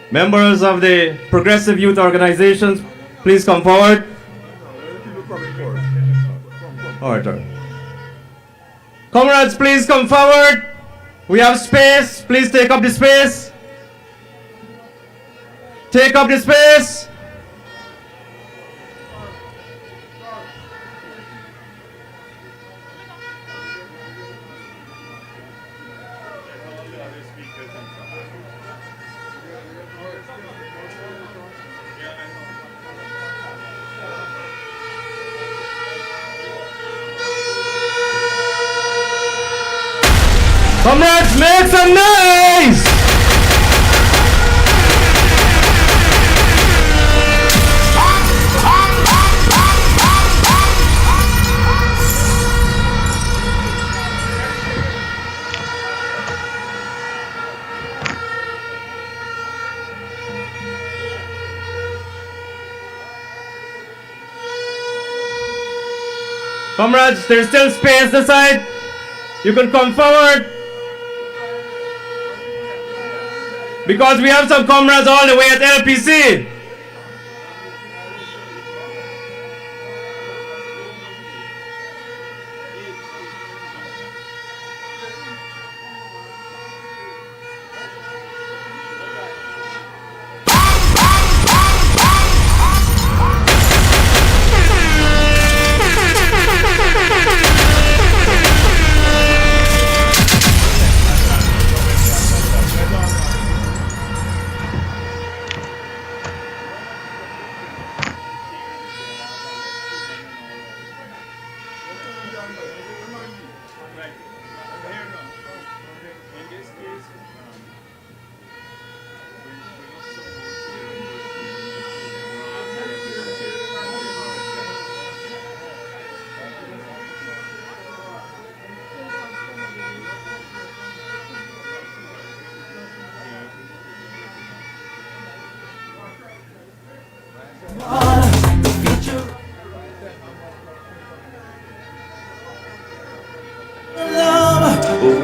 Members of the progressive youth organizations, please come forward. All right. Comrades, please come forward. We have space. Please take up the space. Take up the space. Comrades, make some noise! Comrades, there's still space this side. You can come forward. Because we have some comrades all the way at LPC.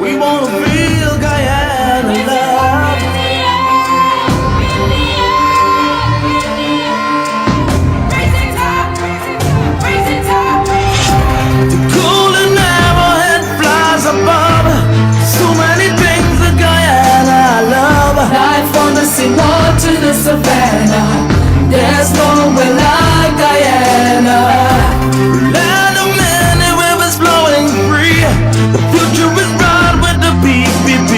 We wanna feel Guyana love. The cool and arrowhead flies above. So many things that Guyana I love. Life on the seawall to the savannah. There's nowhere like Guyana. Land of many rivers flowing free. The future is bright with the PPP.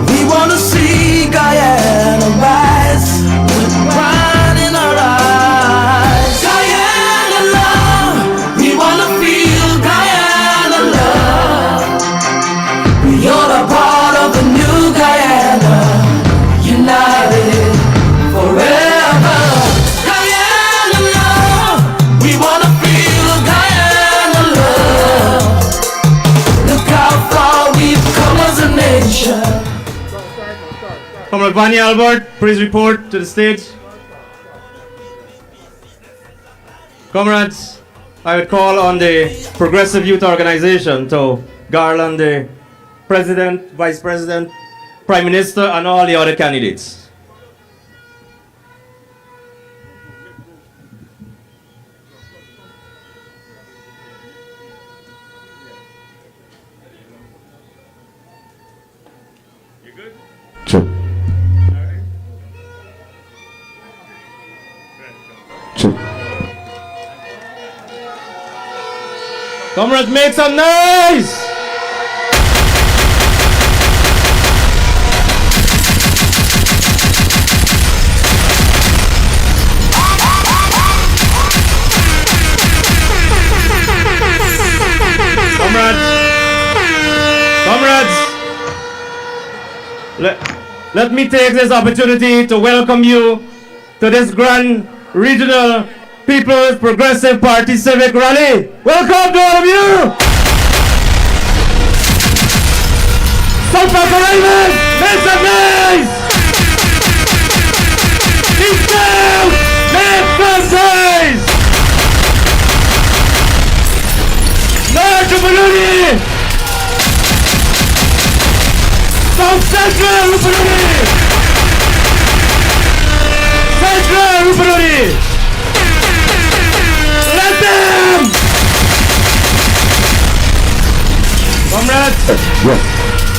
We wanna see Guyana rise with pride in our eyes. Guyana love, we wanna feel Guyana love. We are a part of the new Guyana, united forever. Guyana love, we wanna feel Guyana love. Look how far we've come as a nation. Comrade Vani Albert, please report to the stage. Comrades, I would call on the Progressive Youth Organization to garland the President, Vice President, Prime Minister, and all the other candidates. Check. Check. Comrades, make some noise! Comrades, let me take this opportunity to welcome you to this grand regional People's Progressive Party Civic Rally. Welcome to all of you! South Park arrivals, make some noise! East South, make some noise! North Upaluni! South Central Upaluni!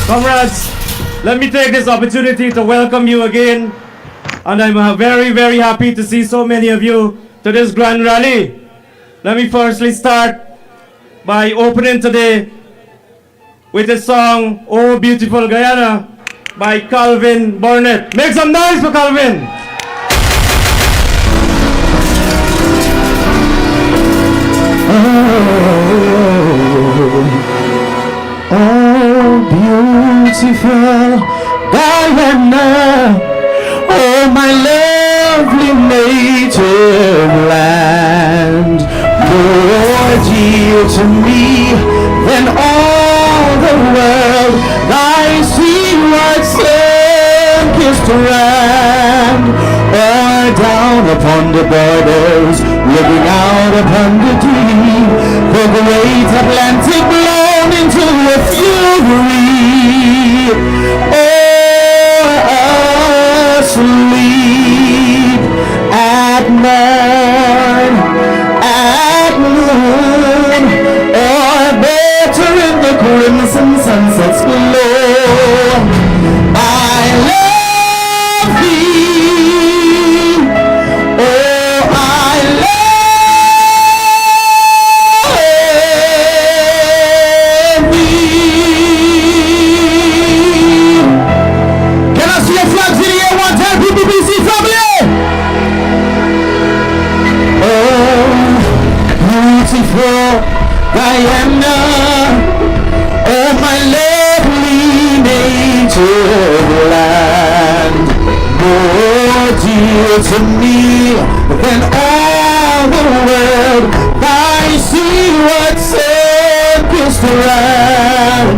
Comrades, let me take this opportunity to welcome you again. And I'm very, very happy to see so many of you to this grand rally. Let me firstly start by opening today with the song Oh Beautiful Guyana by Calvin Burnett. Make some noise for Calvin! Oh, beautiful Guyana, oh, my lovely native land, more dear to me than all the world, thy seaward sun-kissed land, or down upon the borders, looking out upon the deep, the great Atlantic blown into a fury, or asleep at morn, at noon, or better in the crimson sunset's glow. I love thee, oh, I love thee. Can I see your flags in the air one time, PPPC family? Oh, beautiful Guyana, oh, my lovely native land, more dear to me than all the world, thy seaward sun-kissed land,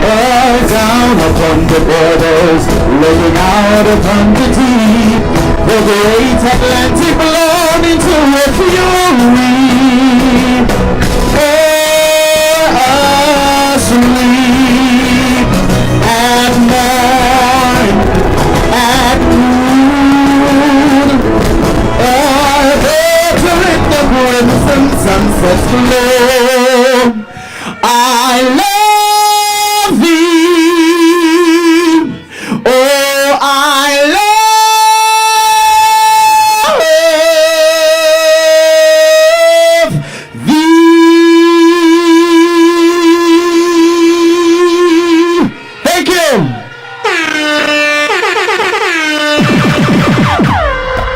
all down upon the borders, looking out upon the deep, the great Atlantic blown into a fury, asleep at morn, at noon, or better in the crimson sunset's glow. I love thee, oh, I love thee. Thank you.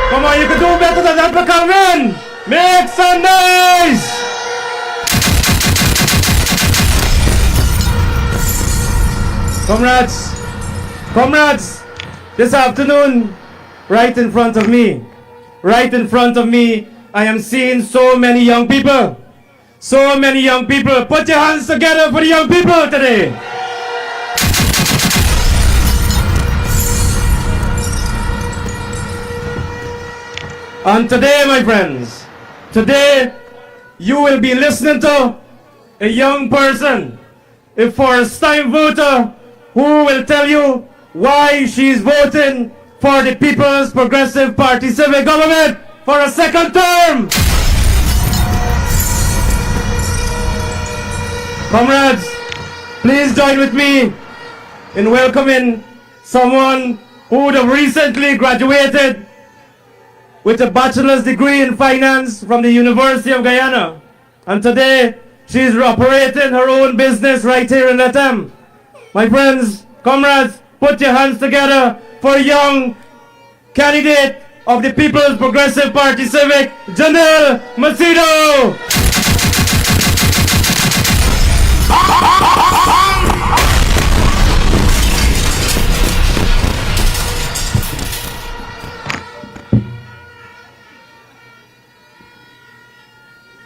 Come on, you can do better than that for Calvin! Make some noise! Comrades, this afternoon, right in front of me, I am seeing so many young people. So many young people. Put your hands together for the young people today. And today, my friends, today you will be listening to a young person, a first-time voter who will tell you why she's voting for the People's Progressive Party Civic Government for a second term. Comrades, please join with me in welcoming someone who would have recently graduated with a bachelor's degree in finance from the University of Guyana. And today, she's operating her own business right here in Lethem. My friends, comrades, put your hands together for a young candidate of the People's Progressive Party Civic, Janelle Mido.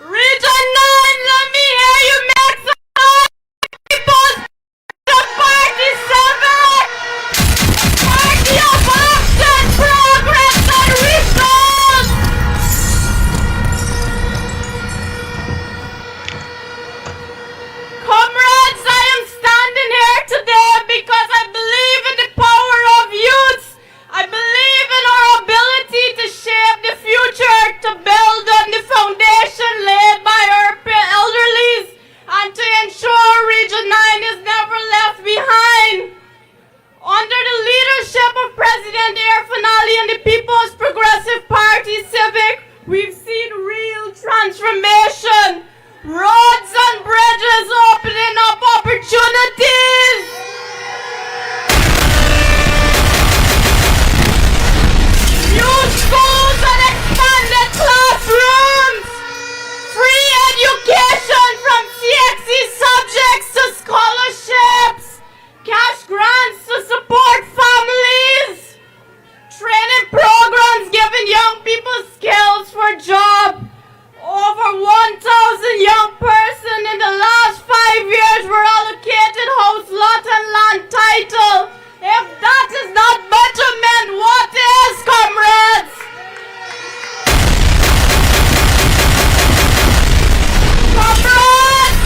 Region 9, let me hear you make some noise! People's Party 7! Party of action, progress and results! Comrades, I for job. Over 1,000 young persons in the last 5 years were allocated house, lot, and land title. If that is not betterment, what is, comrades? Comrades,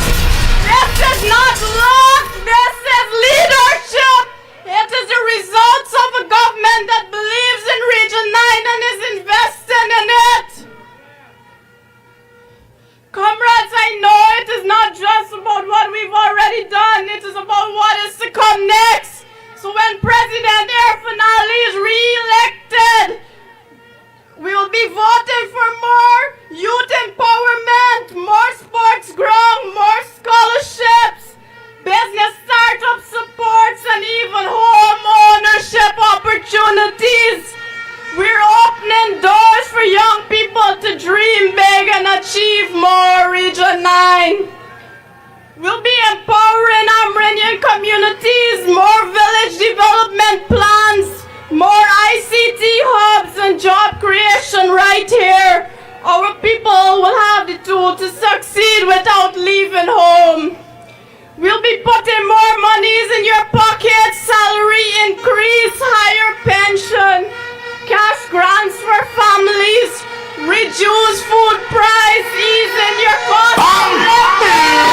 this is not luck, this is leadership. It is the results of a government that believes in Region 9 and is investing in it. Comrades, I know it is not just about what we've already done, it is about what is to come next. So when President Manley is re-elected, we will be voting for more youth empowerment, more sports ground, more scholarships, business startup supports, and even home ownership opportunities. We're opening doors for young people to dream big and achieve more, Region 9. We'll be empowering Amerindian communities, more village development plans, more ICT hubs and job creation right here. Our people will have the tool to succeed without leaving home. We'll be putting more monies in your pocket, salary increase, higher pension, cash grants for families, reduce food price, easing your cost of living.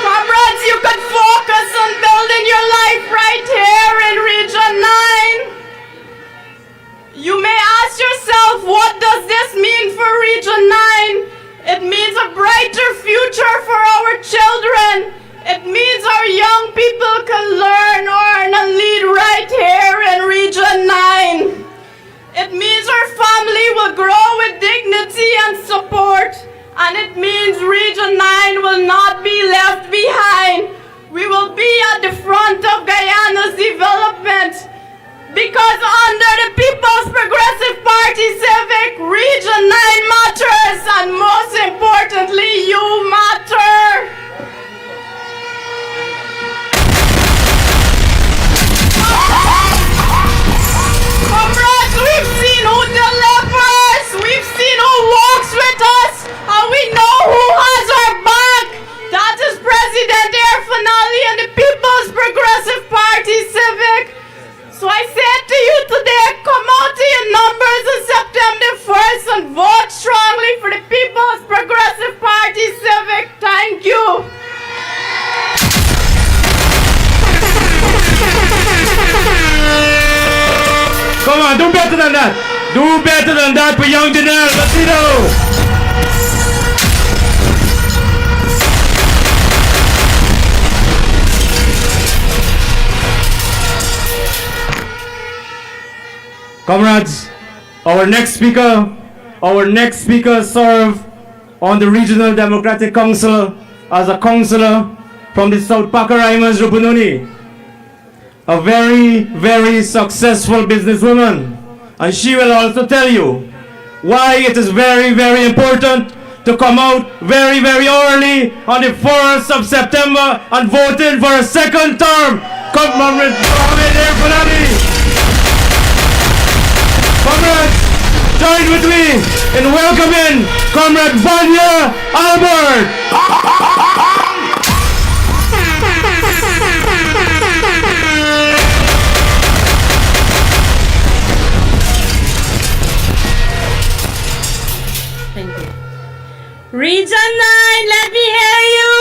Comrades, you could focus on building your life right here in Region 9. You may ask yourself, what does this mean for Region 9? It means a brighter future for our children. It means our young people can learn, earn, and lead right here in Region 9. It means our family will grow with dignity and support. And it means Region 9 will not be left behind. We will be at the front of Guyana's development. Because under the People's Progressive Party Civic, Region 9 matters, and most importantly, you matter. Comrades, we've seen who delivers, we've seen who walks with us, and we know who has our back. That is President Manley and the People's Progressive Party Civic. So I say to you today, come out to your numbers on September 1st and vote strongly for the People's Progressive Party Civic. Thank you. Come on, do better than that. Do better than that for young Janelle. Mido. Comrades, our next speaker served on the Regional Democratic Council as a councillor from the South Pakaraimas, Rupununi. A very, very successful businesswoman. And she will also tell you why it is very, very important to come out very, very early on the 1st of September and vote in for a second term. Comrades, join with me in welcoming Comrade Vanya Albert. Region 9, let me hear you!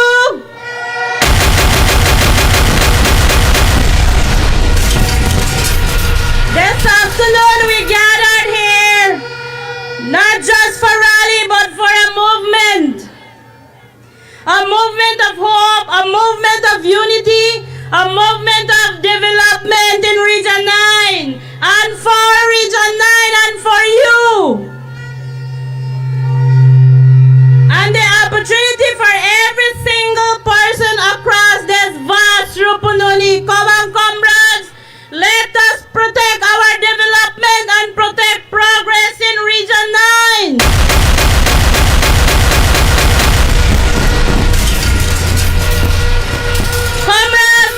This afternoon we gathered here, not just for rally, but for a movement. A movement of hope, a movement of unity, a movement of development in Region 9, and for Region 9 and for you. And the opportunity for every single person across this vast Rupununi. Come on, comrades, let us protect our development and protect progress in Region 9. Comrades,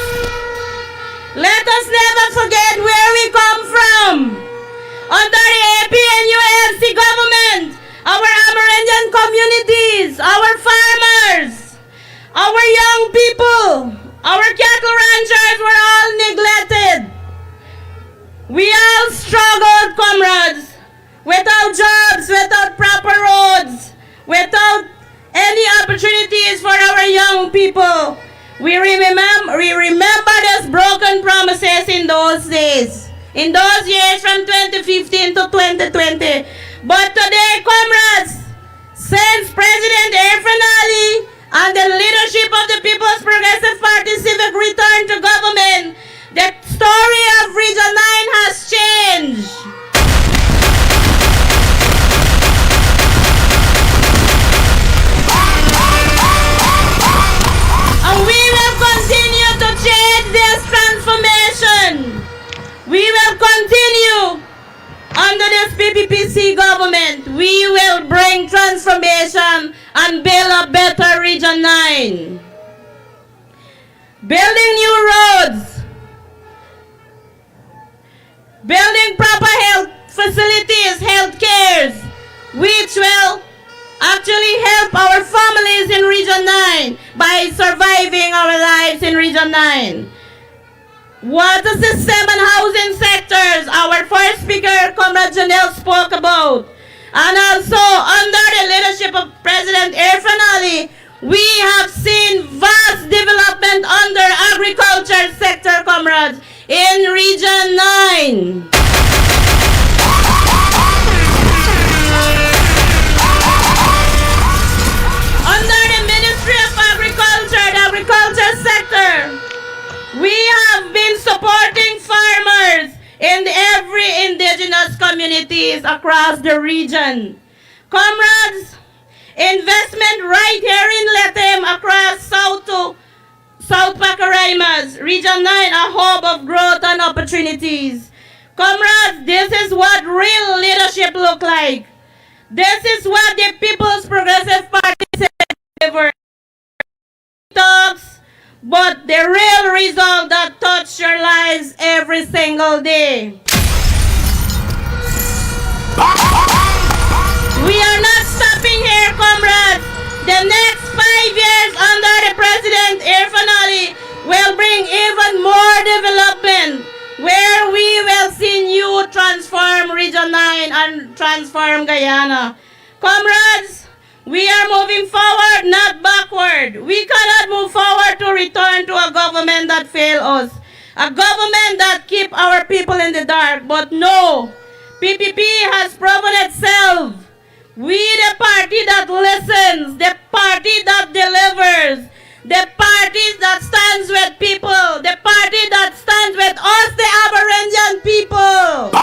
let us never forget where we come from. cattle ranchers were all neglected. We all struggled, comrades, without jobs, without proper roads, without any opportunities for our young people. We remember those broken promises in those days, in those years from 2015 to 2020. But today, comrades, since President Ali and the leadership of the People's Progressive Party Civic returned to government, the story of Region 9 has changed. And we will continue to change this transformation. We will continue under this PPPC government. We will bring transformation and build a better Region 9. Building new roads, building proper health facilities, health cares, which will actually help our families in Region 9 by surviving our lives in Region 9. Water system and housing sectors, our first speaker, Comrade Janelle, spoke about. And also, under the leadership of President Ali, we have seen vast development under agriculture sector, comrades, in Region 9. Under the Ministry of Agriculture, the agriculture sector, we have been supporting farmers in every indigenous communities across the region. Comrades, investment right here in Lethem across South to South Pacaramas, Region 9, a hub of growth and opportunities. Comrades, this is what real leadership look like. This is what the People's Progressive Party said. Talks, but the real result that touch your lives every single day. We are not stopping here, comrades. The next 5 years under the President Ali will bring even more development, where we will see new transform Region 9 and transform Guyana. Comrades, we are moving forward, not backward. We cannot move forward to return to a government that failed us. A government that keep our people in the dark. But no, PPP has proven itself. We the party that listens, the party that delivers, the party that stands with people, the party that stands with us, the Amerindian people.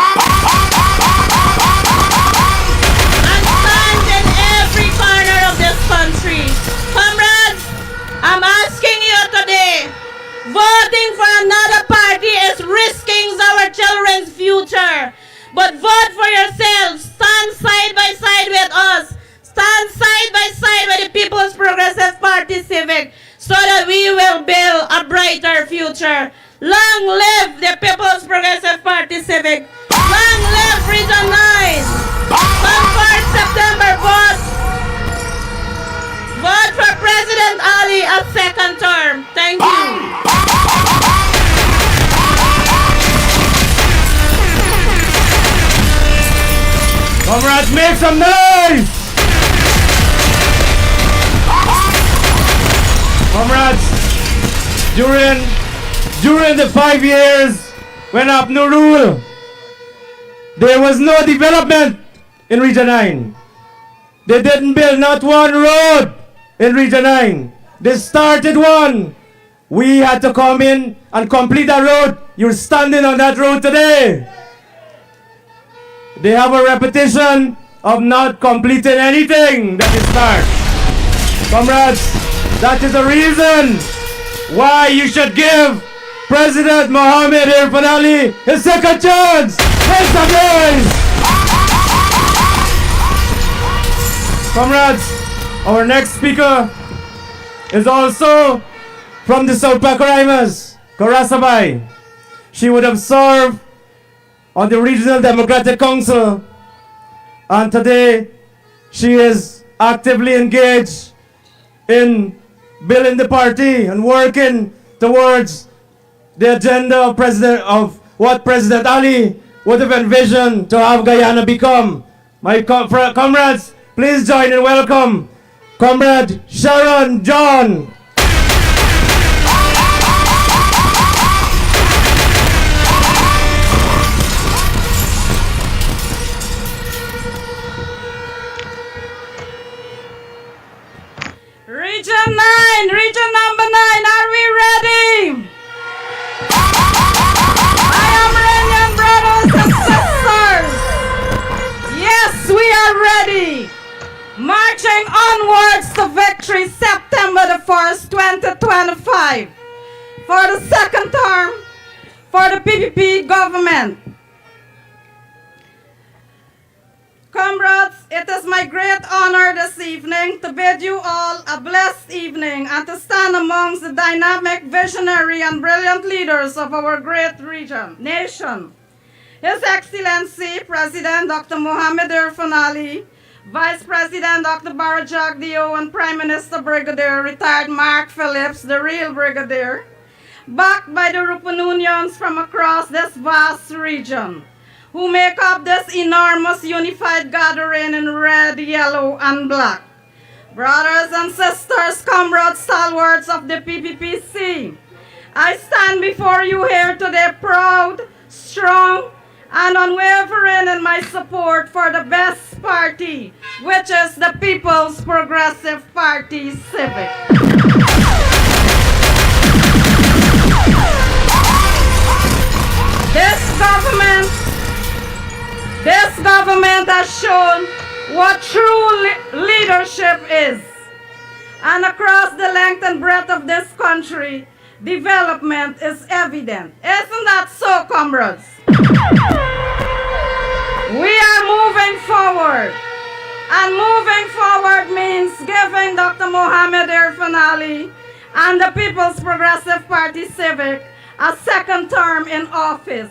And stands in every corner of this country. Comrades, I'm asking you today, voting for another party is risking our children's future. But vote for yourselves. Stand side by side with us. Stand side by side with the People's Progressive Party Civic, so that we will build a brighter future. Long live the People's Progressive Party Civic. Long live Region 9. Come 1st September, vote. Vote for President Ali a second term. Thank you. Comrades, make some noise! Comrades, during the 5 years when APNU ruled, there was no development in Region 9. They didn't build not one road in Region 9. They started one. We had to come in and complete that road. You're standing on that road today. They have a reputation of not completing anything that they start. Comrades, that is the reason why you should give President Mohammed Ali his second chance. Make some noise! Comrades, our next speaker is also from the South Pacaramas, Karasabay. She would have served on the Regional Democratic Council, and today she is actively engaged in building the party and working towards the agenda of what President Ali would have envisioned to have Guyana become. My comrades, please join and welcome Comrade Sharon John. Region 9, region number 9, are we ready? I am Renyan brothers and sisters. Yes, we are ready. Marching onwards to victory September the 1st, 2025. For the second term for the PPP government. Comrades, it is my great honor this evening to bid you all a blessed evening and to stand amongst the dynamic, visionary, and brilliant leaders of our great nation. His Excellency President Dr. Mohammed Irfan Ali, Vice President Dr. Bharrat Jagdeo, and Prime Minister Brigadier retired Mark Phillips, the real Brigadier, backed by the Rupununions from across this vast region, who make up this enormous unified gathering in red, yellow, and black. Brothers and sisters, comrades, stalwarts of the PPPC, I stand before you here today proud, strong, and unwavering in my support for the best party, which is the People's Progressive Party Civic. This government has shown what true leadership is. And across the length and breadth of this country, development is evident. Isn't that so, comrades? We are moving forward. And moving forward means giving Dr. Mohammed Irfan Ali and the People's Progressive Party Civic a second term in office.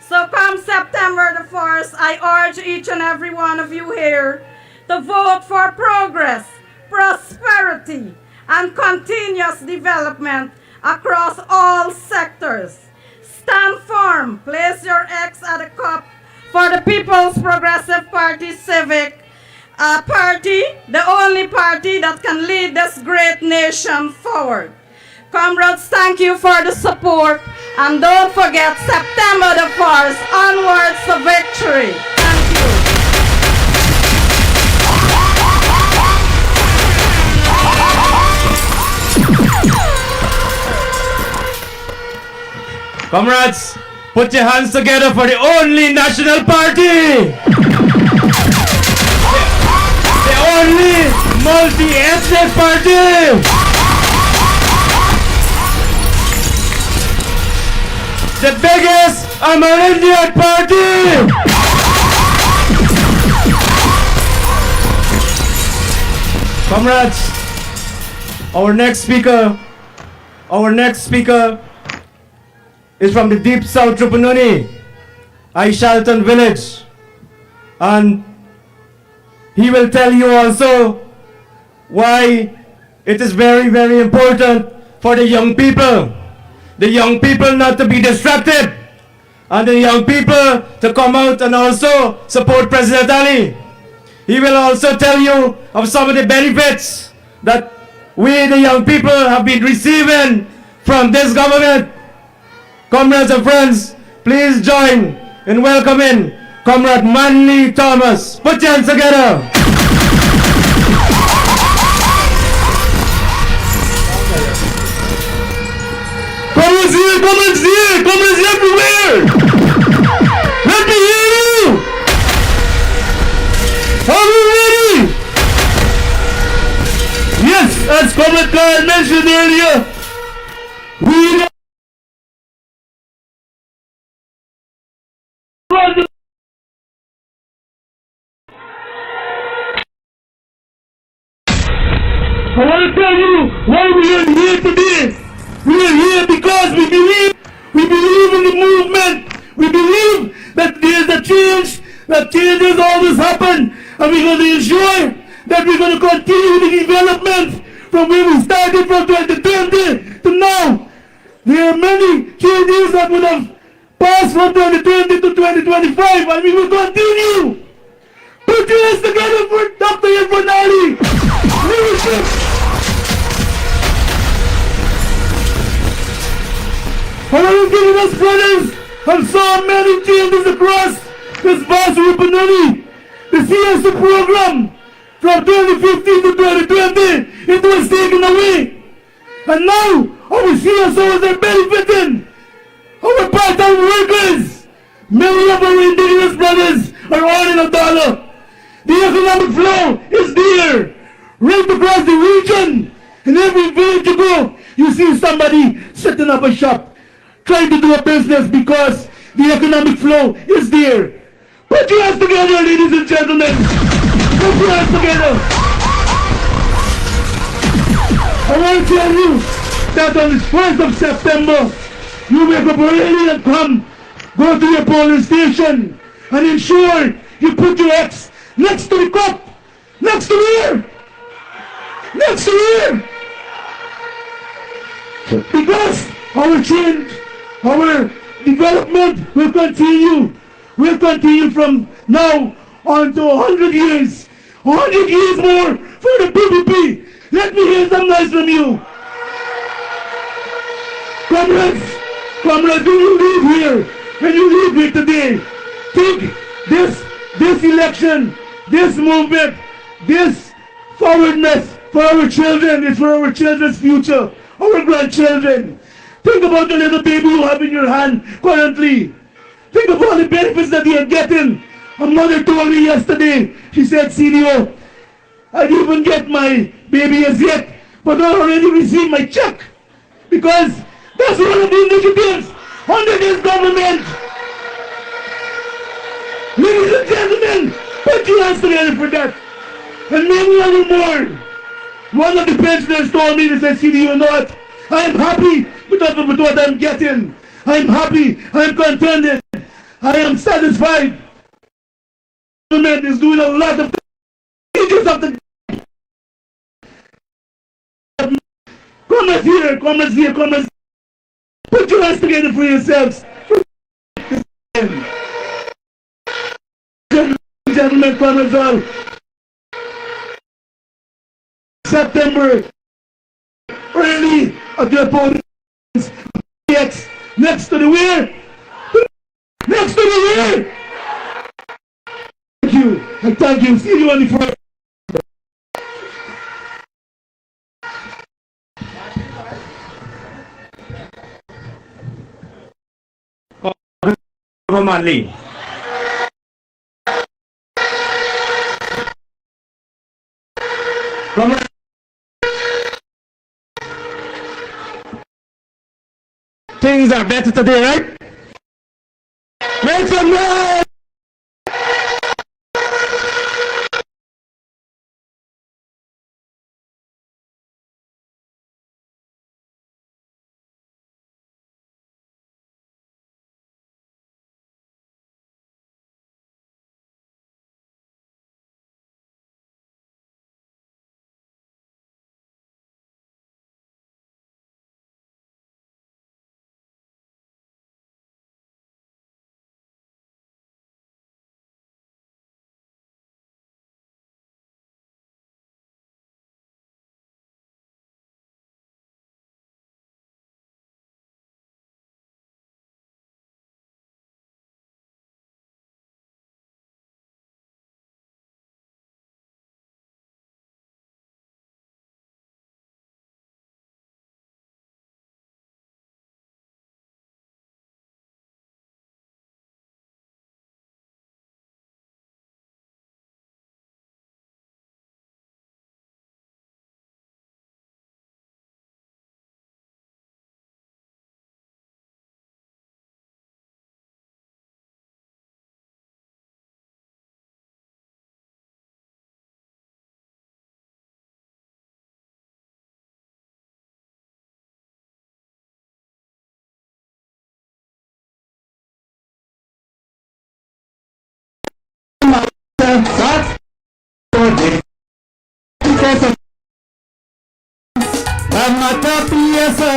So come September the 1st, I urge each and every one of you here to vote for progress, prosperity, and continuous development across all sectors. Stand firm, place your X at the cup for the People's Progressive Party Civic Party, the only party that can lead this great nation forward. Comrades, thank you for the support. And don't forget, September the 1st, onwards to victory. Thank you. Comrades, put your hands together for the only national party. The only multi-ethnic party. The biggest Amerindian party! Comrades, our next speaker is from the deep south Rupununi, Aishalton village. And he will tell you also why it is very, very important for the young people not to be distracted, and the young people to come out and also support President Ali. He will also tell you of some of the benefits that we, the young people, have been receiving from this government. Comrades and friends, please join in welcoming Comrade Manley Thomas. Put your hands together. Comrades everywhere! Let me hear you! Are we ready? Yes, as Comrade Kyle mentioned earlier, we I want to tell you why we are here today. We are here because we believe in the movement. We believe that there's a change, that changes always happen, and we're going to ensure that we're going to continue the development from where we started from 2020 to now. There are many changes that would have passed from 2020 to 2025, and we will continue. Put your hands together for Dr. Manley. Leadership. And I have given us, brothers, and saw many changes across this vast Rupanani. The CSO program from 2015 to 2020, it was taken away. And now, our CSOs are benefiting. Our part-time workers, many of our indigenous brothers are earning $1. The economic flow is there, right across the region. In every village you go, you see somebody setting up a shop, trying to do a business because the economic flow is there. Put your hands together, ladies and gentlemen. Put your hands together. I want to tell you that on the 1st of September, you wake up early and go to your polling station and ensure you put your X next to the cup, next to here, next to here. Because our change, our development will continue. Will continue from now on to 100 years. 100 years more for the PPP. Let me hear some noise from you. Comrades, when you leave here today, take this election, this movement, this forwardness for our children. It's for our children's future, our grandchildren. Think about the little baby you have in your hand currently. Think of all the benefits that you are getting. A mother told me yesterday, she said, CDO, I didn't even get my baby as yet, but I already received my check. Because that's one of the initiatives under this government. Ladies and gentlemen, put your hands together for that. And many other more. One of the pensioners told me, they said, CDO, you know what? I am happy with what I'm getting. I'm happy, I'm contented, I am satisfied. The government is doing a lot of changes of the commerce here. Put your hands together for yourselves. Gentlemen, comrades all. September, early at the opponents. Next to the where? Next to the where? Thank you. I thank you. See you on the front. Manley. Things are better today, right? Make some noise! That's pièce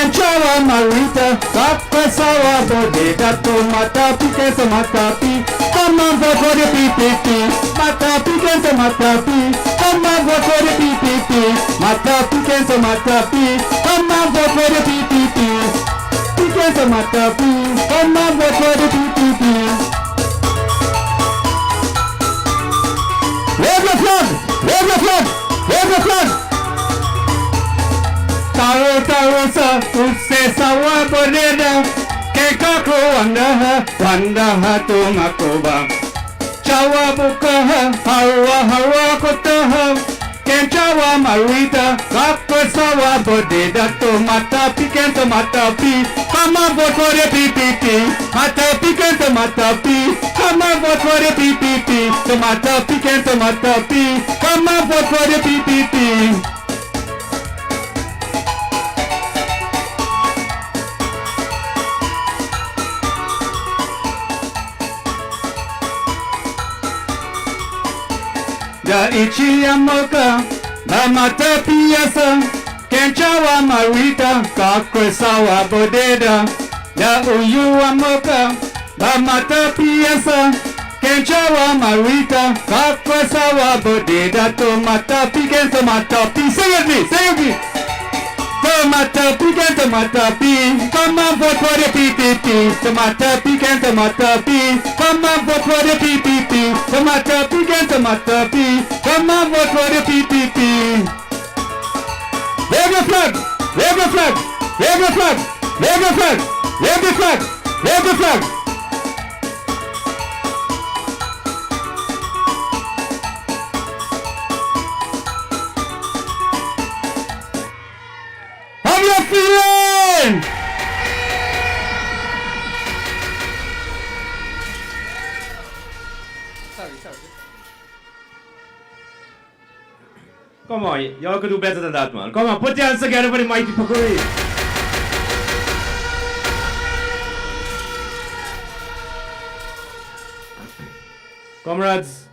Kenchawa Marita, Kakwesawa Bodega Tomata Piquet Matapi. Come on, vote for the PPP. Matapi Kento Matapi. Come on, vote for the PPP. Matapi Kento Matapi. Come on, vote for the PPP. Piquet Matapi. Come on, vote for the PPP. Wave the flag! Wave the flag! Wave the flag! Taro taro sa use sawa boneda kekako wanda tumakoba chawa buka hawa kota kenchawa marita kakko sawa boneda tomata pikento matapi kama vote for the PPP mata pikento matapi kama vote for the PPP tomata pikento matapi kama vote for the PPP. Da Ichiyamoka, da Matapiasa, Kenchawa Marita, Kakwesawa Bodeda, da Uyuamoka, da Matapiasa, Kenchawa Marita, Kakwesawa Bodeda, Tomatapi, Kentomatapi, sing it me, Tomatapi, Kentomatapi, come on vote for the PPP, Tomatapi, Kentomatapi, come on vote for the PPP, Tomatapi, Kentomatapi, come on vote for the PPP. Wave the flag, wave the flag, wave the flag, wave the flag, wave the flag, wave the flag. How you feeling? Come on, y'all could do better than that, man. Come on, put your hands together for the mighty Pakuri. Comrades,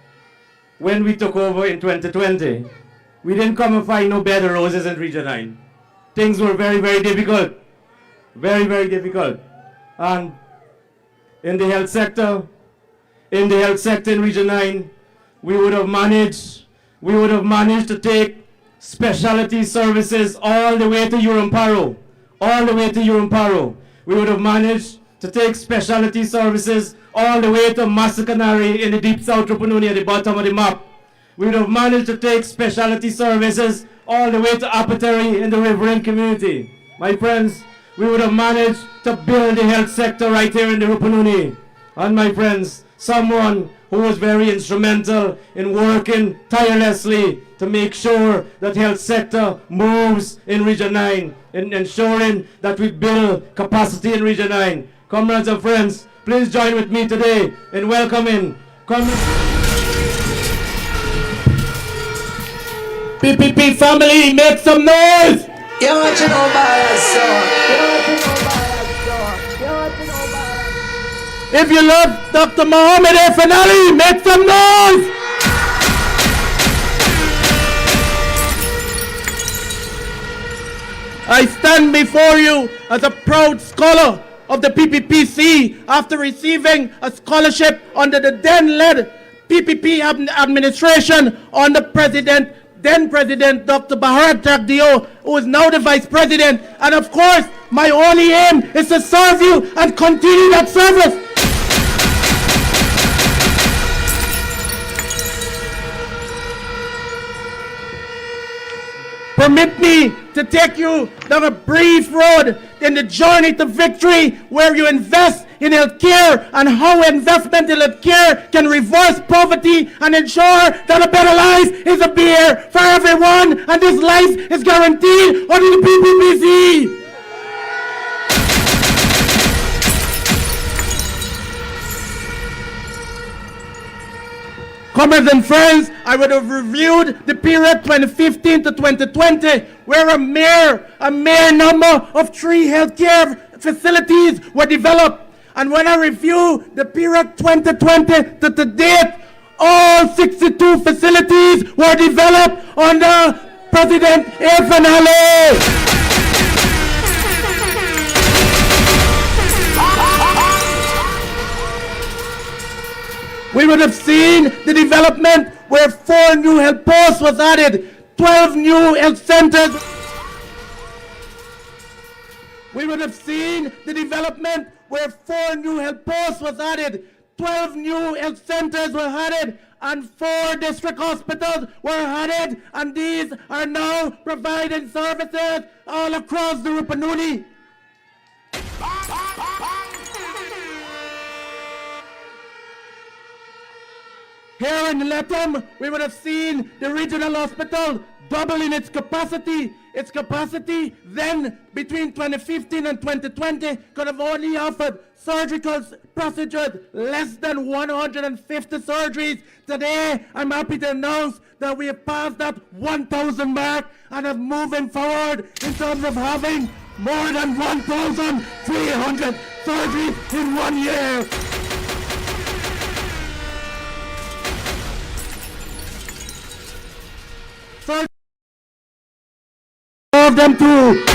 when we took over in 2020, we didn't come and find no bed of roses in Region 9. Things were very, very difficult. Very, very difficult. And in the health sector in Region 9, we would have managed to take specialty services all the way to Uramparo. We would have managed to take specialty services all the way to Masakanari in the deep south Rupununi at the bottom of the map. We would have managed to take specialty services all the way to Apatari in the riverine community. My friends, we would have managed to build the health sector right here in the Rupununi. And my friends, someone who was very instrumental in working tirelessly to make sure that health sector moves in Region 9, in ensuring that we build capacity in Region 9. Comrades and friends, please join with me today in welcoming PPP family, make some noise! You're watching over us, If you love Dr. Mohammed Finale, make some noise! I stand before you as a proud scholar of the PPPC after receiving a scholarship under the then-led PPP administration under then President Dr. Bharrat Jagdeo, who is now the Vice President. And of course, my only aim is to serve you and continue that service. Permit me to take you down a brief road in the journey to victory, where you invest in healthcare and how investment in healthcare can reverse poverty and ensure that a better life is a beer for everyone, and this life is guaranteed under the PPPC. Comrades and friends, I would have reviewed the period 2015 to 2020, where a mere number of 3 healthcare facilities were developed. And when I review the period 2020 to date, all 62 facilities were developed under President Finale. we would have seen the development where 4 new health posts was added, 12 new health centers. We would have seen the development where 4 new health posts was added, 12 new health centers were added, and 4 district hospitals were added, and these are now providing services all across the Rupununi. Here in Lethem, we would have seen the regional hospital doubling its capacity. Its capacity then between 2015 and 2020 could have only offered surgical procedures less than 150 surgeries. Today, I'm happy to announce that we have passed that 1,000 mark and are moving forward in terms of having more than 1,300 surgeries in 1 year. Of them too.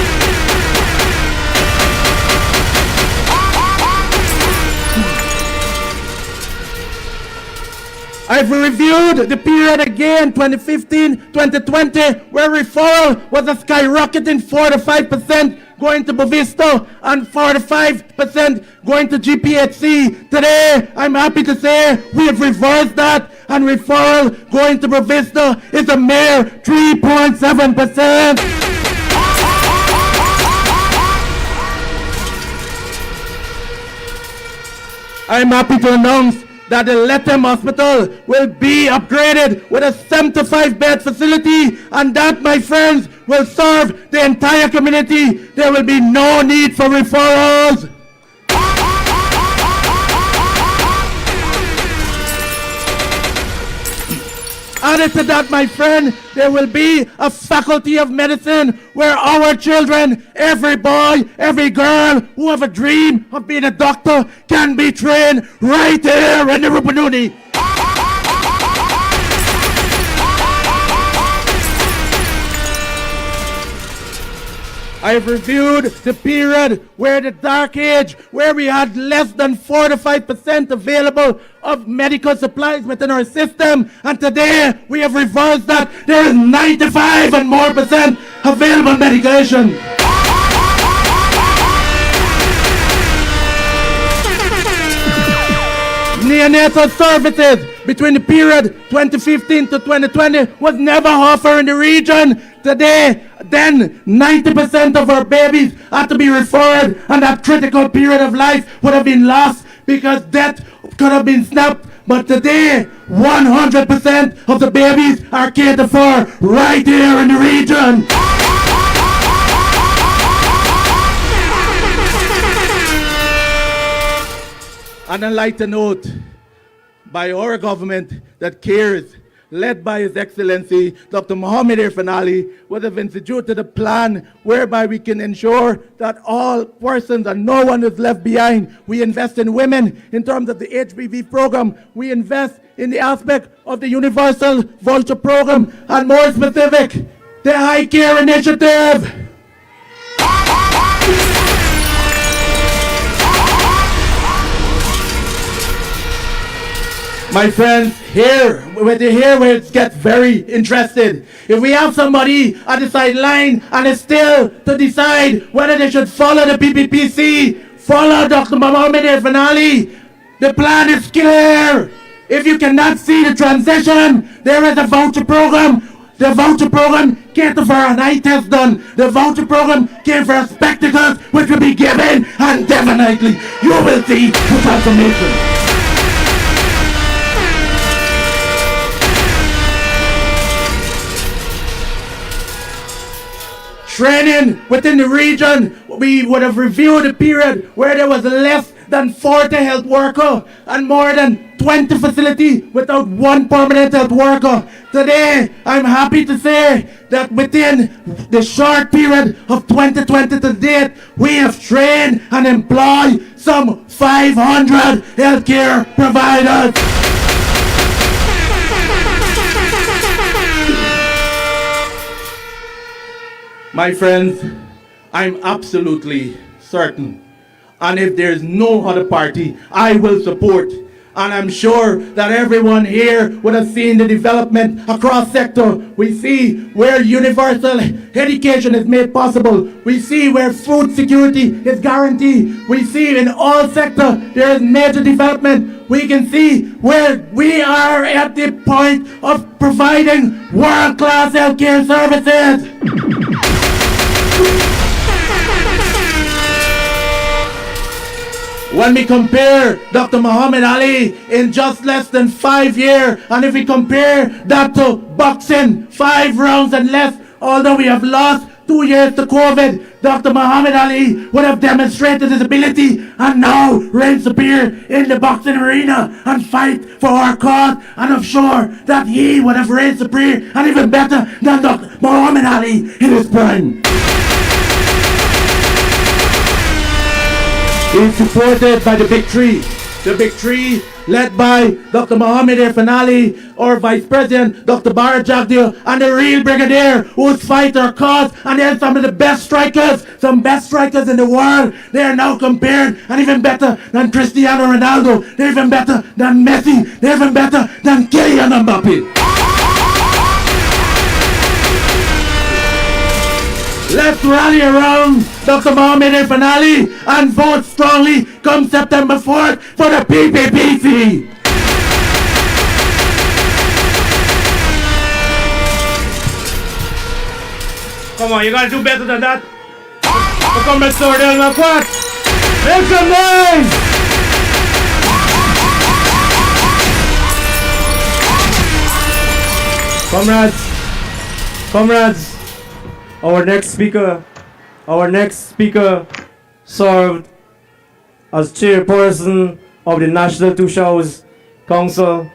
I've reviewed the period again, 2015-2020, where referral was a skyrocketing 45% going to Bovisto and 45% going to GPHC. Today, I'm happy to say we have reversed that, and referral going to Bovisto is a mere 3.7%. I'm happy to announce that the Lethem Hospital will be upgraded with a 75-bed facility, and that, my friends, will serve the entire community. There will be no need for referrals. Added to that, my friend, there will be a faculty of medicine where our children, every boy, every girl who have a dream of being a doctor can be trained right here in the Rupununi. I have reviewed the period where the dark age, where we had less than 45% available of medical supplies within our system, and today we have reversed that. There is 95% and more available medication. Neonatal services between the period 2015 to 2020 was never offered in the region. Today, then 90% of our babies had to be referred, and that critical period of life would have been lost because death could have been snapped. But today, 100% of the babies are catered for right here in the region. On a lighter note, by our government that cares, led by His Excellency Dr. Mohammed Irfan Ali, would have instituted a plan whereby we can ensure that all persons and no one is left behind. We invest in women in terms of the HPV program. We invest in the aspect of the Universal Voucher program, and more specific, the High Care Initiative. My friends, here where it gets very interested. If we have somebody at the sideline and it's still to decide whether they should follow the PPPC, follow Dr. Mohammed Irfan Ali, the plan is clear. If you cannot see the transition, there is a voucher program. The voucher program came for an eye test done. The voucher program came for spectacles which will be given, and definitely you will see the transformation. Training within the region, we would have reviewed a period where there was less than 40 health workers and more than 20 facilities without one permanent health worker. Today, I'm happy to say that within the short period of 2020 to date, we have trained and employed some 500 healthcare providers. My friends, I'm absolutely certain, and if there's no other party I will support, And I'm sure that everyone here would have seen the development across sector. We see where universal education is made possible. We see where food security is guaranteed. We see in all sector there is major development. We can see where we are at the point of providing world-class healthcare services. When we compare Dr. Muhammad Ali in just less than 5 years, and if we compare that to boxing, 5 rounds and less, although we have lost 2 years to COVID, Dr. Muhammad Ali would have demonstrated his ability and now reign superior in the boxing arena and fight for our cause. And I'm sure that he would have reigned superior and even better than Dr. Muhammad Ali in his prime. He's supported by the big three. The big three led by Dr. Muhammad Irfan Ali, our Vice President, Dr. Bharrat Jagdeo, and the real brigadier who's fight our cause. And they're some of the best strikers, some best strikers in the world. They are now compared and even better than Cristiano Ronaldo. They're even better than Messi. They're even better than Kylian Mbappe. Let's rally around Dr. Muhammad Irfan Ali and vote strongly come September 4th for the PPP. Come on, you gotta do better than that. Come let's start in my part. Make some noise! Comrades, our next speaker served as chairperson of the National Tushao Council,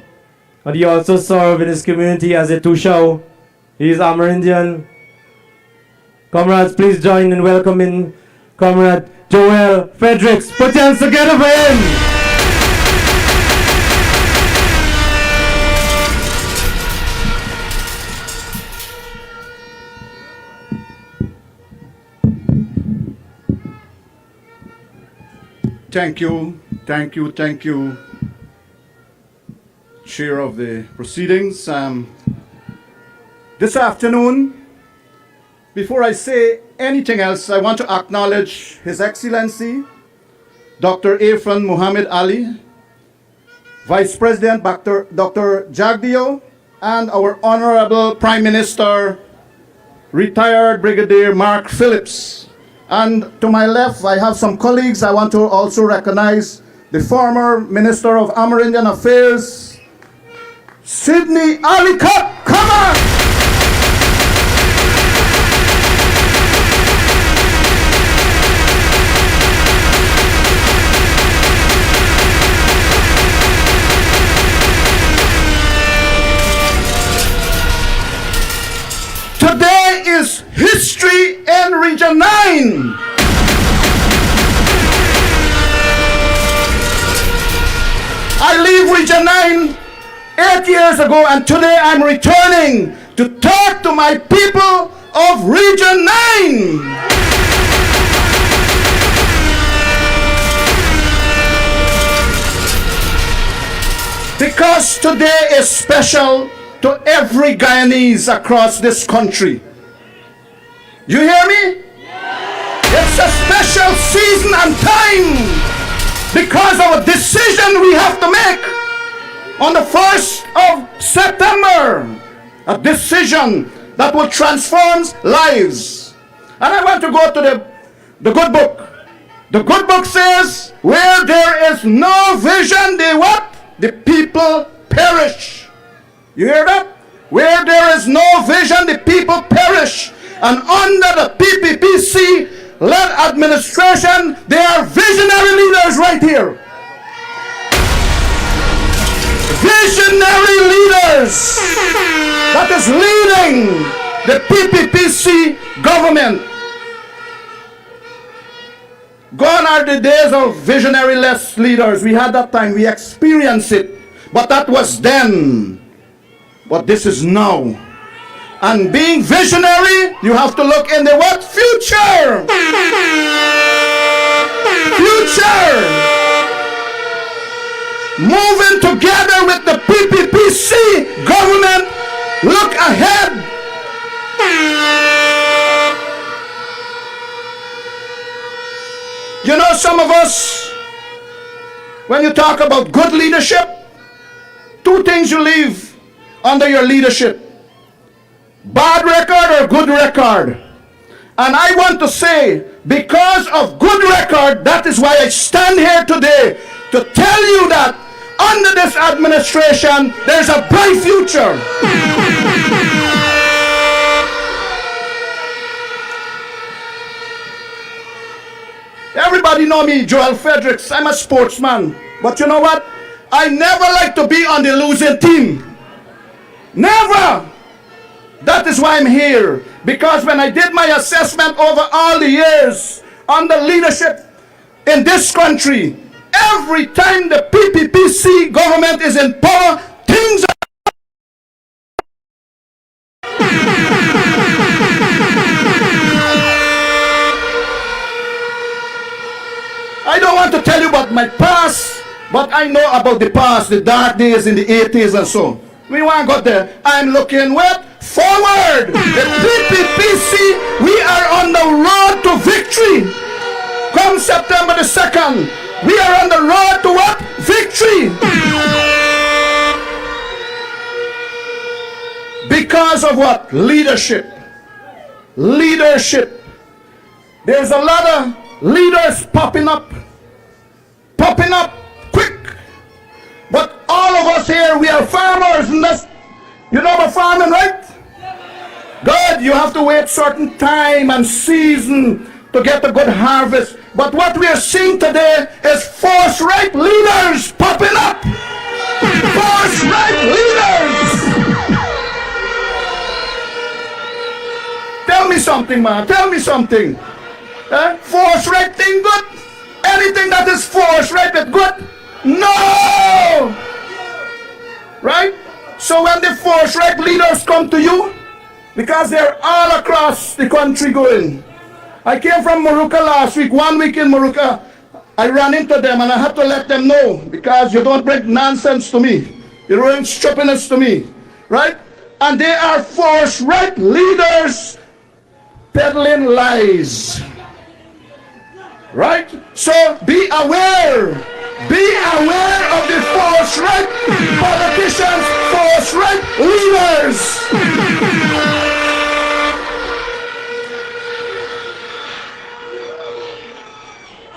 and he also served in his community as a Tushao. He is Amerindian. Comrades, please join in welcoming Comrade Joel Fredericks. Put your hands together for him. Thank you, Chair of the proceedings. This afternoon, before I say anything else, I want to acknowledge His Excellency, Dr. Irfan Muhammad Ali, Vice President Dr. Jagdeo, and our Honorable Prime Minister, retired Brigadier Mark Phillips. And to my left, I have some colleagues. I want to also recognize the former Minister of Amerindian Affairs, Sidney Alicott. Come on! Today is history in Region 9. I leave Region 9 8 years ago, and today I'm returning to talk to my people of Region 9. Because today is special to every Guyanese across this country. You hear me? It's a special season and time because of a decision we have to make on the 1st of September. A decision that will transform lives. And I want to go to the good book. The good book says, where there is no vision, the people perish. You hear that? Where there is no vision, the people perish. And under the PPPC-led administration, there are visionary leaders right here. Visionary leaders that is leading the PPPC government. Gone are the days of visionary-less leaders. We had that time, we experienced it. But that was then. But this is now. And being visionary, you have to look in the what? Future! Future! moving together with the PPPC government, look ahead. You know, some of us, when you talk about good leadership, two things you leave under your leadership: bad record or good record. And I want to say, because of good record, that is why I stand here today to tell you that under this administration, there's a bright future. Everybody know me, Fredericks. I'm a sportsman. But you know what? I never like to be on the losing team. Never! That is why I'm here. Because when I did my assessment over all the years under leadership in this country, every time the PPPC government is in power, things are... I don't want to tell you about my past, but I know about the past, the dark days in the 80s and so. We want to go there. I'm looking what? Forward! The PPPC, we are on the road to victory. Come September the 2nd, we are on the road to what? Victory! Because of what? Leadership. Leadership. There's a lot of leaders popping up quick. But all of us here, we are farmers, and that's, you know about farming, right? God, you have to wait certain time and season to get a good harvest. But what we are seeing today is force-right leaders popping up. Force-right leaders. Tell me something, man. Tell me something. Force-right thing good? Anything that is force-right is good? No! Right? So when the force-right leaders come to you, because they're all across the country going. I came from Moruca last week, 1 week in Moruca. I ran into them and I had to let them know, because you don't bring nonsense to me. You bring stupidness to me. Right? And they are force-right leaders peddling lies. Right? So be aware. Be aware of the force-right politicians, force-right leaders.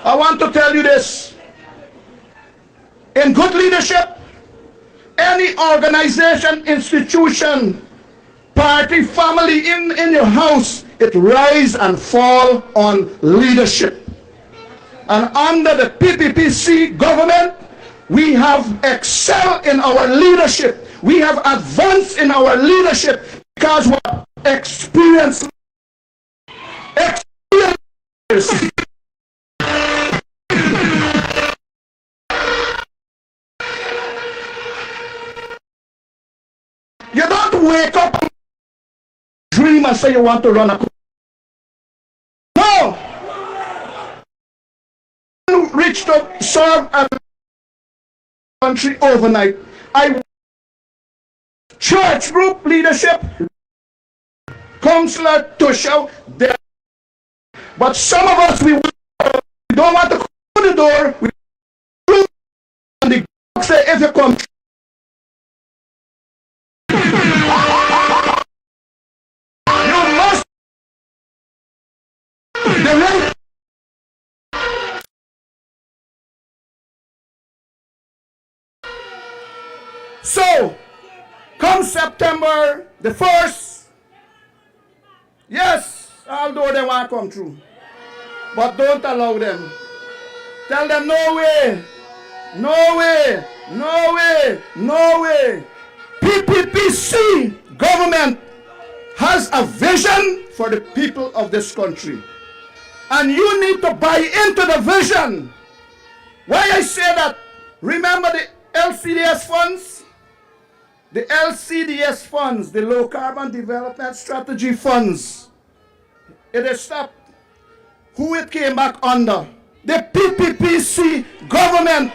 I want to tell you this. In good leadership, any organization, institution, party, family in your house, it rise and fall on leadership. And under the PPPC government, we have excelled in our leadership. We have advanced in our leadership because what? Experience. You don't wake up, dream and say you want to run a... No! Reach to serve a country overnight. Church group leadership, counselor to show there. But some of us, we don't want to come to the door. We and the God say, if you come, you must the right. So, come September the 1st, yes, although they want to come through, but don't allow them. Tell them, no way, no way, no way, no way. PPPC government has a vision for the people of this country. And you need to buy into the vision. Why I say that? Remember the LCDS funds? The LCDS funds, the Low Carbon Development Strategy funds, it is stopped. Who it came back under? The PPPC government.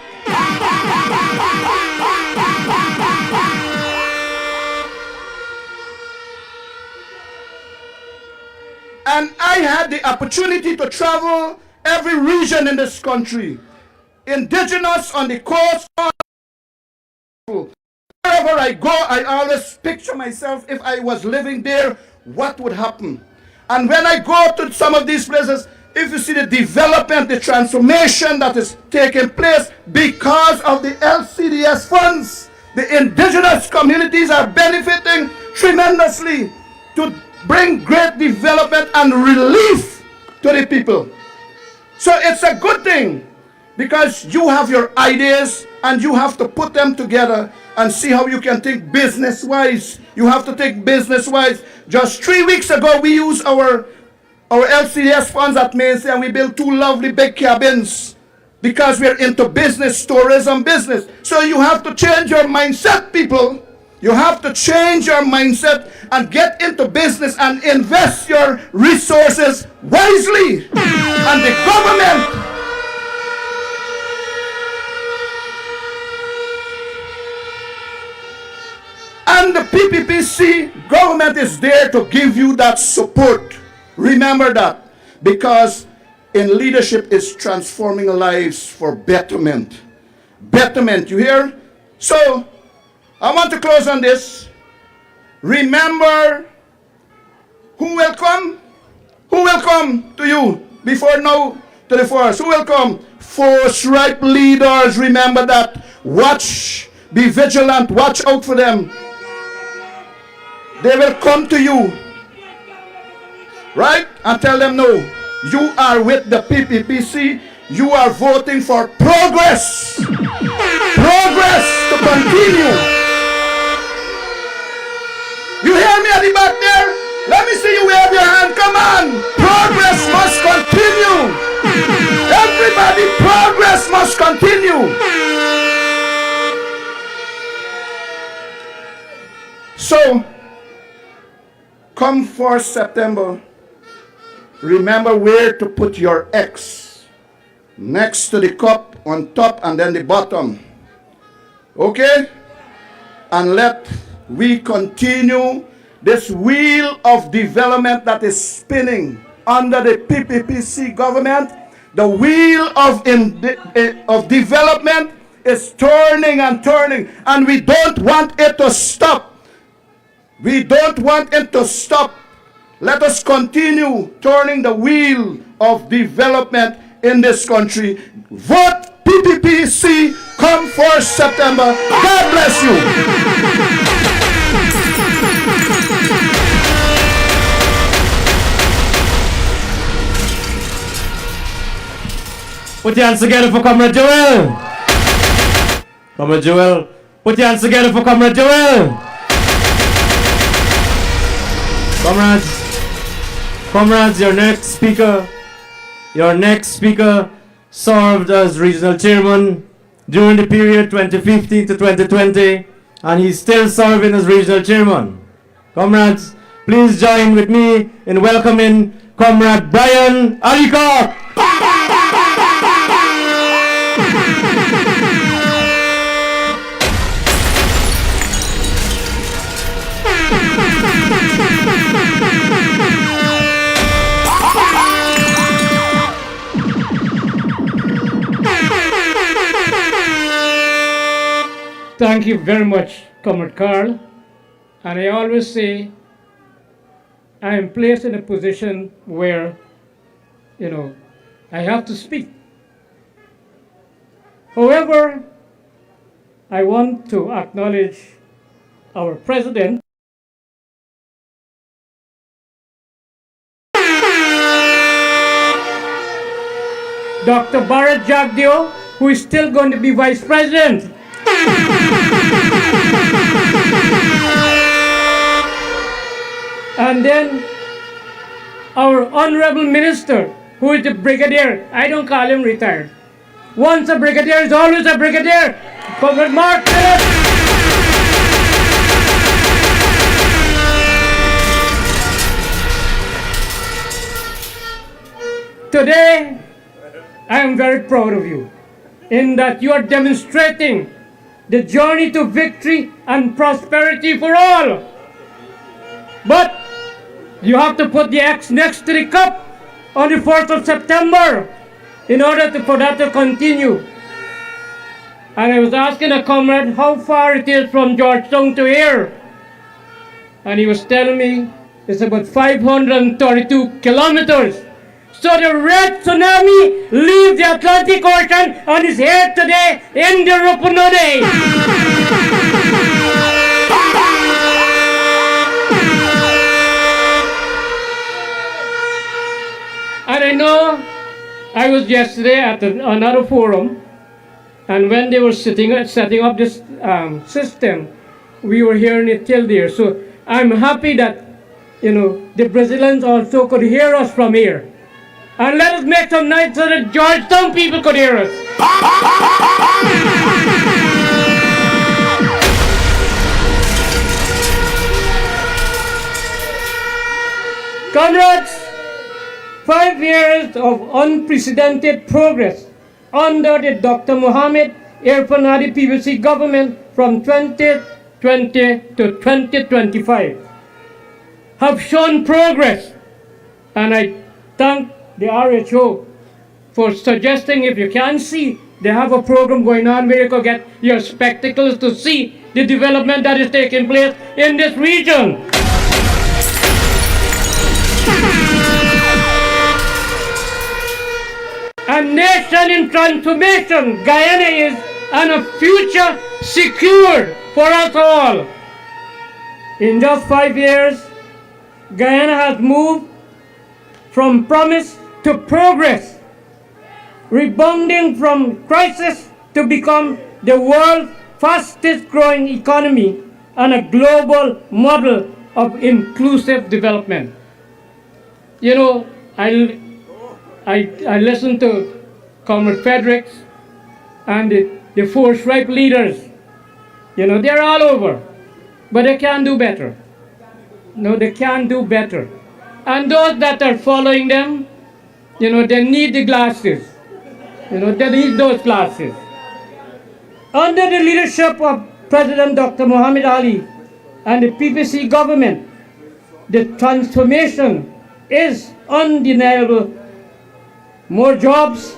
I had the opportunity to travel every region in this country, indigenous on the coast, wherever I go, I always picture myself if I was living there, what would happen? And when I go to some of these places, if you see the development, the transformation that is taking place because of the LCDS funds, the indigenous communities are benefiting tremendously to bring great development and relief to the people. So it's a good thing because you have your ideas and you have to put them together and see how you can think business-wise. You have to think business-wise. Just 3 weeks ago, we used our LCDS funds at Manley and we built 2 lovely big cabins because we're into business, tourism business. So you have to change your mindset, people. You have to change your mindset and get into business and invest your resources wisely. And the government and the PPPC government is there to give you that support. Remember that, because in leadership is transforming lives for betterment. Betterment, you hear? So, I want to close on this. Remember, who will come? Who will come to you before now to the forest? Who will come? Forthright leaders, remember that. Watch, be vigilant, watch out for them. They will come to you, right? And tell them, no, you are with the PPPC. You are voting for progress. Progress to continue. You hear me at the back there? Let me see you wave your hand. Come on. Progress must continue. Everybody, progress must continue. So, come 4th September, remember where to put your X. Next to the cup, on top, and then the bottom. Okay? And let we continue this wheel of development that is spinning under the PPPC government. The wheel of development is turning and turning, and we don't want it to stop. We don't want it to stop. Let us continue turning the wheel of development in this country. Vote PPPC come 1st September. God bless you. Put your hands together for Comrade Joel. Comrade Joel. Put your hands together for Comrade Joel. Comrades, your next speaker served as regional chairman during the period 2015 to 2020, and he's still serving as regional chairman. Comrades, please join with me in welcoming Comrade Brian Aliko. Thank you very much, Comrade Carl. And I always say, I am placed in a position where, I have to speak. However, I want to acknowledge our president, Dr. Bharrat Jagdeo, who is still going to be vice president. And then our honorable minister, who is the brigadier. I don't call him retired. Once a brigadier is always a brigadier. Comrade Mark Phillips. Today, I am very proud of you in that you are demonstrating the journey to victory and prosperity for all. But you have to put the X next to the cup on the 4th of September in order for that to continue. And I was asking a comrade how far it is from Georgetown to here. And he was telling me it's about 532 kilometers. So the red tsunami leaves the Atlantic Ocean and is here today in the Rupununi. And I know I was yesterday at another forum, and when they were setting up this system, we were hearing it till there. So I'm happy that, the Brazilians also could hear us from here. And let us make some noise so that Georgetown people could hear us. Comrades, 5 years of unprecedented progress under the Dr. Mohammed Irfan Ali PPP government from 2020 to 2025 have shown progress, and I thank the RHO for suggesting, if you can see, they have a program going on where you can get your spectacles to see the development that is taking place in this region. A nation in transformation, Guyana is, and a future secured for us all. In just 5 years, Guyana has moved from promise to progress, rebounding from crisis to become the world's fastest growing economy and a global model of inclusive development. I listened to Comrade Fredericks and the four stripe leaders. They're all over, but they can do better. No, they can do better. And those that are following them, they need the glasses. They need those glasses. Under the leadership of President Dr. Muhammad Ali and the PPP government, the transformation is undeniable. More jobs,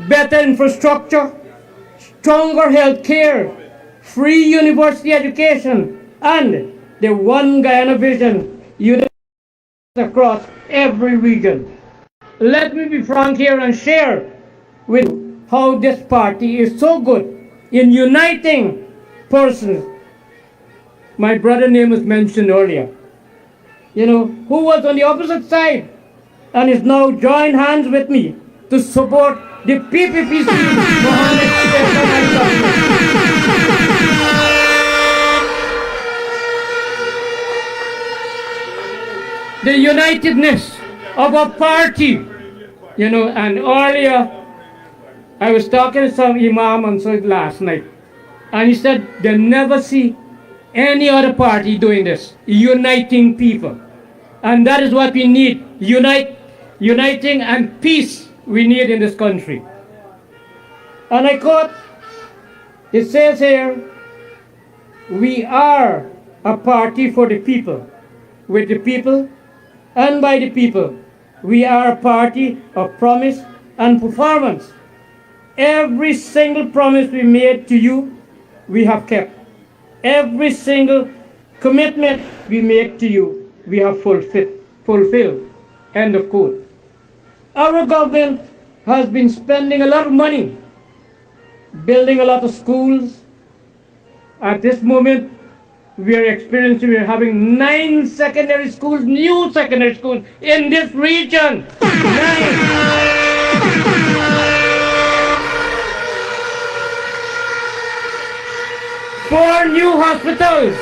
better infrastructure, stronger health care, free university education, and the One Guyana vision across every region. Let me be frank here and share with you how this party is so good in uniting persons. My brother's name was mentioned earlier, who was on the opposite side and is now joined hands with me to support the PPP. The unitedness of a party, and earlier I was talking to some imam on last night, and he said they never see any other party doing this, uniting people. And that is what we need, uniting and peace we need in this country. And I quote, it says here, we are a party for the people, with the people, and by the people. We are a party of promise and performance. Every single promise we made to you, we have kept. Every single commitment we make to you, we have fulfilled. End of quote. Our government has been spending a lot of money, building a lot of schools. At this moment, we are having 9 secondary schools, new secondary schools in this region. 9. 4 new hospitals,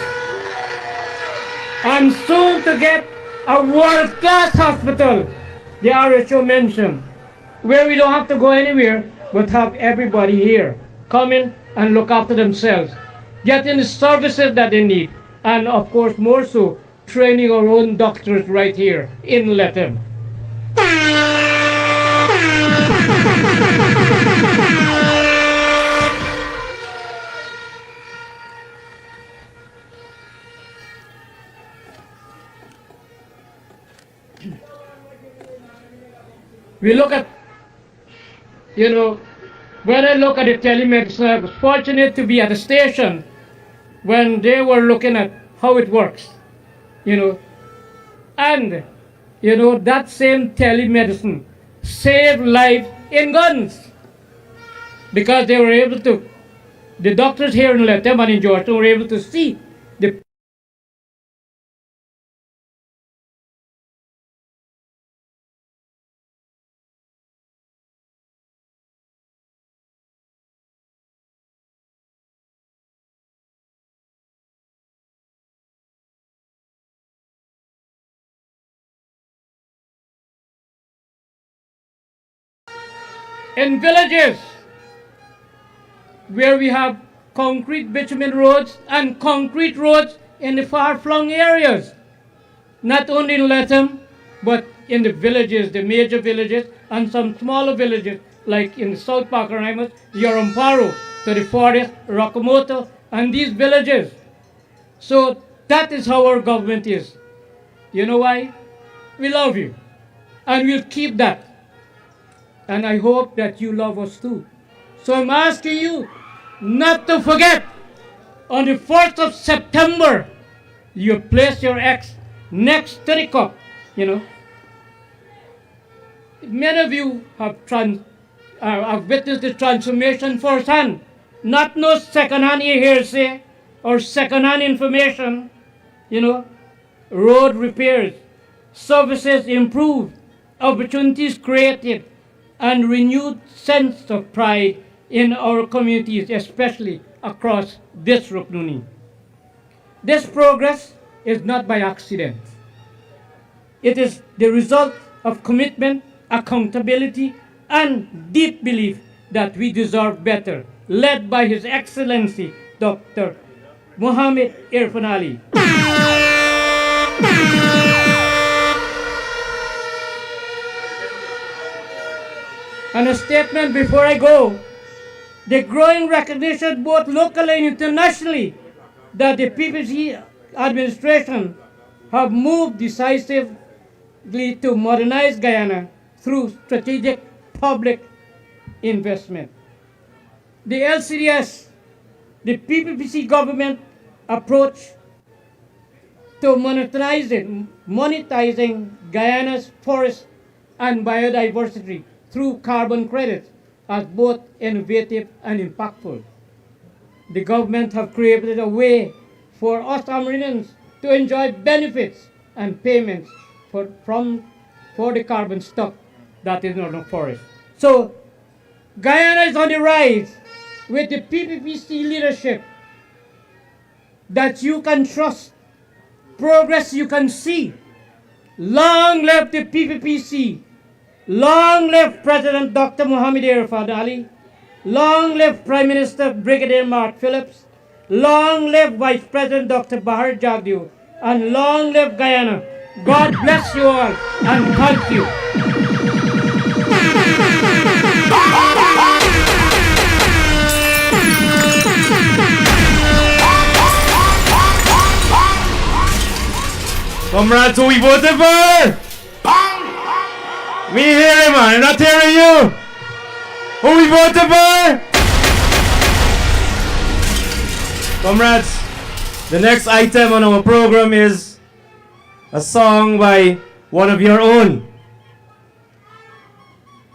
and soon to get a world-class hospital, the RHO mentioned, where we don't have to go anywhere but have everybody here come in and look after themselves, getting the services that they need, and of course more so, training our own doctors right here in Lethem. We look at, when I look at the telemedicine, I was fortunate to be at a station when they were looking at how it works, and, that same telemedicine saved lives in guns because they were able to, the doctors here in Lethem and in Georgia were able to see the in villages where we have concrete bitumen roads and concrete roads in the far-flung areas, not only in Lethem, but in the villages, the major villages, and some smaller villages, like in the South Pakaraimas, Yoramparo, to the forest, Rakamoto, and these villages. So that is how our government is. You know why? We love you, and we'll keep that. And I hope that you love us too. So I'm asking you not to forget, on the 4th of September, you place your X next to the cup, Many of you have witnessed the transformation firsthand. Not no second-hand hearsay or second-hand information, road repairs, services improved, opportunities created, and renewed sense of pride in our communities, especially across this Ruknuni. This progress is not by accident. It is the result of commitment, accountability, and deep belief that we deserve better, led by His Excellency, Dr. Mohammed Irfan Ali. And a statement before I go, the growing recognition both locally and internationally that the PPP administration have moved decisively to modernize Guyana through strategic public investment. The LCDS, the PPPC government approach to monetizing Guyana's forests and biodiversity through carbon credits as both innovative and impactful. The government have created a way for us Amerindians to enjoy benefits and payments for the carbon stock that is in our forest. So Guyana is on the rise with the PPPC leadership that you can trust, progress you can see. Long live the PPPC. Long live President Dr. Mohammed Irfan Ali. Long live Prime Minister Brigadier Mark Phillips. Long live Vice President Dr. Bharrat Jagdeo. And long live Guyana. God bless you all and thank you. Comrades, who we voted for? Me hearing, man. I'm not hearing you. Who we voted for? Comrades, the next item on our program is a song by one of your own.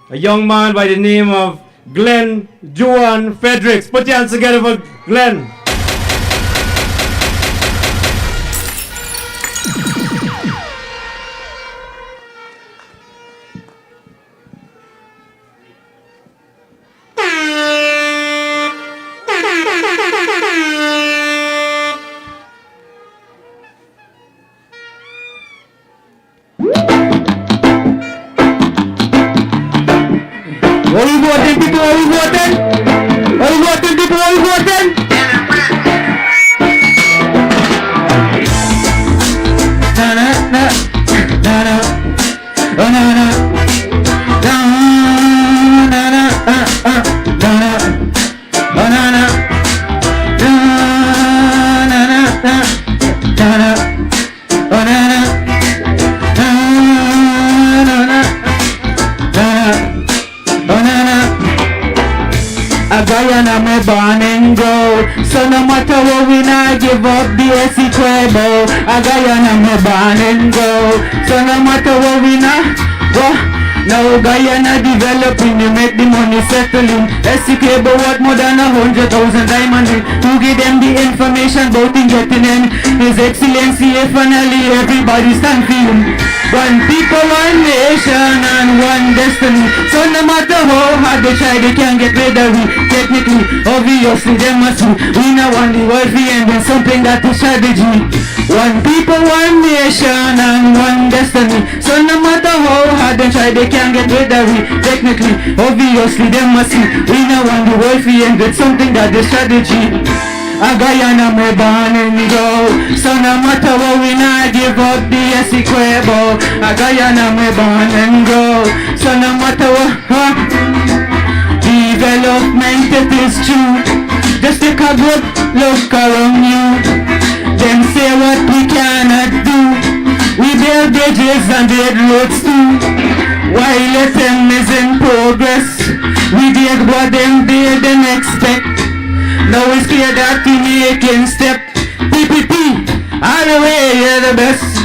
A young man by the name of Glenn Juan Fredericks. Put your hands together for Glenn. me born and grow. So no matter what we not give up the Essequebo. A Guyana me born and grow. So no matter what we not go. Now Guyana developing, you make the money settling. Essequebo what more than 100,000 diamonds. To give them the information about in getting in. His Excellency finally everybody stand for him. One people, one nation and one destiny. So no matter how hard they try, they can't get rid of it. Technically, obviously they must be. We now want the world free and then something that is strategy. One people, one nation and one destiny. So no matter how hard they try, they can't get rid of it. Technically, obviously they must be. We now want the world free and then something that is strategy. A Guyana me born and go. So no matter what we not give up the Essequebo. A Guyana me born and go. So no matter what development it is true. Just take a good look around you. Them say what we cannot do. We build bridges and build roads too. While Lethem is in progress, we did what them didn't expect. Now it's clear that we making step. PPP, all the way, you're the best.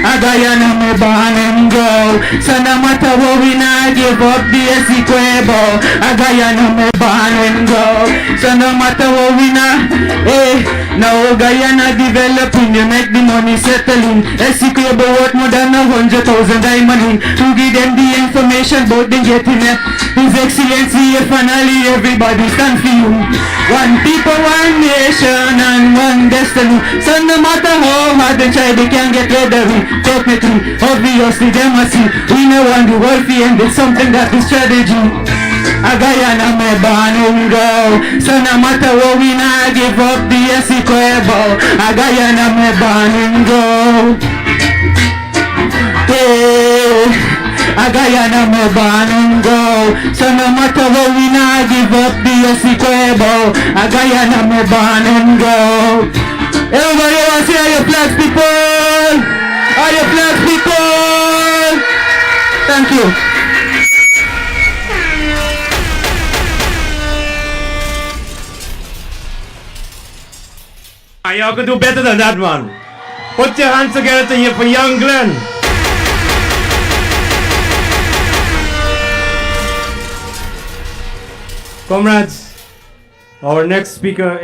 A Guyana me born and go. So no matter what we not give up the Essequebo. A Guyana me born and go. So no matter what we not, now Guyana developing, you make the money settling. Essequebo worth more than 100,000 diamonds. To give them the information about them getting it. His Excellency finally everybody stand for you. One people, one nation and one destiny. So no matter how hard they try, they can't get rid of it. Technically, obviously they must see. We know want the world free and it's something that is strategy. A Guyana me born and go. So no matter what we not give up the Essequebo. A Guyana me born and go. A Guyana me born and go. So no matter what we not give up the Essequebo. A Guyana me born and go. Everybody wants to hear your flags, people. Are your flags, people? Thank you. Y'all could do better than that, man. Put your hands together to hear for young Glenn. Comrades, our next speaker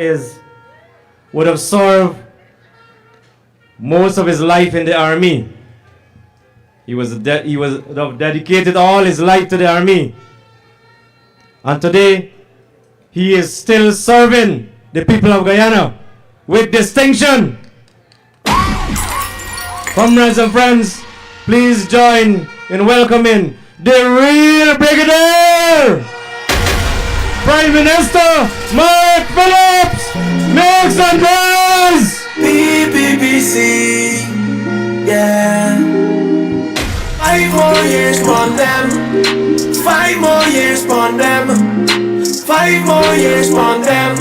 would have served most of his life in the army. He would have dedicated all his life to the army. And today, he is still serving the people of Guyana with distinction. Comrades and friends, please join in welcoming the real Brigadier, Prime Minister Mark Phillips. Make some noise! PPPC, yeah. 5 more years on them. 5 more years on them. 5 more years on them.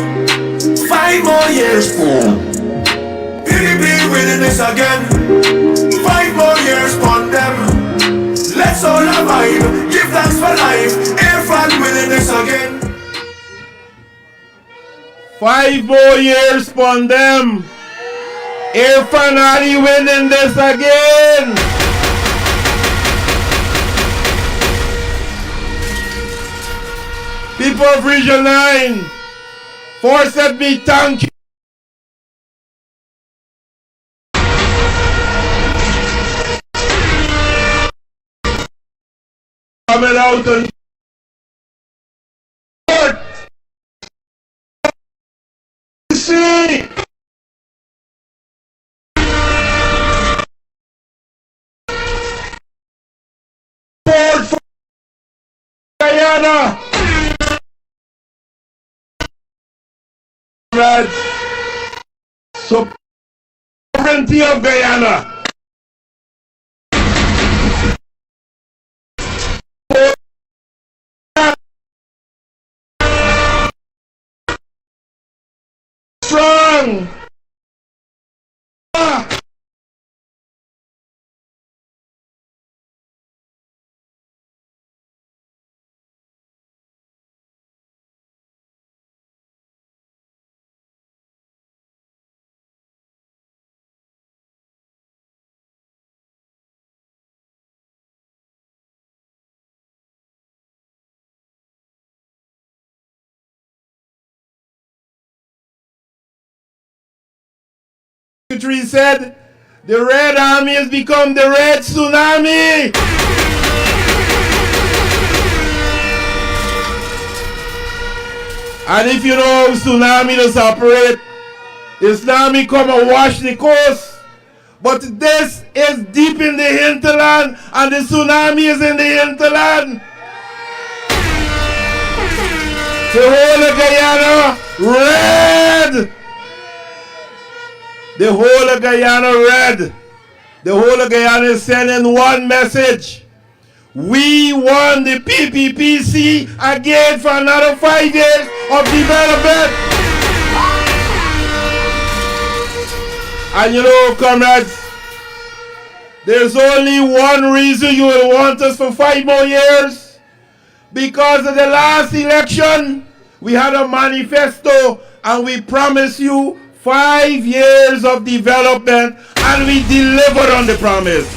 5 more years. PPP winning this again. 5 more years on them. Let's all alive. Give thanks for life. Irfan winning this again. 5 more years on them. Irfan Ali winning this again. People of Region 9, first let me thank you. Coming out and see. For Guyana. Sovereignty of Guyana. Strong. Secretary said, the Red Army has become the Red Tsunami. And if you know how tsunami does operate, the tsunami come and wash the coast. But this is deep in the hinterland, and the tsunami is in the hinterland. The whole of Guyana red. The whole of Guyana red. The whole of Guyana is sending one message. We want the PPPC again for another 5 years of development. And you know, comrades, there's only one reason you will want us for 5 more years. Because of the last election, we had a manifesto and we promised you 5 years of development, and we delivered on the promise.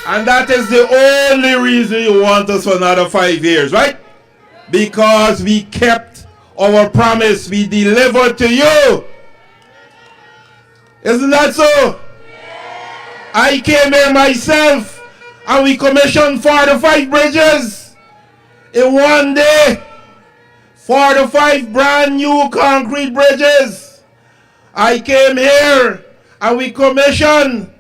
And that is the only reason you want us for another 5 years, right? Because we kept our promise, we delivered to you. Isn't that so? I came here myself and we commissioned 45 bridges in one day. 45 brand new concrete bridges. I came here and we commissioned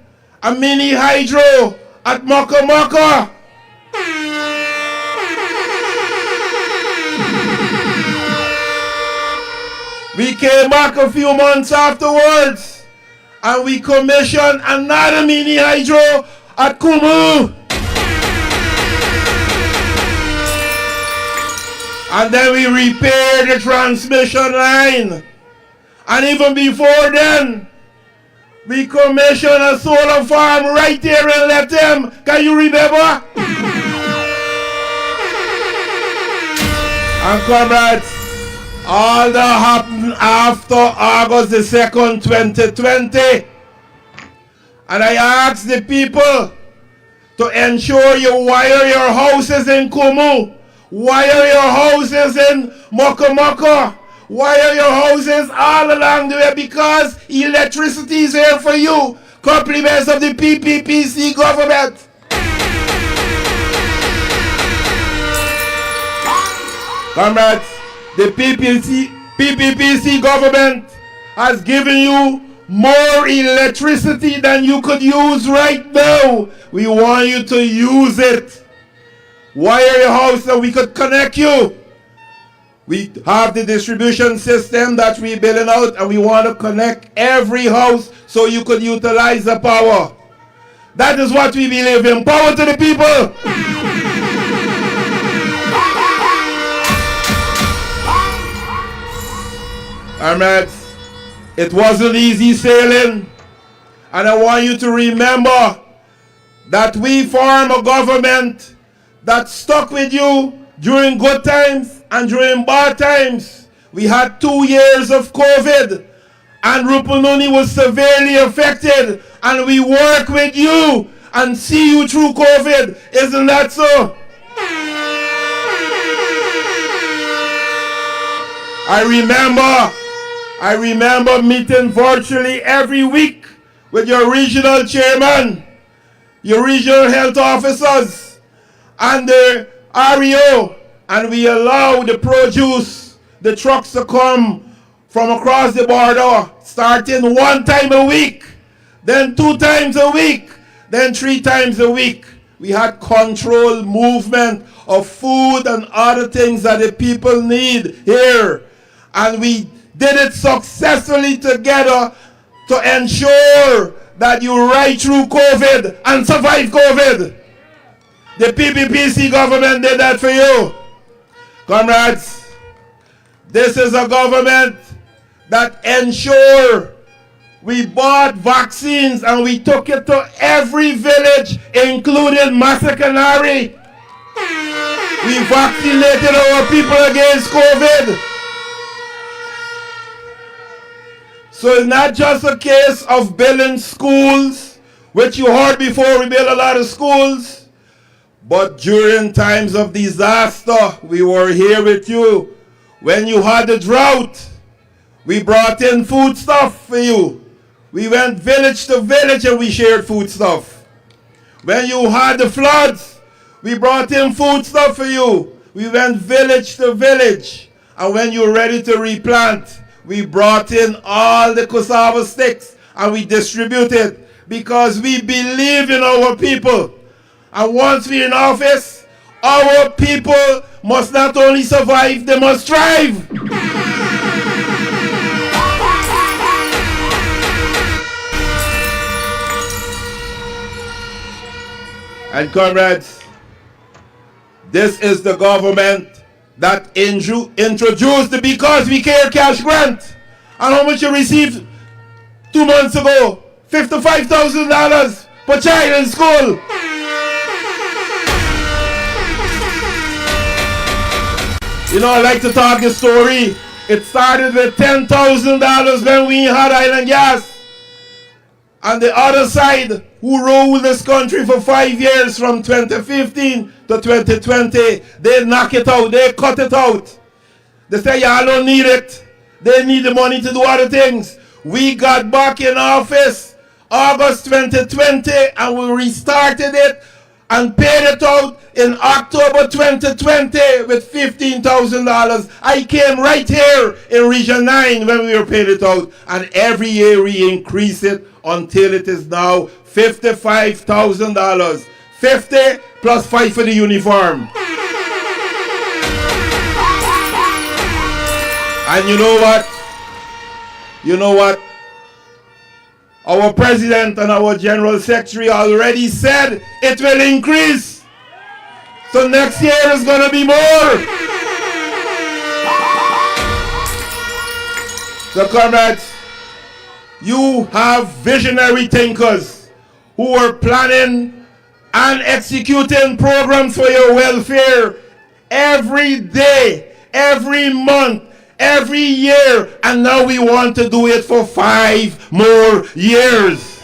a mini hydro at Moko Moko. We came back a few months afterwards and we commissioned another mini hydro at Kumu. And then we repaired the transmission line. And even before then, we commissioned a solar farm right there in Lethem. Can you remember? And comrades, all that happened after August the 2nd, 2020. And I asked the people to ensure you wire your houses in Kumu, wire your houses in Moko Moko, wire your houses all along the way, because electricity is here for you. Compliments of the PPPC government. Comrades, the PPPC government has given you more electricity than you could use right now. We want you to use it. Wire your house so we could connect you. We have the distribution system that we're building out, and we want to connect every house so you could utilize the power. That is what we believe in. Power to the people. Comrades, it wasn't easy sailing, and I want you to remember that we formed a government that stuck with you during good times and during bad times. We had 2 years of COVID, and Rupununi was severely affected, and we work with you and see you through COVID. Isn't that so? I remember meeting virtually every week with your regional chairman, your regional health officers, and the REO, and we allow the produce, the trucks to come from across the border, starting 1 time a week, then 2 times a week, then 3 times a week. We had controlled movement of food and other things that the people need here, and we did it successfully together to ensure that you ride through COVID and survive COVID. The PPPC government did that for you. Comrades, this is a government that ensure we bought vaccines and we took it to every village, including Masakanari. We vaccinated our people against COVID. So it's not just a case of building schools, which you heard before, we built a lot of schools. But during times of disaster, we were here with you. When you had the drought, we brought in food stuff for you. We went village to village and we shared food stuff. When you had the floods, we brought in food stuff for you. We went village to village. And when you're ready to replant, we brought in all the cassava sticks and we distributed because we believe in our people. And once we're in office, our people must not only survive, they must thrive. And comrades, this is the government that introduced the Because We Care cash grant. And how much you received 2 months ago? $55,000 per child in school. You know, I like to talk the story. It started with $10,000 when we had island gas. And the other side, who ruled this country for 5 years from 2015 to 2020, they knock it out, they cut it out. They say, y'all don't need it. They need the money to do other things. We got back in office August 2020 and we restarted it and paid it out in October 2020 with $15,000. I came right here in Region 9 when we were paying it out, and every year we increase it until it is now $55,000. 50 plus 5 for the uniform. And you know what? You know what? Our president and our general secretary already said it will increase. So next year is going to be more. So comrades, you have visionary thinkers who are planning and executing programs for your welfare every day, every month, every year, and now we want to do it for 5 more years.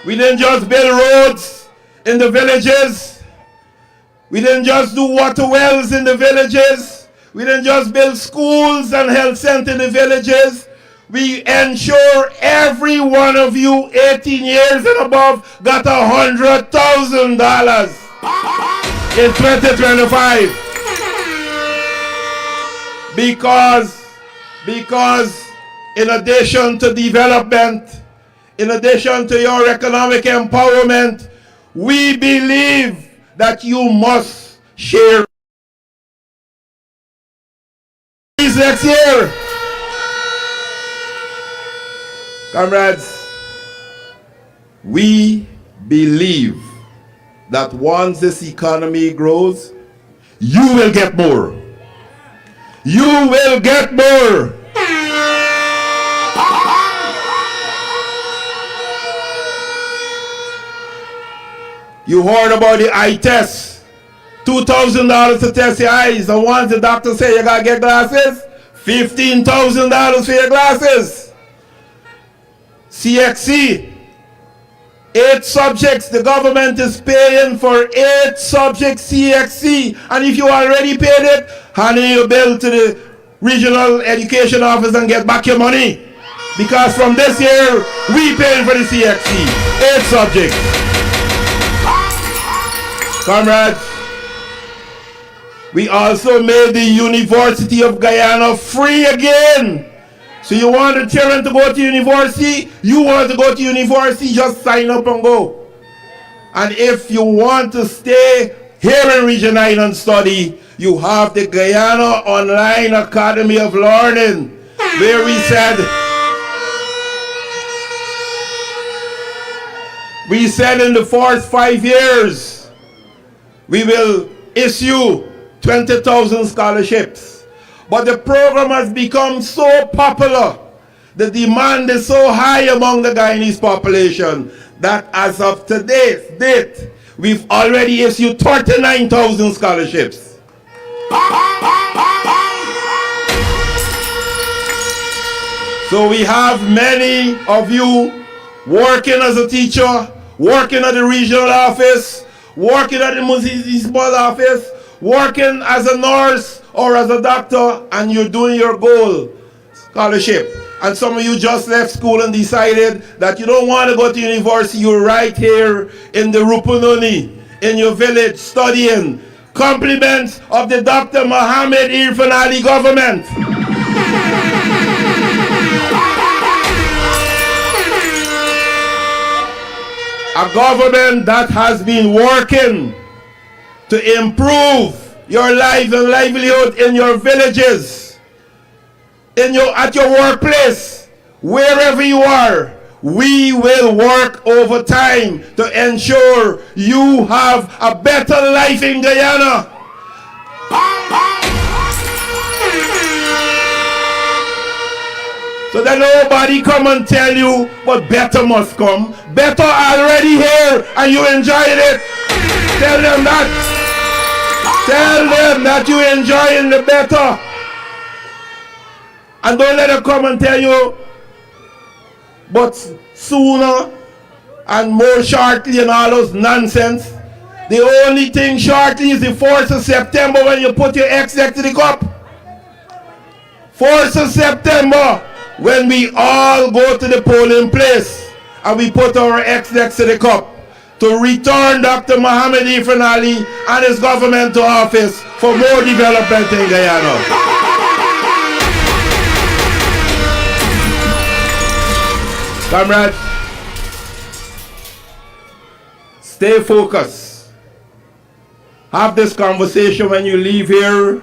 We didn't just build roads in the villages. We didn't just do water wells in the villages. We didn't just build schools and health centers in the villages. We ensure every one of you 18 years and above got $100,000 in 2025. Because in addition to development, in addition to your economic empowerment, we believe that you must share these next year. Comrades, we believe that once this economy grows, you will get more. You will get more. You heard about the eye test. $2,000 to test your eyes. And once the doctor say you gotta get glasses, $15,000 for your glasses. CXC, 8 subjects. The government is paying for 8 subjects CXC. And if you already paid it, hand in your bill to the regional education office and get back your money. Because from this year, we paying for the CXC. 8 subjects. Comrades, we also made the University of Guyana free again. So you want the children to go to university? You want to go to university, just sign up and go. And if you want to stay here in Region 9 and study, you have the Guyana Online Academy of Learning, where we said in the first 5 years, we will issue 20,000 scholarships. But the program has become so popular, the demand is so high among the Guyanese population, that as of today's date, we've already issued 39,000 scholarships. So we have many of you working as a teacher, working at the regional office, working at the municipal office, working as a nurse or as a doctor, and you're doing your goal scholarship. And some of you just left school and decided that you don't want to go to university. You're right here in the Rupununi, in your village, studying. Compliments of the Dr. Mohammed Irfan Ali government. A government that has been working to improve your life and livelihood in your villages, at your workplace, wherever you are. We will work overtime to ensure you have a better life in Guyana. So that nobody come and tell you, but better must come. Better already here and you enjoyed it. Tell them that. Tell them that you enjoying the better. And don't let them come and tell you, but sooner and more shortly and all those nonsense. The only thing shortly is the 4th of September when you put your ex next to the cup. 4th of September when we all go to the polling place and we put our ex next to the cup to return Dr. Mohammed Irfan Ali and his government to office for more development in Guyana. Comrades, stay focused. Have this conversation when you leave here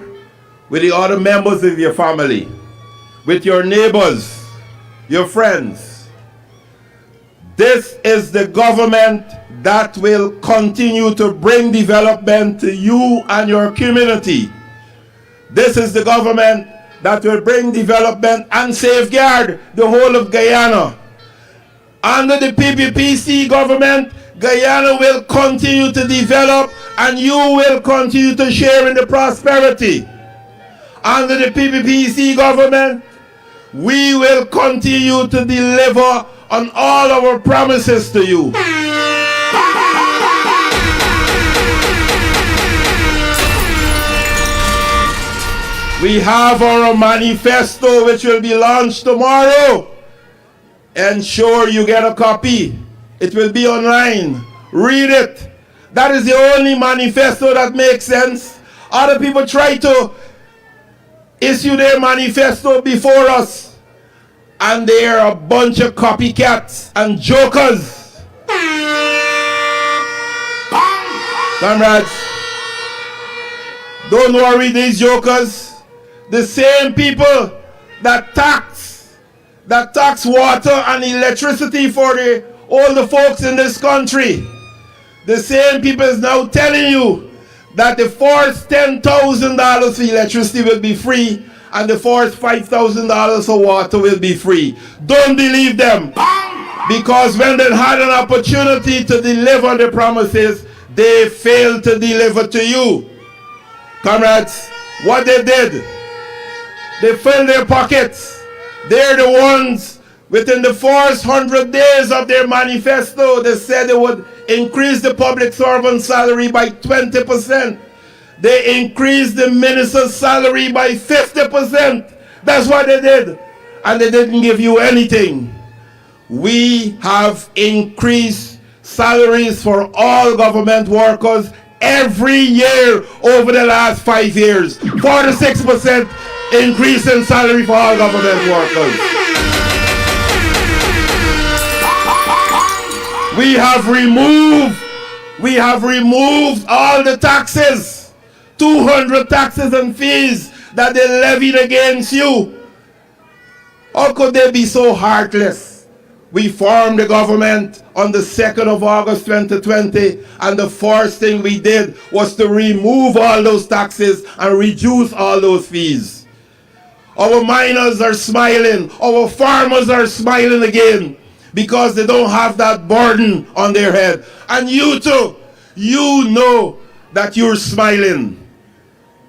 with the other members of your family, with your neighbors, your friends. This is the government that will continue to bring development to you and your community. This is the government that will bring development and safeguard the whole of Guyana. Under the PPPC government, Guyana will continue to develop and you will continue to share in the prosperity. Under the PPPC government, we will continue to deliver on all our promises to you. We have our manifesto which will be launched tomorrow. Ensure you get a copy. It will be online. Read it. That is the only manifesto that makes sense. Other people try to issue their manifesto before us, and they are a bunch of copycats and jokers. Comrades, don't worry, these jokers, the same people that tax water and electricity for all the folks in this country. The same people is now telling you that the first $10,000 for electricity will be free and the first $5,000 for water will be free. Don't believe them, because when they had an opportunity to deliver the promises, they failed to deliver to you. Comrades, what they did, they filled their pockets. They're the ones within the first 100 days of their manifesto, they said they would increase the public servant salary by 20%. They increased the minister's salary by 50%. That's what they did. And they didn't give you anything. We have increased salaries for all government workers every year over the last 5 years. 46% increase in salary for all government workers. We have removed all the taxes, 200 taxes and fees that they levied against you. How could they be so heartless? We formed the government on the 2nd of August 2020, and the first thing we did was to remove all those taxes and reduce all those fees. Our miners are smiling, our farmers are smiling again, because they don't have that burden on their head. And you too, you know that you're smiling.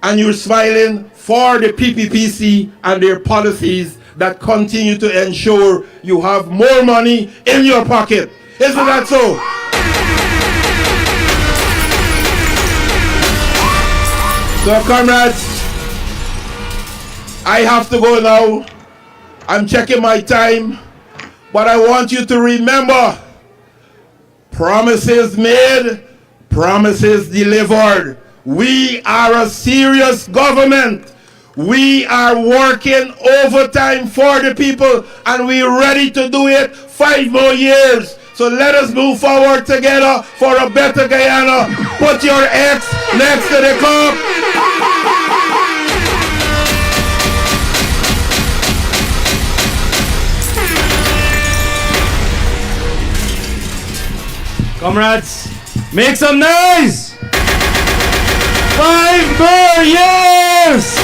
And you're smiling for the PPPC and their policies that continue to ensure you have more money in your pocket. Isn't that so? So, comrades, I have to go now. I'm checking my time, but I want you to remember, promises made, promises delivered. We are a serious government. We are working overtime for the people, and we're ready to do it 5 more years. So let us move forward together for a better Guyana. Put your X next to the cup. Comrades, make some noise! 5 more years!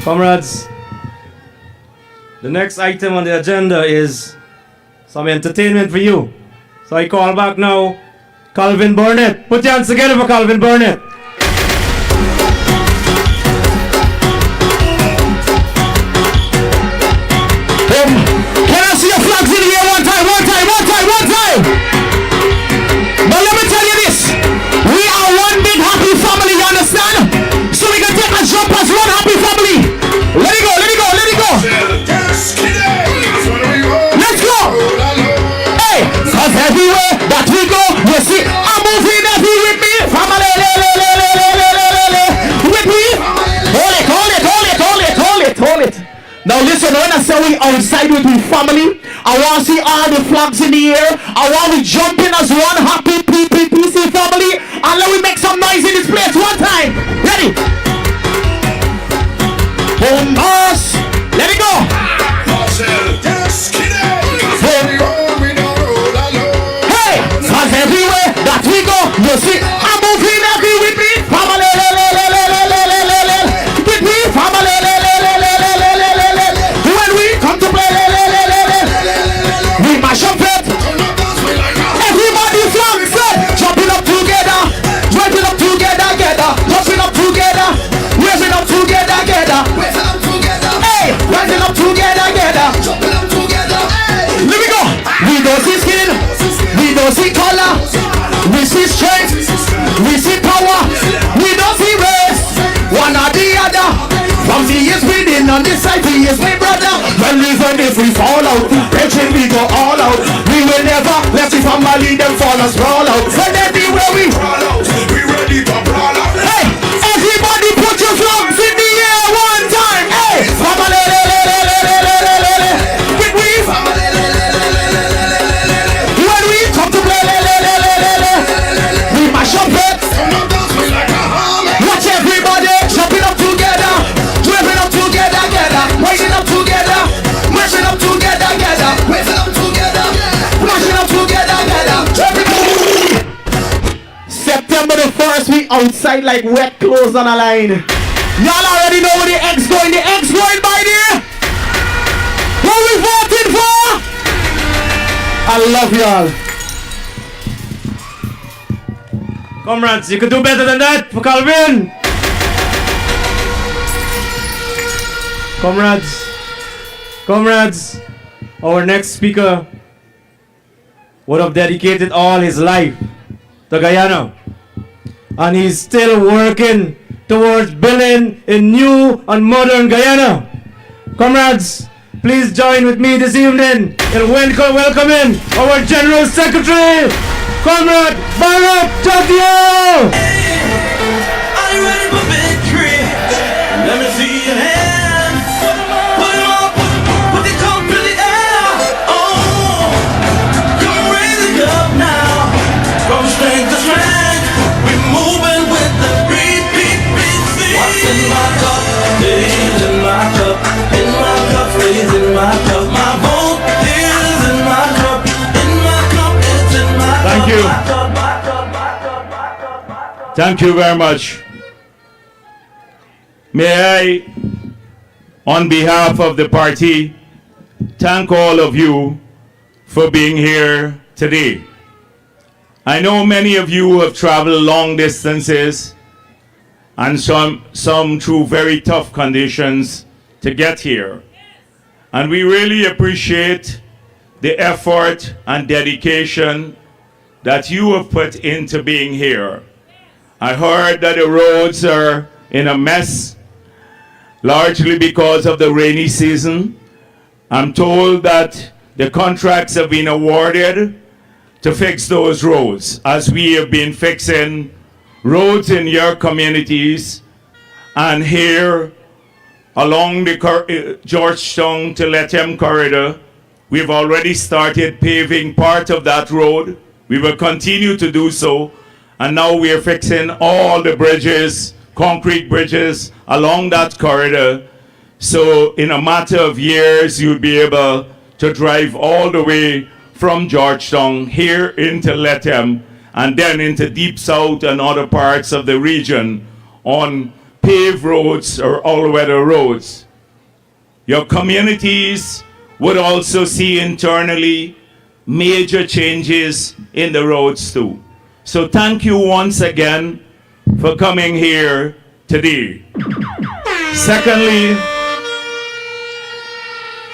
Comrades, the next item on the agenda is some entertainment for you. So I call back now Calvin Burnett. Put your hands together for Calvin Burnett. Can I see your flags in the air one time? But let me tell you this. We are one big happy family, you understand? So we can take a jump as one happy family. Let it go. Let's go. Hey, cause everywhere that we go, you see, I'm moving every with me. Family, with me. Hold it. Now listen, when I say we outside with we family, I want to see all the flags in the air. I want we jumping as one happy PPP family. And let we make some noise in this place one time. Ready? Bombas. Let it go. Hey, cause everywhere that we go, you see, I'm moving every with me. Family, with me, family. When we come to play, we mash up it. Everybody flags up, jumping up together, jumping up together, jumping up together, raising up together, hey, rising up together, jumping up together. Let me go. We don't see skin, we don't see color, we see strength, we see power, we don't see race, one or the other. From the years within on this side, he is my brother. When even if we fall out, pension we go all out. We will never let the family them fall and sprawl out. And everywhere we crawl out, we ready to brawl out. Hey, everybody put your flags in the air one time. Hey, family, with we family. When we come to play, we mash up it. Watch everybody jumping up together, jumping up together, rising up together, marching up together, raising up together, marching up together, September the 1st, we outside like wet clothes on a line. Y'all already know where the X going. The X going by there. Who we voting for? I love y'all. Comrades, you could do better than that for Calvin. Comrades, our next speaker would have dedicated all his life to Guyana. And he's still working towards building a new and modern Guyana. Comrades, please join with me this evening in welcoming our General Secretary, Comrade Bharrat Jagdeo. Are you ready for victory? Let me see your hands. Put them up, put the cup in the air. Oh, come raise it up now. From strength to strength, we're moving with the PPP. What's in my cup? Stays in my cup. In my cup, stays in my cup. My vote is in my cup. In my cup, it's in my cup. Thank you. My cup. Thank you very much. May I, on behalf of the party, thank all of you for being here today. I know many of you have traveled long distances and some through very tough conditions to get here. And we really appreciate the effort and dedication that you have put into being here. I heard that the roads are in a mess, largely because of the rainy season. I'm told that the contracts have been awarded to fix those roads, as we have been fixing roads in your communities and here along the Georgetown to Lethem corridor. We've already started paving part of that road. We will continue to do so. And now we are fixing all the bridges, concrete bridges along that corridor. So in a matter of years, you'll be able to drive all the way from Georgetown here into Lethem and then into Deep South and other parts of the region on paved roads or all-weather roads. Your communities would also see internally major changes in the roads too. So thank you once again for coming here today. Secondly,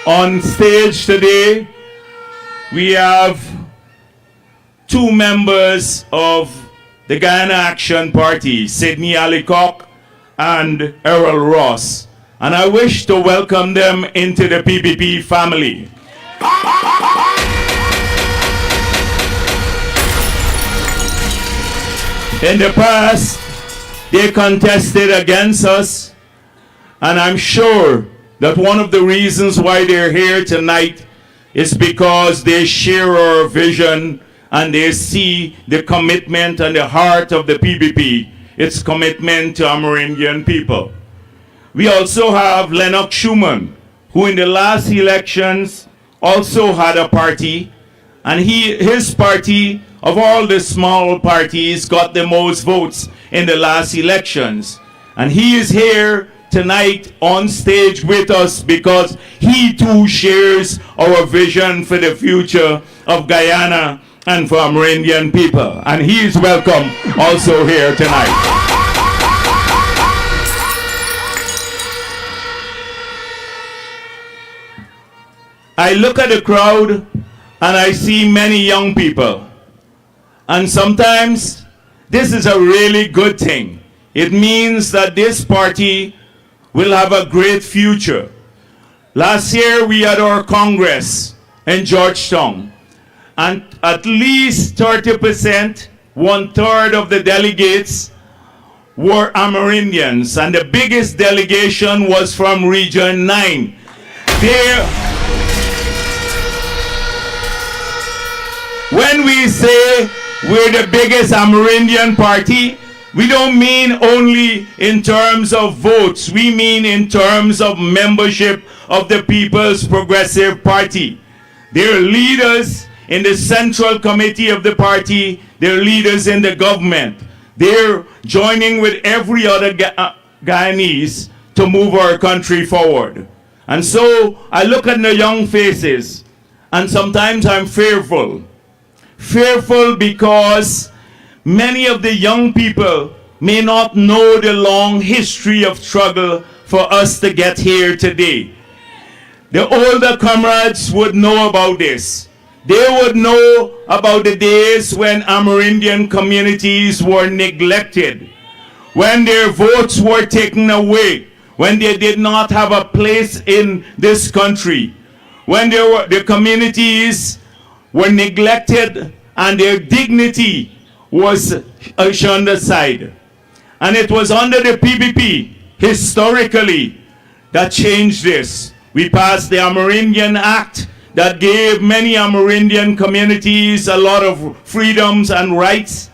on stage today, we have two members of the Guyana Action Party, Sidney Alicock and Errol Ross. And I wish to welcome them into the PPP family. In the past, they contested against us, and I'm sure that one of the reasons why they're here tonight is because they share our vision and they see the commitment and the heart of the PPP, its commitment to Amerindian people. We also have Lennox Schumann, who in the last elections also had a party, and his party, of all the small parties, got the most votes in the last elections. And he is here tonight on stage with us because he too shares our vision for the future of Guyana and for Amerindian people. And he is welcome also here tonight. I look at the crowd and I see many young people. And sometimes this is a really good thing. It means that this party will have a great future. Last year we had our Congress in Georgetown, and at least 30%, 1/3 of the delegates were Amerindians, and the biggest delegation was from Region 9. When we say we're the biggest Amerindian party, we don't mean only in terms of votes. We mean in terms of membership of the People's Progressive Party. They're leaders in the central committee of the party. They're leaders in the government. They're joining with every other Guyanese to move our country forward. And so I look at the young faces, and sometimes I'm fearful. Fearful because many of the young people may not know the long history of struggle for us to get here today. The older comrades would know about this. They would know about the days when Amerindian communities were neglected, when their votes were taken away, when they did not have a place in this country, when the communities were neglected and their dignity was shunned aside. And it was under the PPP, historically, that changed this. We passed the Amerindian Act that gave many Amerindian communities a lot of freedoms and rights.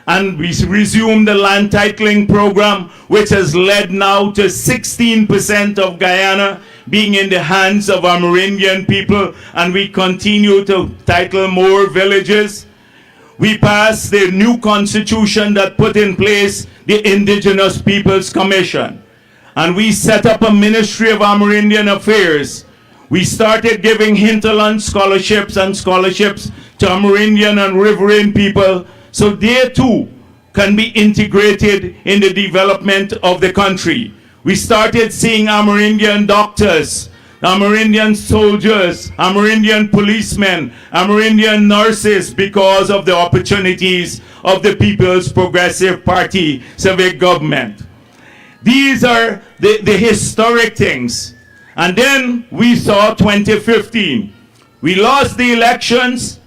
And we resumed the land titling program, which has led now to 16% of Guyana being in the hands of Amerindian people, and we continue to title more villages. We passed the new constitution that put in place the Indigenous Peoples Commission. And we set up a Ministry of Amerindian Affairs. We started giving hinterland scholarships and scholarships to Amerindian and riverine people so they too can be integrated in the development of the country. We started seeing Amerindian doctors Amerindian soldiers, Amerindian policemen, Amerindian nurses because of the opportunities of the People's Progressive Party civic government. These are the historic things. And then we saw 2015. We lost the elections.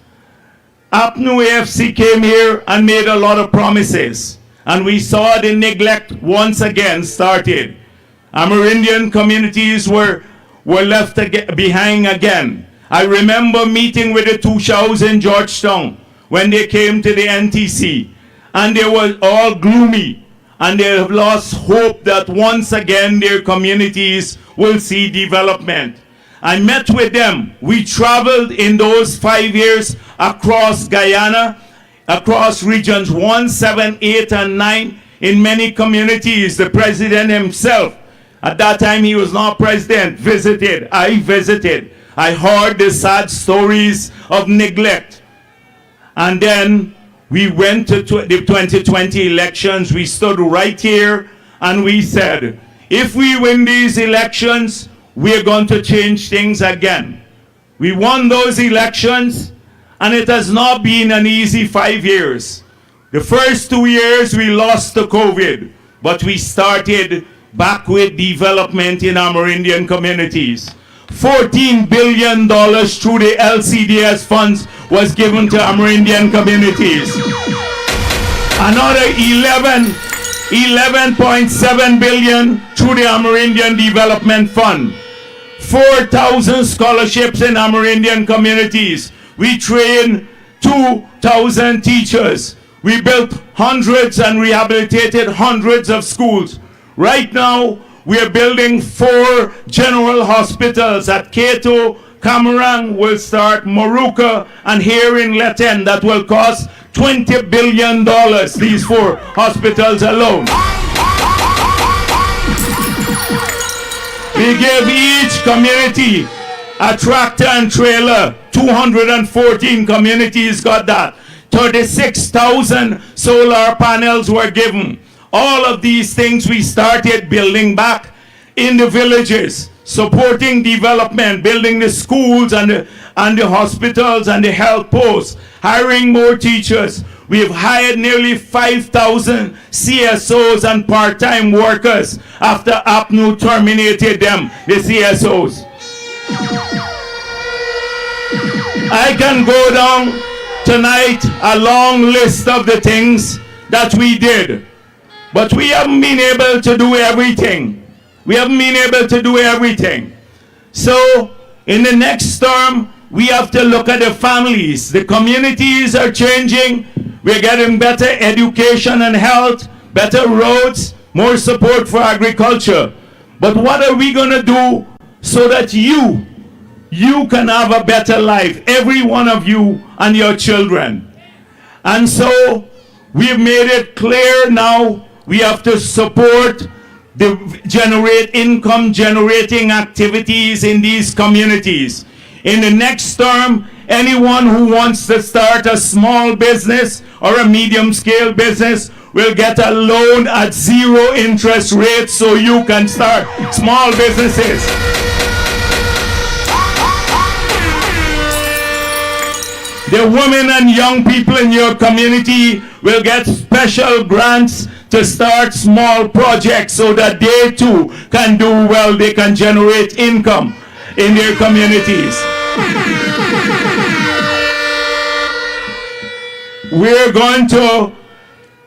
APNU AFC came here and made a lot of promises. And we saw the neglect once again started. Amerindian communities were left behind again. I remember meeting with the Tushaus in Georgetown when they came to the NTC, and they were all gloomy, and they have lost hope that once again their communities will see development. I met with them. We traveled in those 5 years across Guyana, across regions 1, 7, 8, and 9, in many communities. The president himself, at that time he was not president, visited. I visited. I heard the sad stories of neglect. And then we went to the 2020 elections. We stood right here and we said, if we win these elections, we're going to change things again. We won those elections, and it has not been an easy 5 years. The first 2 years we lost to COVID, but we started back with development in our Amerindian communities. $14 billion through the LCDS funds was given to Amerindian communities. Another 11.7 billion through the Amerindian Development Fund. 4,000 scholarships in Amerindian communities. We trained 2,000 teachers. We built hundreds and rehabilitated hundreds of schools. Right now, we are building 4 general hospitals at Kato, Camarang will start, Moruca, and here in Lethem that will cost $20 billion, these 4 hospitals alone. We gave each community a tractor and trailer. 214 communities got that. 36,000 solar panels were given. All of these things we started building back in the villages, supporting development, building the schools and the hospitals and the health posts, hiring more teachers. We have hired nearly 5,000 CSOs and part-time workers after APNU terminated them, the CSOs. I can go down tonight a long list of the things that we did, but we haven't been able to do everything. We haven't been able to do everything. So in the next term, we have to look at the families. The communities are changing. We're getting better education and health, better roads, more support for agriculture. But what are we going to do so that you can have a better life, every one of you and your children? And so we've made it clear now we have to support the income generating activities in these communities. In the next term, anyone who wants to start a small business or a medium scale business will get a loan at 0 interest rate so you can start small businesses. The women and young people in your community will get special grants to start small projects so that they too can do well, they can generate income in their communities. We're going to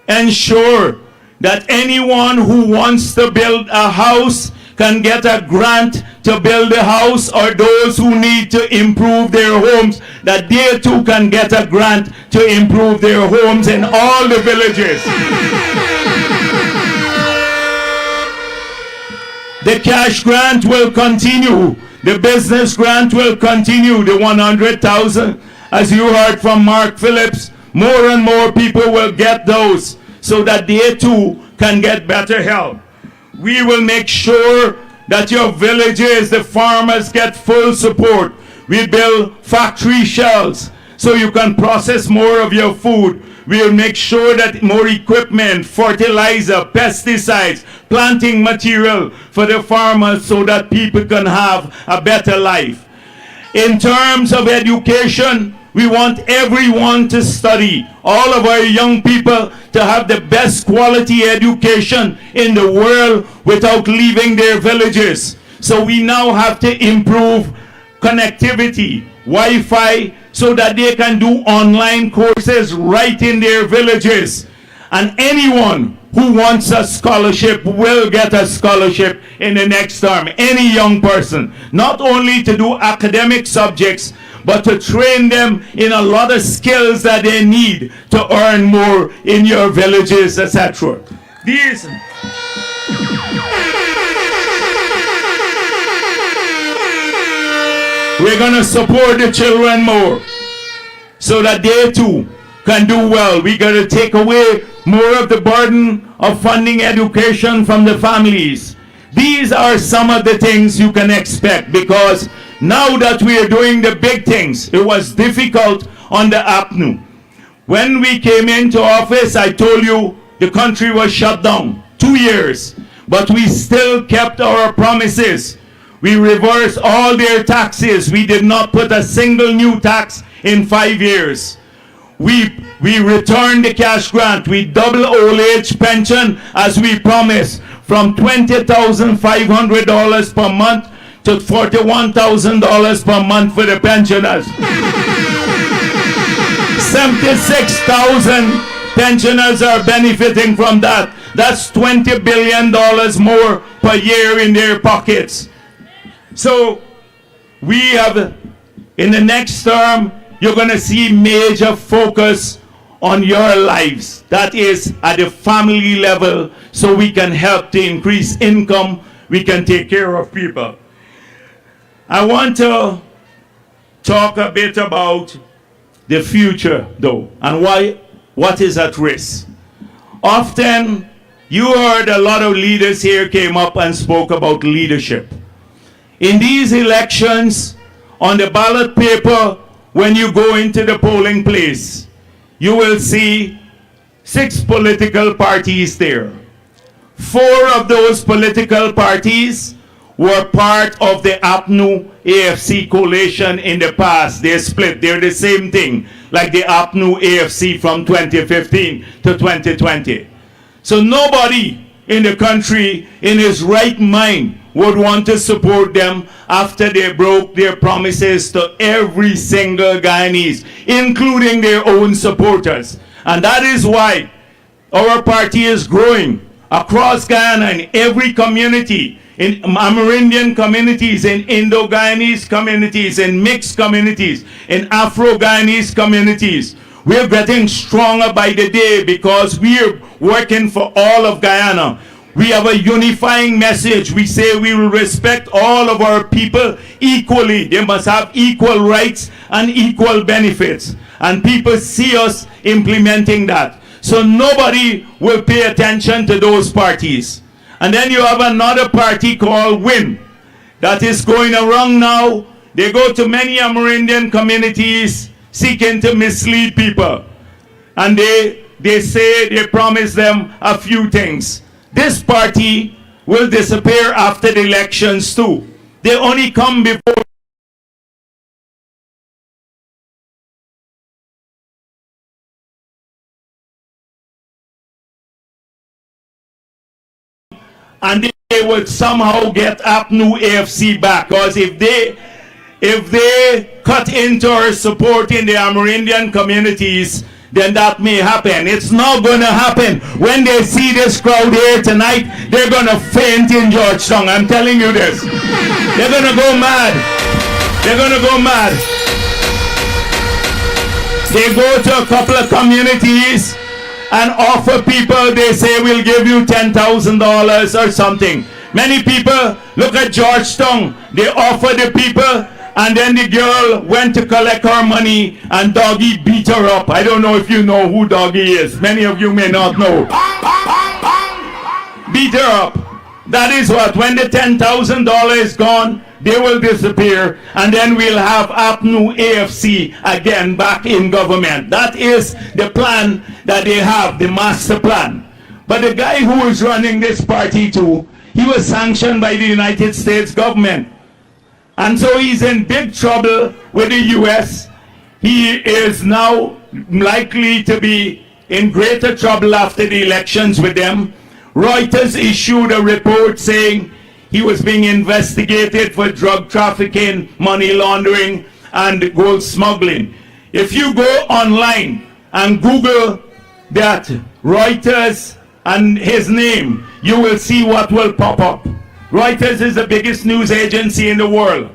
ensure that anyone who wants to build a house can get a grant to build a house, or those who need to improve their homes, that they too can get a grant to improve their homes in all the villages. The cash grant will continue. The business grant will continue. The 100,000, as you heard from Mark Phillips, more and more people will get those so that they too can get better help. We will make sure that your villages, the farmers, get full support. We build factory shells so you can process more of your food. We'll make sure that more equipment, fertilizer, pesticides, planting material for the farmers so that people can have a better life. In terms of education, we want everyone to study, all of our young people to have the best quality education in the world without leaving their villages. So we now have to improve connectivity, Wi-Fi, so that they can do online courses right in their villages. And anyone who wants a scholarship will get a scholarship in the next term. Any young person, not only to do academic subjects, but to train them in a lot of skills that they need to earn more in your villages, etc. These we're going to support the children more so that they too can do well. We're going to take away more of the burden of funding education from the families. These are some of the things you can expect, because now that we are doing the big things, it was difficult on the APNU. When we came into office, I told you the country was shut down 2 years, but we still kept our promises. We reversed all their taxes. We did not put a single new tax in 5 years. We returned the cash grant. We doubled old age pension as we promised, from $20,500 per month to $41,000 per month for the pensioners. 76,000 pensioners are benefiting from that. That's $20 billion more per year in their pockets. So we have, in the next term, you're going to see major focus on your lives. That is at the family level, so we can help to increase income, we can take care of people. I want to talk a bit about the future, though, and what is at risk. Often, you heard a lot of leaders here came up and spoke about leadership. In these elections, on the ballot paper, when you go into the polling place, you will see 6 political parties there. 4 of those political parties were part of the APNU AFC coalition in the past. They split. They're the same thing, like the APNU AFC from 2015 to 2020. So nobody in the country in his right mind would want to support them after they broke their promises to every single Guyanese, including their own supporters. And that is why our party is growing across Guyana, in every community, in Amerindian communities, in Indo-Guyanese communities, in mixed communities, in Afro-Guyanese communities. We're getting stronger by the day because we're working for all of Guyana. We have a unifying message. We say we will respect all of our people equally. They must have equal rights and equal benefits. And people see us implementing that. So nobody will pay attention to those parties. And then you have another party called WIN that is going around now. They go to many Amerindian communities seeking to mislead people. And they say, they promise them a few things. This party will disappear after the elections too. They only come before and they would somehow get APNU AFC back, because if they cut into our support in the Amerindian communities, then that may happen. It's not going to happen. When they see this crowd here tonight, they're going to faint in Georgetown. I'm telling you this. They're going to go mad. They're going to go mad. They go to a couple of communities and offer people, they say, we'll give you $10,000 or something. Many people, look at Georgetown, they offer the people, and then the girl went to collect her money and Doggy beat her up. I don't know if you know who Doggy is. Many of you may not know. Beat her up. That is what, when the $10,000 is gone, they will disappear, and then we'll have APNU AFC again back in government. That is the plan that they have, the master plan. But the guy who is running this party too, he was sanctioned by the United States government. And so he's in big trouble with the US. He is now likely to be in greater trouble after the elections with them. Reuters issued a report saying he was being investigated for drug trafficking, money laundering, and gold smuggling. If you go online and Google that Reuters and his name, you will see what will pop up. Reuters is the biggest news agency in the world,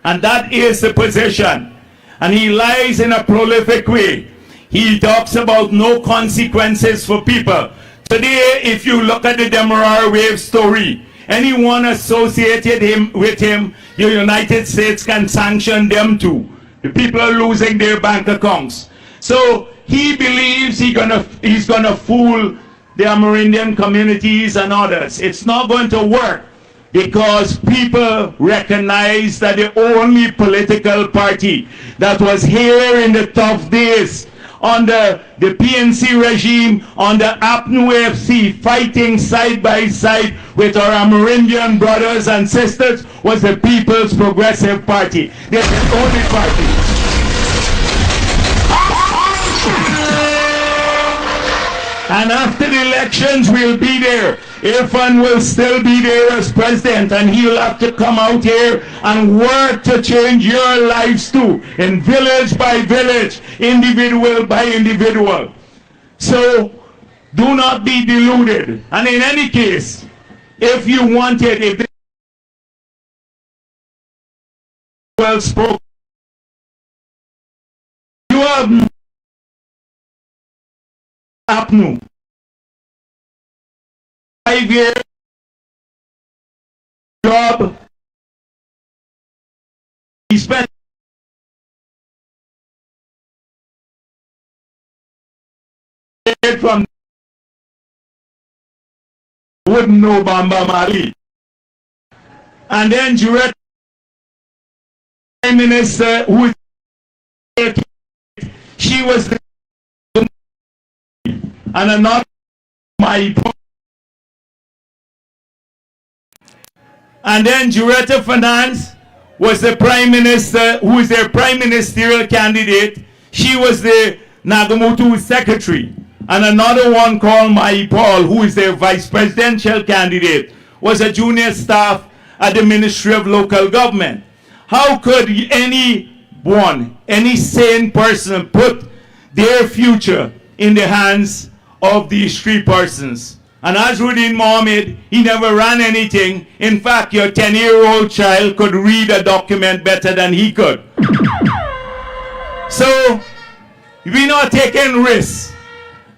and that is the position. And he lies in a prolific way. He talks about no consequences for people. Today, if you look at the Demerara Wave story, anyone associated with him, the United States can sanction them too. The people are losing their bank accounts. So he believes he's gonna fool the Amerindian communities and others. It's not going to work, because people recognize that the only political party that was here in the tough days under the PNC regime, under APNU FC, fighting side by side with our Amerindian brothers and sisters, was the People's Progressive Party. They're the only party. And after the elections, we'll be there. Irfan will still be there as president, and he'll have to come out here and work to change your lives too, in village by village, individual by individual. So do not be deluded. And in any case, if you want it, if they well spoken, you have APNU. 5-year job. He spent from wouldn't know Bamba Mali. And then Jurek, Prime Minister, who is, she was the, and another my. And then Jureta Finance was the Prime Minister, who is their Prime Ministerial candidate. She was the Nagamutu Secretary. And another one called Mai Paul, who is their Vice Presidential candidate, was a junior staff at the Ministry of Local Government. How could anyone, any sane person, put their future in the hands of these three persons? And Azruddin Mohammed, he never ran anything. In fact, your 10-year-old child could read a document better than he could. So, we're not taking risks.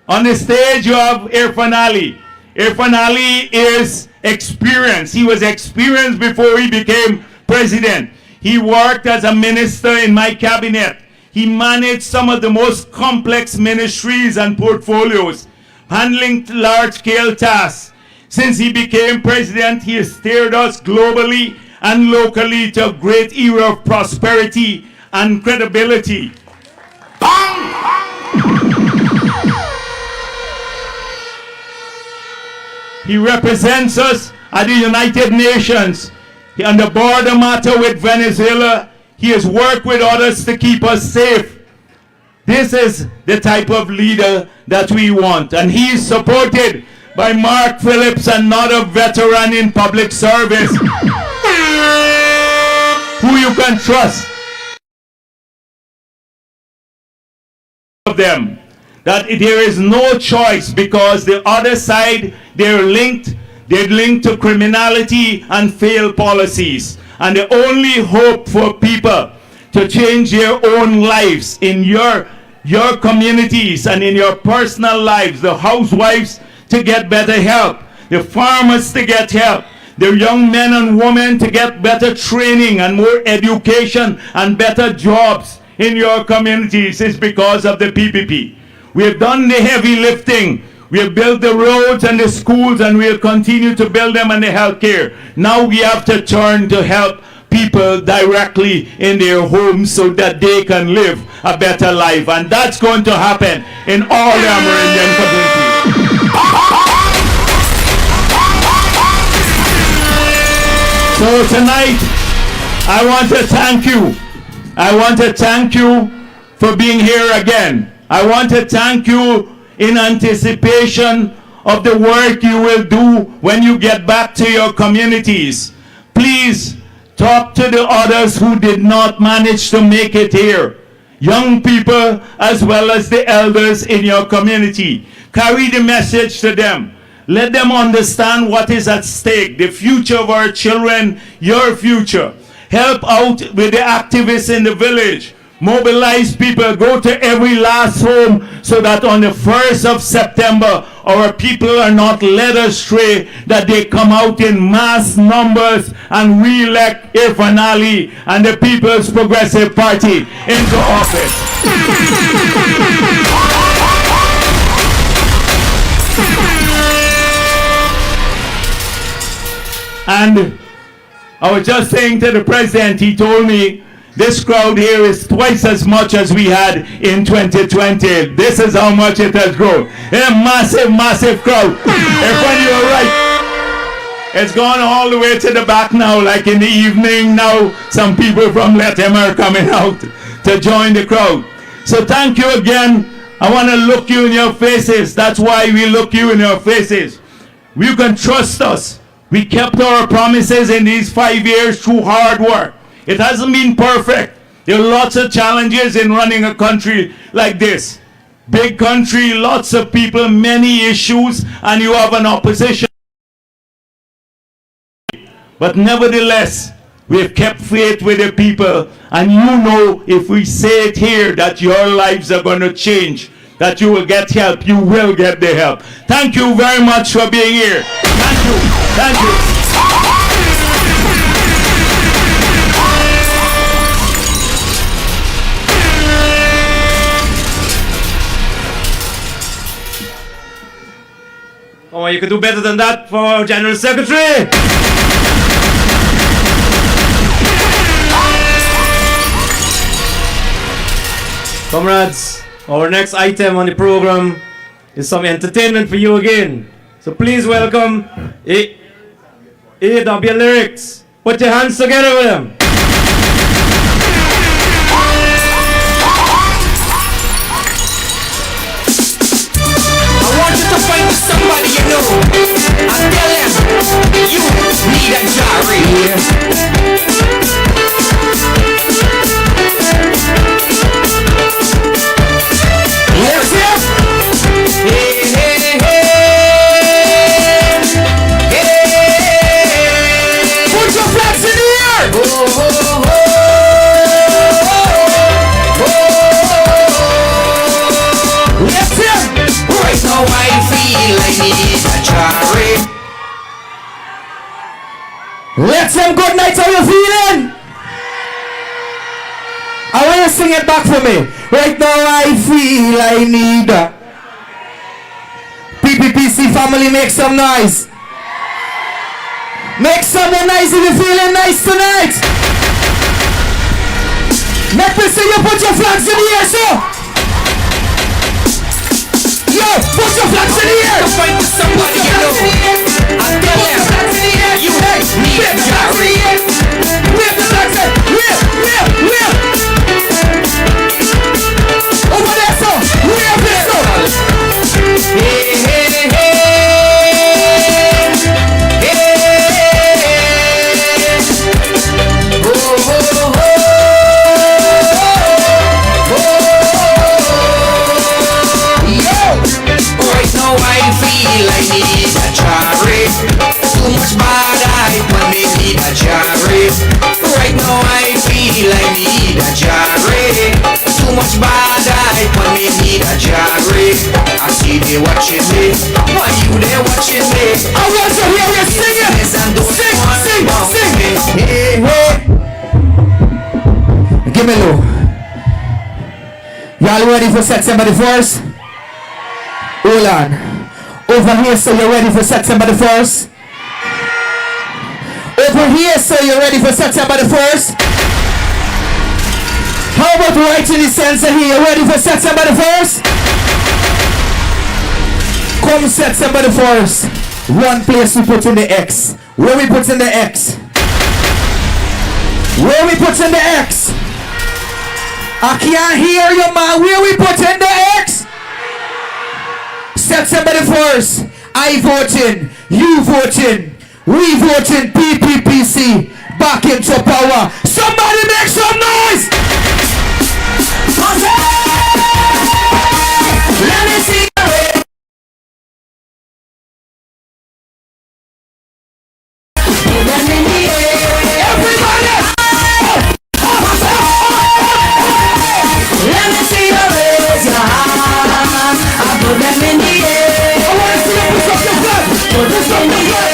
On the stage, you have Irfan Ali. Irfan Ali is experienced. He was experienced before he became president. He worked as a minister in my cabinet. He managed some of the most complex ministries and portfolios, handling large-scale tasks. Since he became president, he has steered us globally and locally to a great era of prosperity and credibility. He represents us at the United Nations. On the border matter with Venezuela, he has worked with others to keep us safe. This is the type of leader that we want. And he is supported by Mark Phillips, another veteran in public service, who you can trust. Of them, that there is no choice, because the other side, they're linked to criminality and failed policies. And the only hope for people to change their own lives in your communities and in your personal lives, the housewives to get better help, the farmers to get help, the young men and women to get better training and more education and better jobs in your communities, is because of the PPP. We have done the heavy lifting. We have built the roads and the schools, and we'll continue to build them, and the healthcare. Now we have to turn to help people directly in their homes so that they can live a better life. And that's going to happen in all the Amerindian communities. So tonight, I want to thank you. I want to thank you for being here again. I want to thank you in anticipation of the work you will do when you get back to your communities. Please talk to the others who did not manage to make it here. Young people as well as the elders in your community. Carry the message to them. Let them understand what is at stake, the future of our children, your future. Help out with the activists in the village. Mobilize people, go to every last home so that on the 1st of September, our people are not led astray, that they come out in mass numbers and re-elect Irfan Ali and the People's Progressive Party into office. And I was just saying to the president, he told me, this crowd here is twice as much as we had in 2020. This is how much it has grown. A massive, massive crowd. Irfan, you're right. It's gone all the way to the back now, like in the evening now. Some people from Lethem are coming out to join the crowd. So thank you again. I want to look you in your faces. That's why we look you in your faces. You can trust us. We kept our promises in these 5 years through hard work. It hasn't been perfect. There are lots of challenges in running a country like this. Big country, lots of people, many issues, and you have an opposition. But nevertheless, we have kept faith with the people, and you know if we say it here that your lives are going to change, that you will get help, you will get the help. Thank you very much for being here. Thank you. Thank you. Oh, you could do better than that for our General Secretary. Comrades, our next item on the program is some entertainment for you again. So please welcome AW Lyrics. Put your hands together with them. Somebody you know, I tell them, you need a jari. Yes, yes. Hey, hey, hey. Hey. Put your flags in the air. Oh, oh, oh. Yes, yes. Right now I feel I need a jari. Lethem, good night, how you feeling? I want you to sing it back for me. Right now I feel I need a PPPC family, make some noise. Make some noise if you're feeling nice tonight. Make me see you put your flags in the air, sir. Yo, put your flags in the air. Find somebody you know. I tell them, you need a jari. Wave the flags in. Wave. Over there, sir. Wave it, sir. Hey, hey, hey. Hey. Oh, oh, oh. Right now I feel I need a jari. Too much bad hype when me need a jari. Right now I feel I need a jari. Too much bad hype when me need a jari. I see they watching me, why you they watching me? I want to hear you sing it. Sing. Hey, hey. Give me low. Y'all ready for September the 1st? Hold on. Over here, so you're ready for September the 1st? Over here, so you're ready for September the 1st? How about right in the center here? You ready for September the 1st? Come September the 1st. One place we put in the X. Where we put in the X? Where we put in the X? I can't hear you, man. Where we put in the X? September the 1st. I voting. You voting. We voting. PPPC. Back into power. Somebody make some noise! Let me see you. Everybody! Let me see you raise your hand. I put them in the air. I want to see you put up your flag. Put this on the air.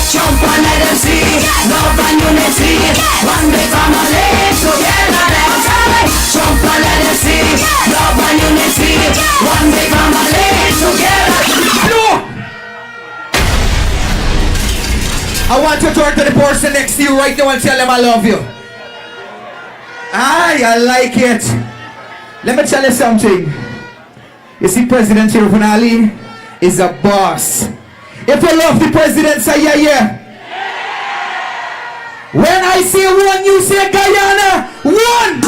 Jump and let them see. Love and unity. One big family. Together let's high. Jump and let them see. Love and unity. One big family. Together. I want you to turn to the person next to you right now and tell them I love you. I like it. Let me tell you something. You see, President Manley is a boss. If you love the president, say yeah, yeah. When I say one, you say Guyana. One.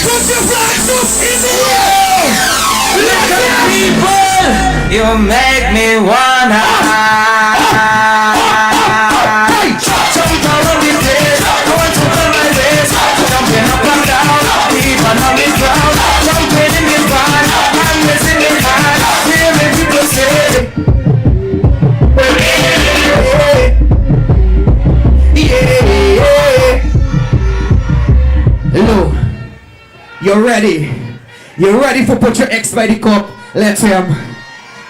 Put your flags up in the air. Look at people. You make me wanna. Hello, you're ready. You're ready for put your X by the cup. Lethem.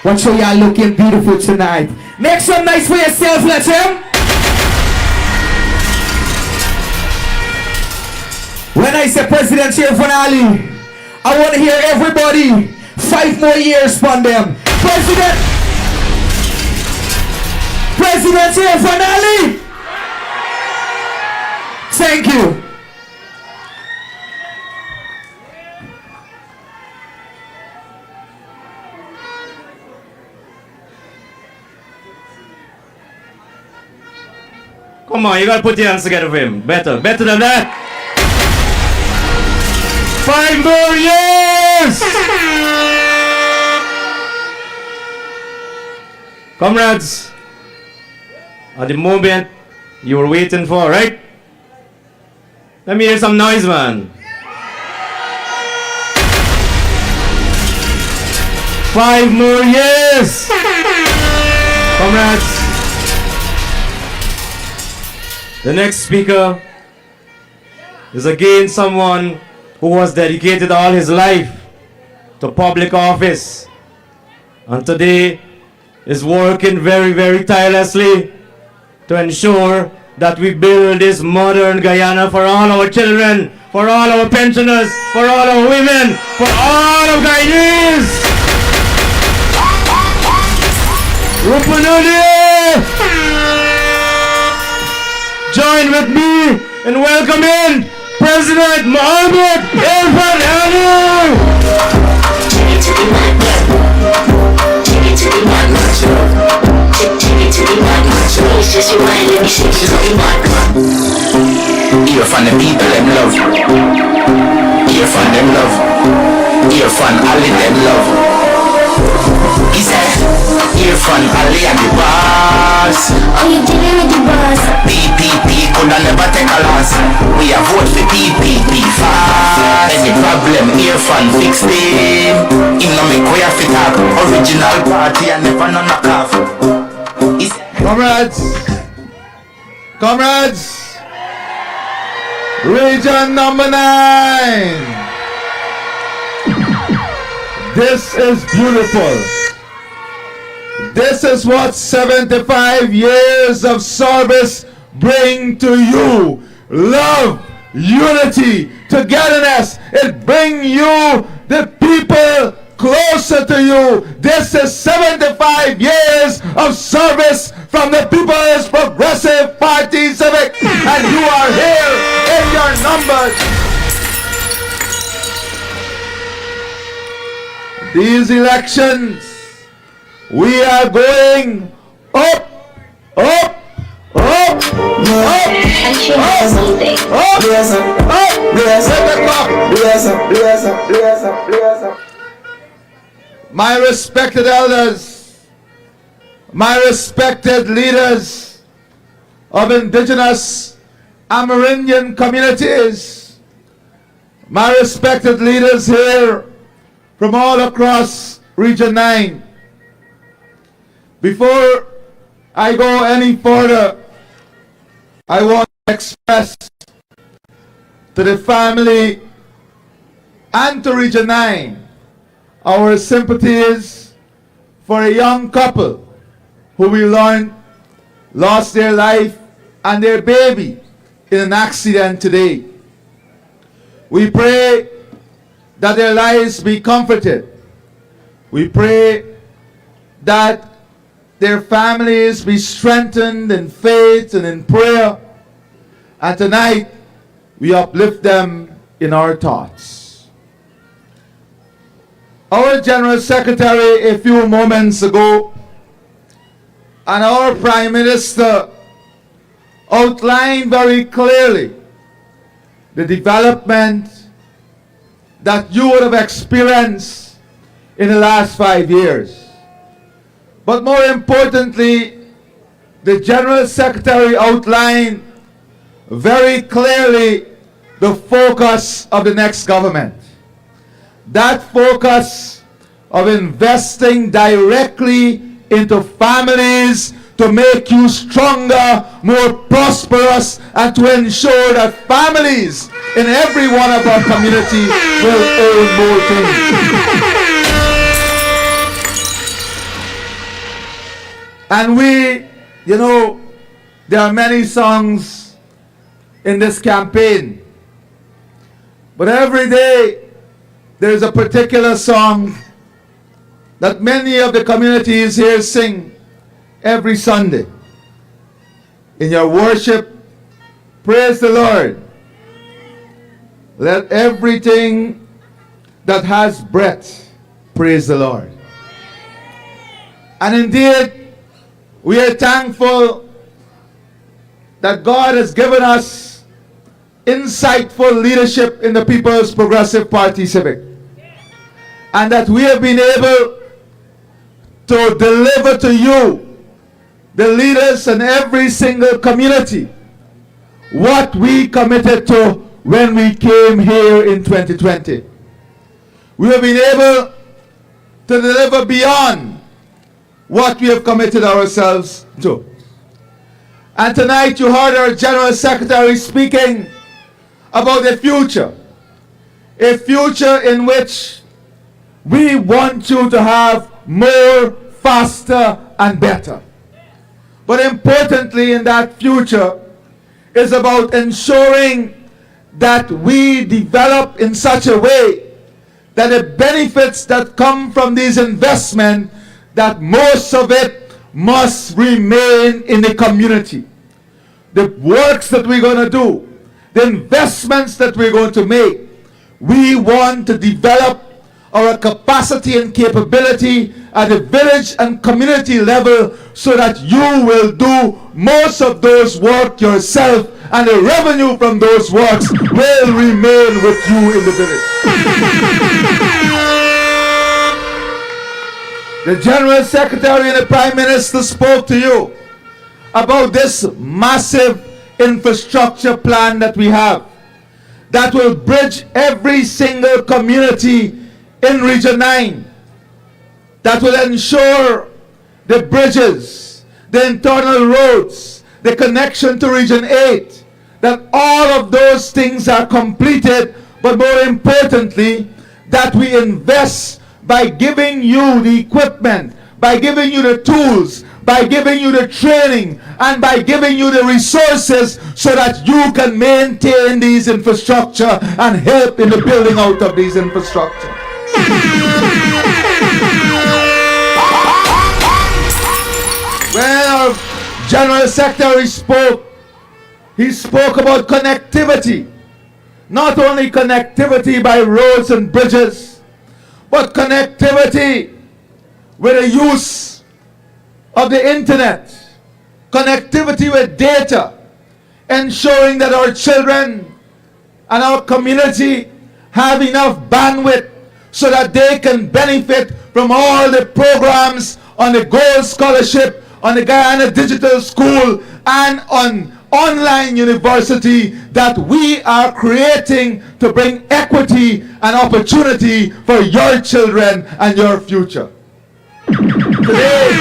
Watch how y'all looking beautiful tonight. Make some nice for yourself, Lethem. When I say President Manley, I want to hear everybody. 5 more years from them. President Manley. Thank you. Come on, you gotta put your hands together for him. Better than that. 5 more years! Comrades, at the moment you were waiting for, right? Let me hear some noise, man. 5 more years! Comrades, the next speaker is again someone who has dedicated all his life to public office, and today is working very, very tirelessly to ensure that we build this modern Guyana for all our children, for all our pensioners, for all our women, for all of Guyanese. Rupunuli! Join with me in welcoming President Mohammed Irfan Ali! Take it to the madness. Take it to the madness. Take it to the madness. Just you mind, let me shake it to the madness. Hear from the people them love. Hear from them love. Hear from Ali them love. He said, hear from Ali and the boss. Oh, you dealing with the boss? PPP coulda never take a loss. We have vote for PPP fast. Any problem, hear from fix them. Him no make way fit up. Original party and never no knock off. Comrades, region number 9. This is beautiful. This is what 75 years of service bring to you. Love, unity, togetherness. It bring you, the people, closer to you. This is 75 years of service from the People's Progressive Party Civic, and you are here in your numbers. These elections, we are going up, up, My respected elders, my respected leaders of indigenous Amerindian communities, my respected leaders here from all across Region 9. Before I go any further, I want to express to the family and to Region 9 our sympathies for a young couple who we learned lost their life and their baby in an accident today. We pray that their lives be comforted. We pray that their families be strengthened in faith and in prayer. And tonight, we uplift them in our thoughts. Our General Secretary a few moments ago and our Prime Minister outlined very clearly the development that you would have experienced in the last 5 years. But more importantly, the General Secretary outlined very clearly the focus of the next government. That focus of investing directly into families to make you stronger, more prosperous, and to ensure that families in every one of our communities will own more things. And there are many songs in this campaign. But every day, there's a particular song that many of the communities here sing every Sunday. In your worship, praise the Lord. Let everything that has breath praise the Lord. And indeed, we are thankful that God has given us insightful leadership in the People's Progressive Party Civic. And that we have been able to deliver to you, the leaders in every single community, what we committed to when we came here in 2020. We have been able to deliver beyond what we have committed ourselves to. And tonight you heard our General Secretary speaking about a future in which we want you to have more, faster, and better. But importantly in that future is about ensuring that we develop in such a way that the benefits that come from these investments, that most of it must remain in the community. The works that we're going to do, the investments that we're going to make, we want to develop our capacity and capability at the village and community level so that you will do most of those work yourself, and the revenue from those works will remain with you in the village. The General Secretary and the Prime Minister spoke to you about this massive infrastructure plan that we have that will bridge every single community in Region 9, that will ensure the bridges, the internal roads, the connection to Region 8, that all of those things are completed, but more importantly, that we invest by giving you the equipment, by giving you the tools, by giving you the training, and by giving you the resources so that you can maintain these infrastructure and help in the building out of these infrastructure. When our General Secretary spoke, he spoke about connectivity. Not only connectivity by roads and bridges, but connectivity with the use of the internet, connectivity with data, ensuring that our children and our community have enough bandwidth so that they can benefit from all the programs on the Gold Scholarship, on the Guyana Digital School, and on online university that we are creating to bring equity and opportunity for your children and your future. Today,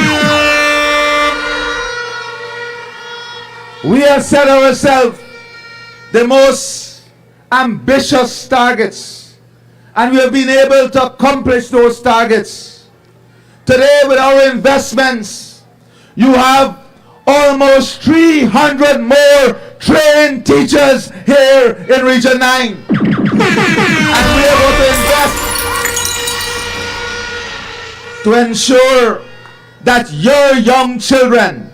we have set ourselves the most ambitious targets, and we have been able to accomplish those targets. Today, with our investments, you have almost 300 more trained teachers here in Region 9. And we are going to invest to ensure that your young children,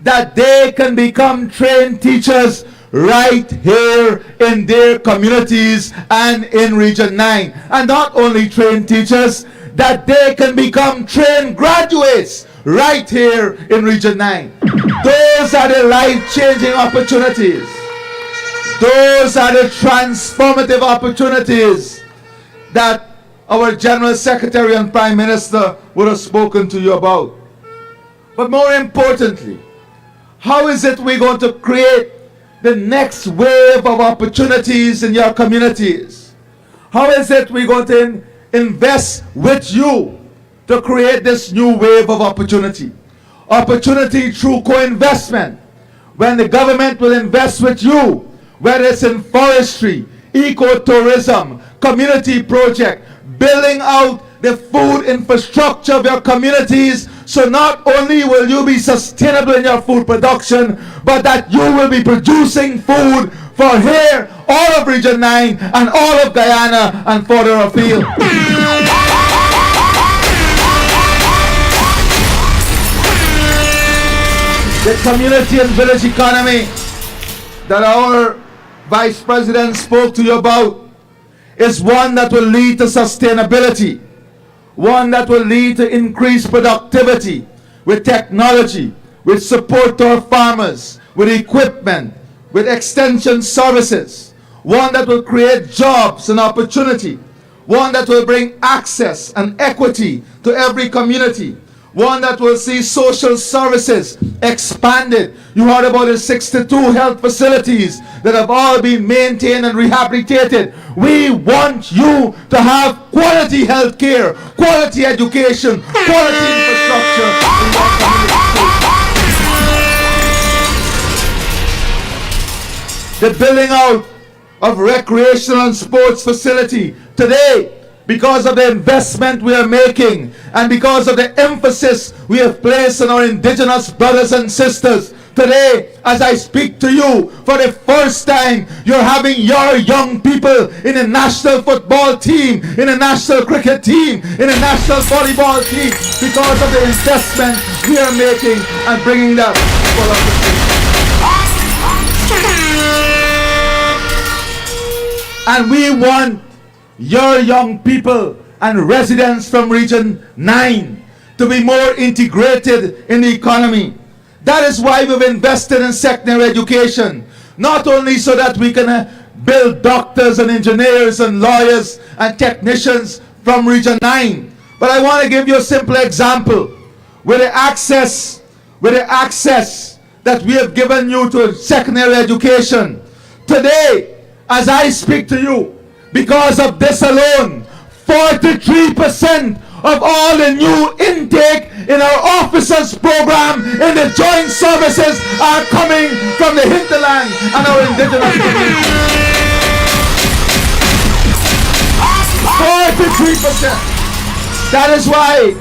that they can become trained teachers right here in their communities and in Region 9. And not only trained teachers, that they can become trained graduates right here in Region 9. Those are the life-changing opportunities. Those are the transformative opportunities that our General Secretary and Prime Minister would have spoken to you about. But more importantly, how is it we're going to create the next wave of opportunities in your communities? How is it we're going to invest with you to create this new wave of opportunity? Opportunity through co-investment. When the government will invest with you, whether it's in forestry, ecotourism, community project, building out the food infrastructure of your communities, so not only will you be sustainable in your food production, but that you will be producing food for here, all of Region 9 and all of Guyana and further afield. The community and village economy that our Vice President spoke to you about is one that will lead to sustainability, one that will lead to increased productivity with technology, with support to our farmers, with equipment, with extension services, one that will create jobs and opportunity, one that will bring access and equity to every community, one that will see social services expanded. You heard about the 62 health facilities that have all been maintained and rehabilitated. We want you to have quality health care, quality education, quality infrastructure in your community. The building out of recreational and sports facility today, because of the investment we are making and because of the emphasis we have placed on our indigenous brothers and sisters. Today, as I speak to you, for the first time, you're having your young people in a national football team, in a national cricket team, in a national volleyball team, because of the investment we are making and bringing that for us. And we want your young people and residents from Region 9 to be more integrated in the economy. That is why we've invested in secondary education, not only so that we can build doctors and engineers and lawyers and technicians from Region 9, but I want to give you a simple example. With the access that we have given you to secondary education, today, as I speak to you, because of this alone, 43% of all the new intake in our officers program in the joint services are coming from the hinterland and our indigenous community. 43%. That is why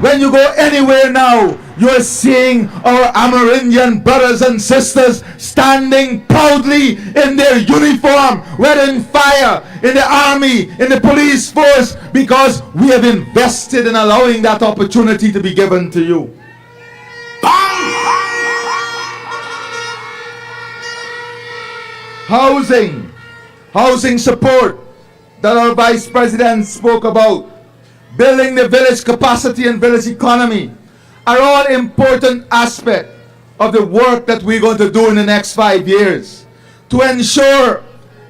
when you go anywhere now, you're seeing our Amerindian brothers and sisters standing proudly in their uniform, whether in fire, in the army, in the police force, because we have invested in allowing that opportunity to be given to you. Housing support that our Vice President spoke about, building the village capacity and village economy, are all important aspects of the work that we're going to do in the next 5 years to ensure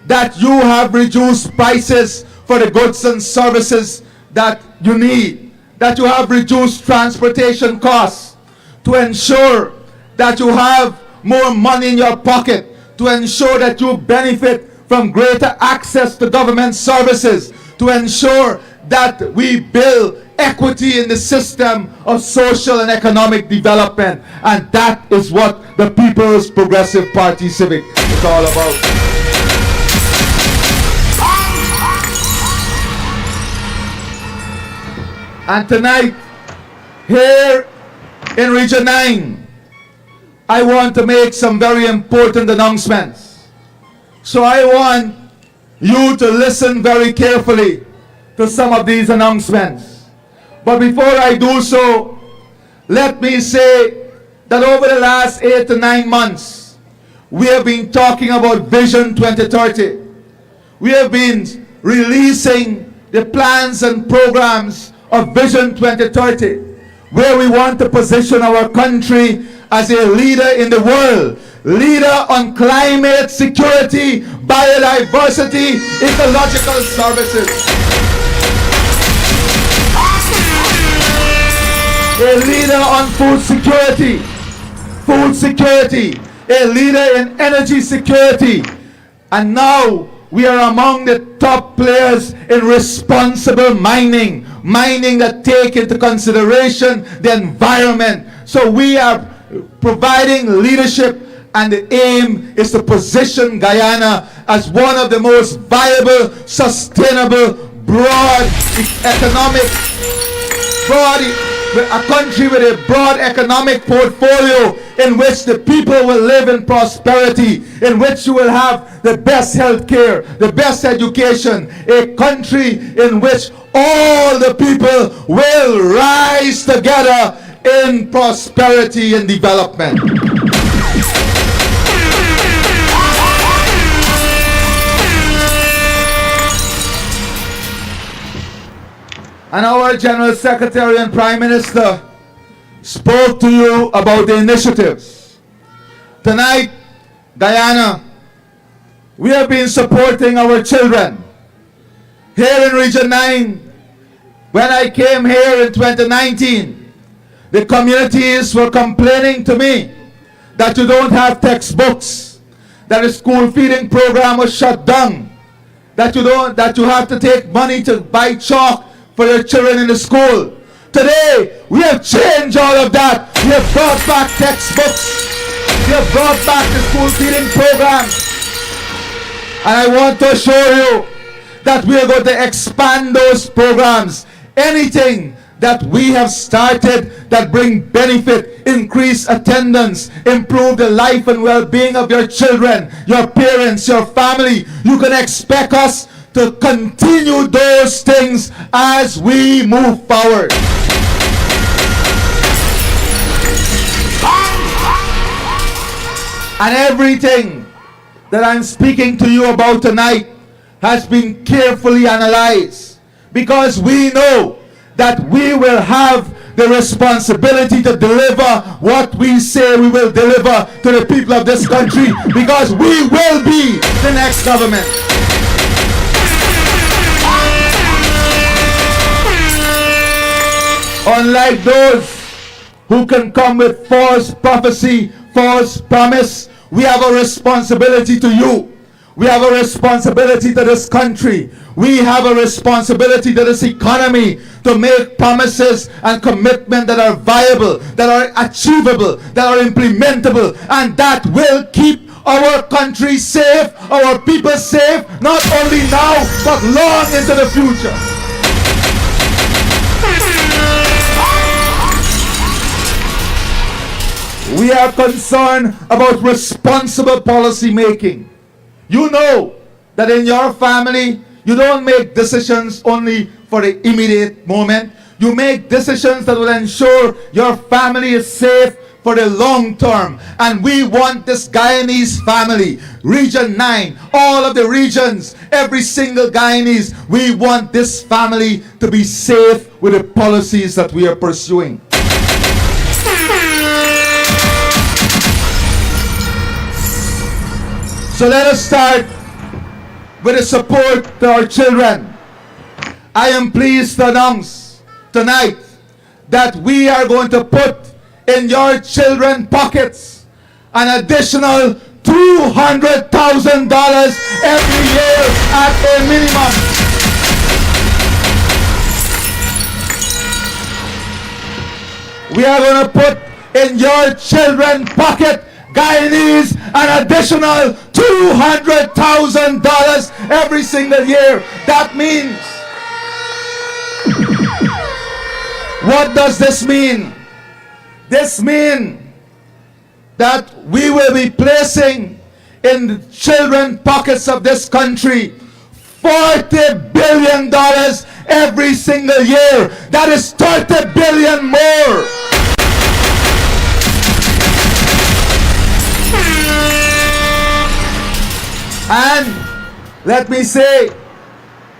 that you have reduced prices for the goods and services that you need, that you have reduced transportation costs, to ensure that you have more money in your pocket, to ensure that you benefit from greater access to government services, to ensure that we build equity in the system of social and economic development. And that is what the People's Progressive Party Civic is all about. And tonight, here in Region 9, I want to make some very important announcements. So I want you to listen very carefully to some of these announcements. But before I do so, let me say that over the last 8 to 9 months, we have been talking about Vision 2030. We have been releasing the plans and programs of Vision 2030, where we want to position our country as a leader in the world, leader on climate security, biodiversity, ecological services. A leader on food security, a leader in energy security, and now we are among the top players in responsible mining that take into consideration the environment. So we are providing leadership, and the aim is to position Guyana as one of the most viable, sustainable, a country with a broad economic portfolio in which the people will live in prosperity, in which you will have the best health care, the best education, a country in which all the people will rise together in prosperity and development. And our General Secretary and Prime Minister spoke to you about the initiatives. Tonight, Guyana, we have been supporting our children. Here in Region 9, when I came here in 2019, the communities were complaining to me that you don't have textbooks, that the school feeding program was shut down, that you have to take money to buy chalk for your children in the school. Today, we have changed all of that. We have brought back textbooks. We have brought back the school feeding program. And I want to assure you that we are going to expand those programs. Anything that we have started that bring benefit, increase attendance, improve the life and well-being of your children, your parents, your family, you can expect us to continue those things as we move forward. And everything that I'm speaking to you about tonight has been carefully analyzed, because we know that we will have the responsibility to deliver what we say we will deliver to the people of this country, because we will be the next government. Unlike those who can come with false prophecy, false promise, we have a responsibility to you. We have a responsibility to this country. We have a responsibility to this economy to make promises and commitments that are viable, that are achievable, that are implementable, and that will keep our country safe, our people safe, not only now, but long into the future. We are concerned about responsible policy making. You know that in your family, you don't make decisions only for the immediate moment. You make decisions that will ensure your family is safe for the long term. And we want this Guyanese family, Region 9, all of the regions, every single Guyanese, we want this family to be safe with the policies that we are pursuing. So let us start with the support to our children. I am pleased to announce tonight that we are going to put in your children's pockets an additional $200,000 every year at a minimum. We are going to put in your children's pocket, Guyanese, an additional $200,000 every single year. That means, what does this mean? This means that we will be placing in the children's pockets of this country $40 billion every single year. That is $30 billion more. And let me say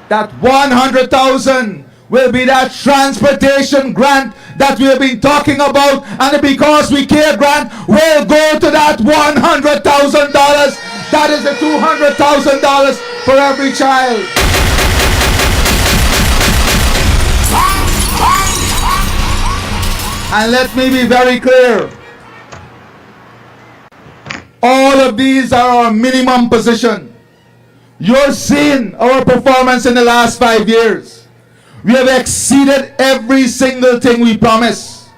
that 100,000 will be that transportation grant that we have been talking about, and the Because We Care grant will go to that $100,000. That is the $200,000 for every child. And let me be very clear. All of these are our minimum position. You're seeing our performance in the last 5 years. We have exceeded every single thing we promised.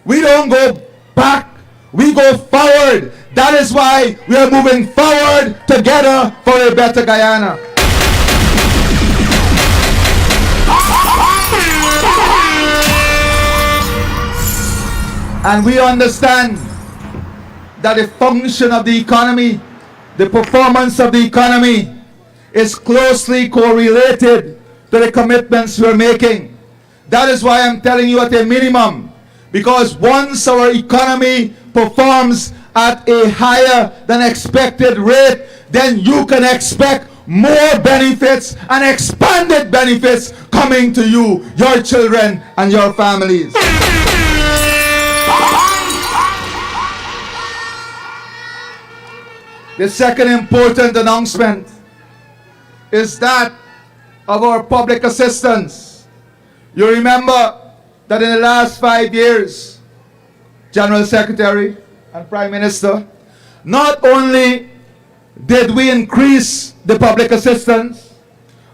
We don't go back, we go forward. That is why we are moving forward together for a better Guyana. And we understand that the function of the economy, the performance of the economy, is closely correlated to the commitments we're making. That is why I'm telling you at a minimum, because once our economy performs at a higher than expected rate, then you can expect more benefits and expanded benefits coming to you, your children, and your families. The second important announcement is that of our public assistance. You remember that in the last 5 years, General Secretary and Prime Minister, not only did we increase the public assistance,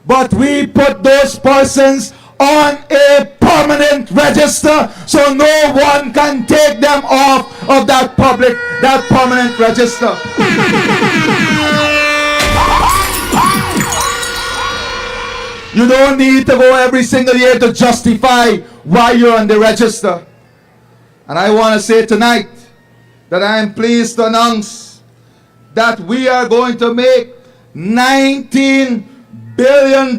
but we put those persons on a permanent register, so no one can take them off of that permanent register. You don't need to go every single year to justify why you're on the register. And I want to say tonight that I am pleased to announce that we are going to make $19 billion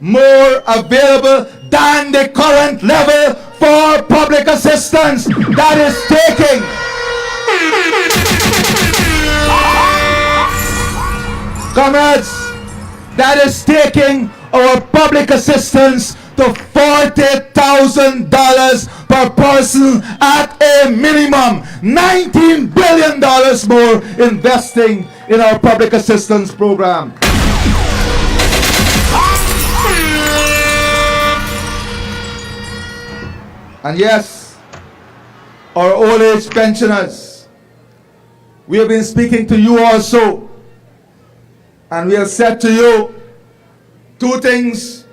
more available than the current level for public assistance that is taking. Comrades, that is taking our public assistance to $40,000 per person at a minimum. $19 billion more investing in our public assistance program. And yes, our old age pensioners, we have been speaking to you also, and we have said to you, two things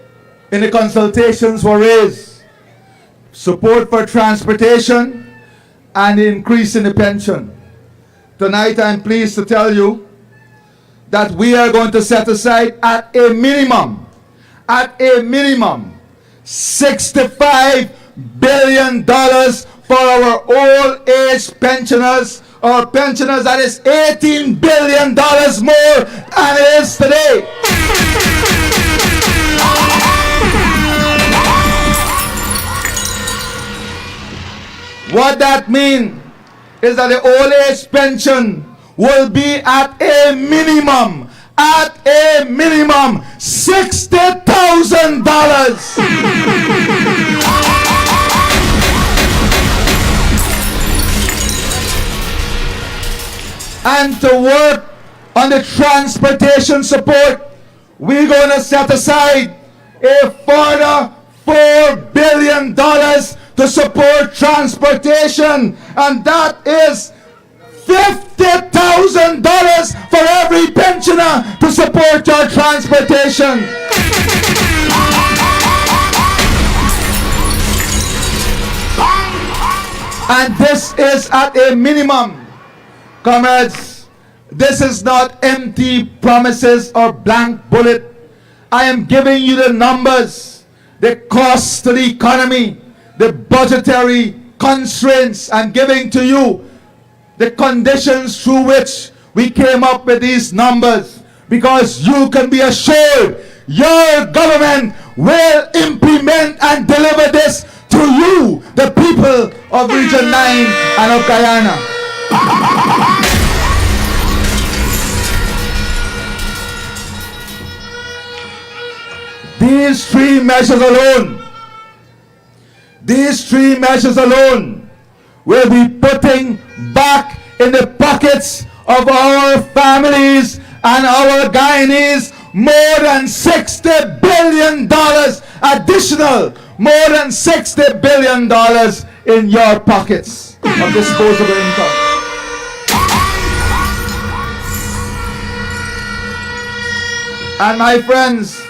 in the consultations were raised: support for transportation and increase in the pension. Tonight I'm pleased to tell you that we are going to set aside at a minimum, $65 billion for our old age pensioners. Our pensioners, that is $18 billion more than it is today. What that means is that the old age pension will be at a minimum $60,000. And to work on the transportation support, we're going to set aside a further $4 billion to support transportation, and that is $50,000 for every pensioner to support your transportation. And this is at a minimum. Comrades, this is not empty promises or blank bullet. I am giving you the numbers, the cost to the economy, the budgetary constraints. I'm giving to you the conditions through which we came up with these numbers, because you can be assured your government will implement and deliver this to you, the people of Region 9 and of Guyana. These three measures alone will be putting back in the pockets of our families and our Guyanese more than $60 billion additional, more than $60 billion in your pockets of disposable income. And my friends,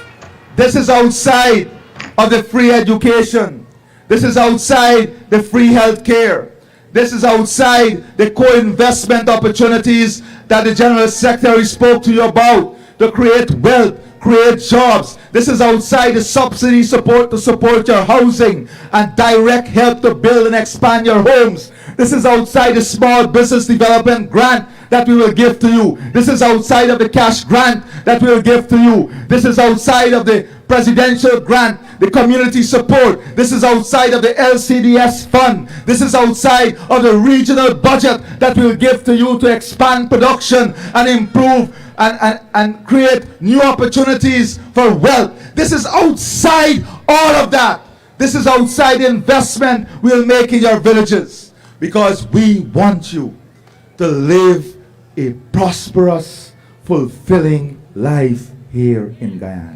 this is outside of the free education. This is outside the free health care. This is outside the co-investment opportunities that the General Secretary spoke to you about to create wealth, create jobs. This is outside the subsidy support to support your housing and direct help to build and expand your homes. This is outside the small business development grant that we will give to you. This is outside of the cash grant that we will give to you. This is outside of the presidential grant, the community support. This is outside of the LCDS fund. This is outside of the regional budget that we will give to you to expand production and improve and create new opportunities for wealth. This is outside all of that. This is outside the investment we'll make in your villages, because we want you to live a prosperous, fulfilling life here in Guyana.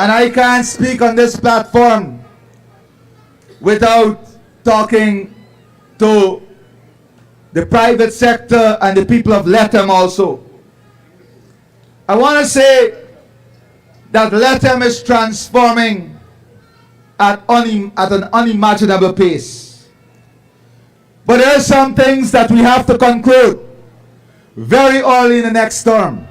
And I can't speak on this platform without talking to the private sector and the people of Lethem also. I want to say that Lethem is transforming at an unimaginable pace. But there are some things that we have to conclude very early in the next term.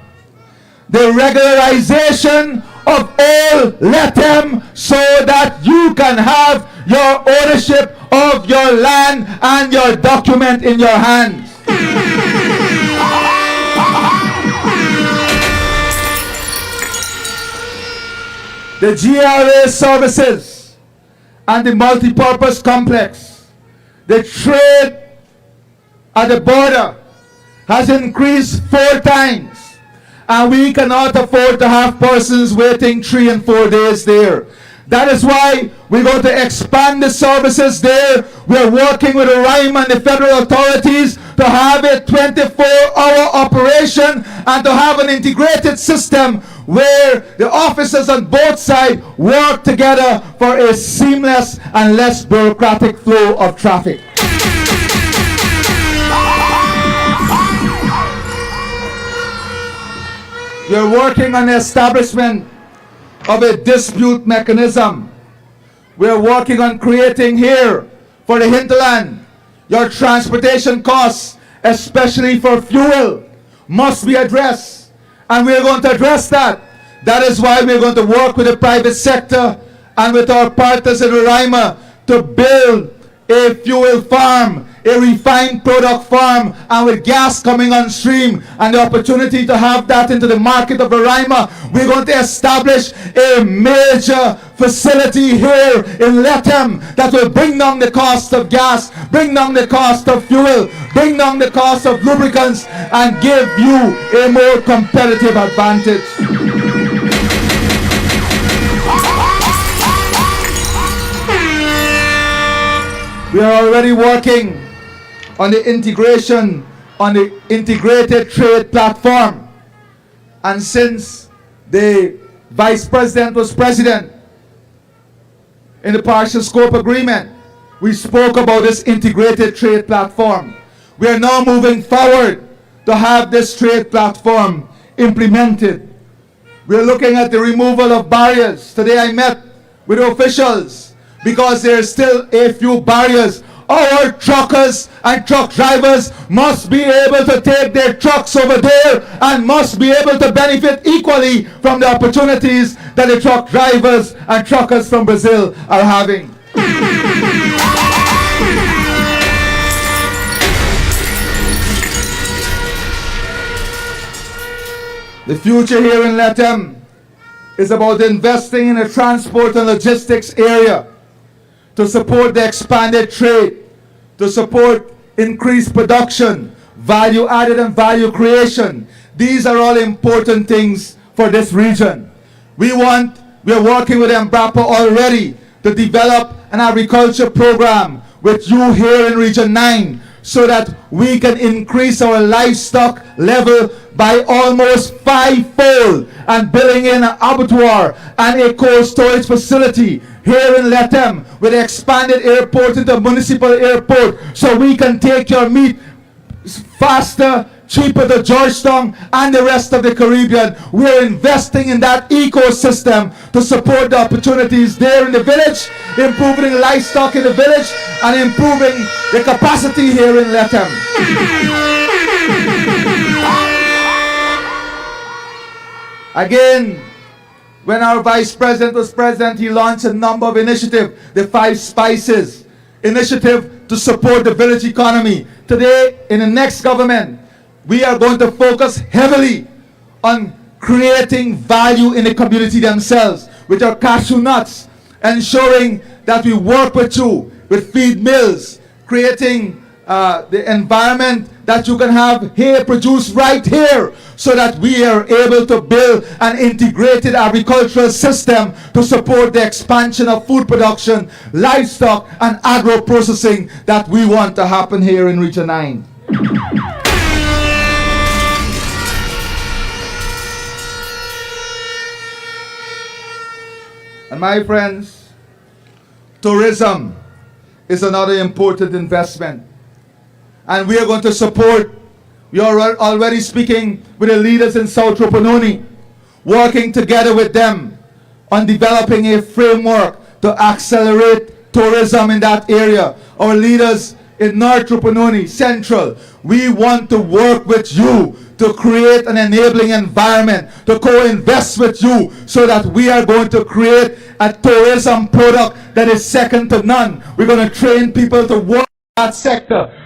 The regularization of all Lethem, so that you can have your ownership of your land and your document in your hands. The GRA services and the multipurpose complex, the trade at the border has increased 4 times. And we cannot afford to have persons waiting 3 and 4 days there. That is why we're going to expand the services there. We're working with the RIME and the federal authorities to have a 24-hour operation and to have an integrated system where the officers on both sides work together for a seamless and less bureaucratic flow of traffic. We're working on the establishment of a dispute mechanism. We're working on creating here for the hinterland. Your transportation costs, especially for fuel, must be addressed. And we're going to address that. That is why we're going to work with the private sector and with our partners in Roraima to build a fuel farm, a refined product farm, and with gas coming on stream and the opportunity to have that into the market of Roraima, we're going to establish a major facility here in Lethem that will bring down the cost of gas, bring down the cost of fuel, bring down the cost of lubricants, and give you a more competitive advantage. We are already working on the integration, on the integrated trade platform. And since the Vice President was President, in the partial scope agreement, we spoke about this integrated trade platform. We are now moving forward to have this trade platform implemented. We are looking at the removal of barriers. Today I met with officials because there are still a few barriers. Our truckers and truck drivers must be able to take their trucks over there and must be able to benefit equally from the opportunities that the truck drivers and truckers from Brazil are having. The future here in Lethem is about investing in the transport and logistics area to support the expanded trade, to support increased production, value added and value creation. These are all important things for this region. We are working with Embrapa already to develop an agriculture program with you here in Region 9 so that we can increase our livestock level by almost 5-fold and building in an abattoir and a cold storage facility here in Lethem with an expanded airport into a municipal airport so we can take your meat faster, cheaper to Georgetown and the rest of the Caribbean. We're investing in that ecosystem to support the opportunities there in the village, improving livestock in the village, and improving the capacity here in Lethem. Again, when our Vice President was President, he launched a number of initiatives, the 5 Spices initiative to support the village economy. Today, in the next government, we are going to focus heavily on creating value in the community themselves with our cashew nuts, ensuring that we work with you with feed mills, creating the environment that you can have here produced right here so that we are able to build an integrated agricultural system to support the expansion of food production, livestock and agro-processing that we want to happen here in Region 9. And my friends, tourism is another important investment. And we are going to support, we are already speaking with the leaders in South Rupununi, working together with them on developing a framework to accelerate tourism in that area. Our leaders in North Rupununi, Central, we want to work with you to create an enabling environment, to co-invest with you so that we are going to create a tourism product that is second to none. We're going to train people to work in that sector.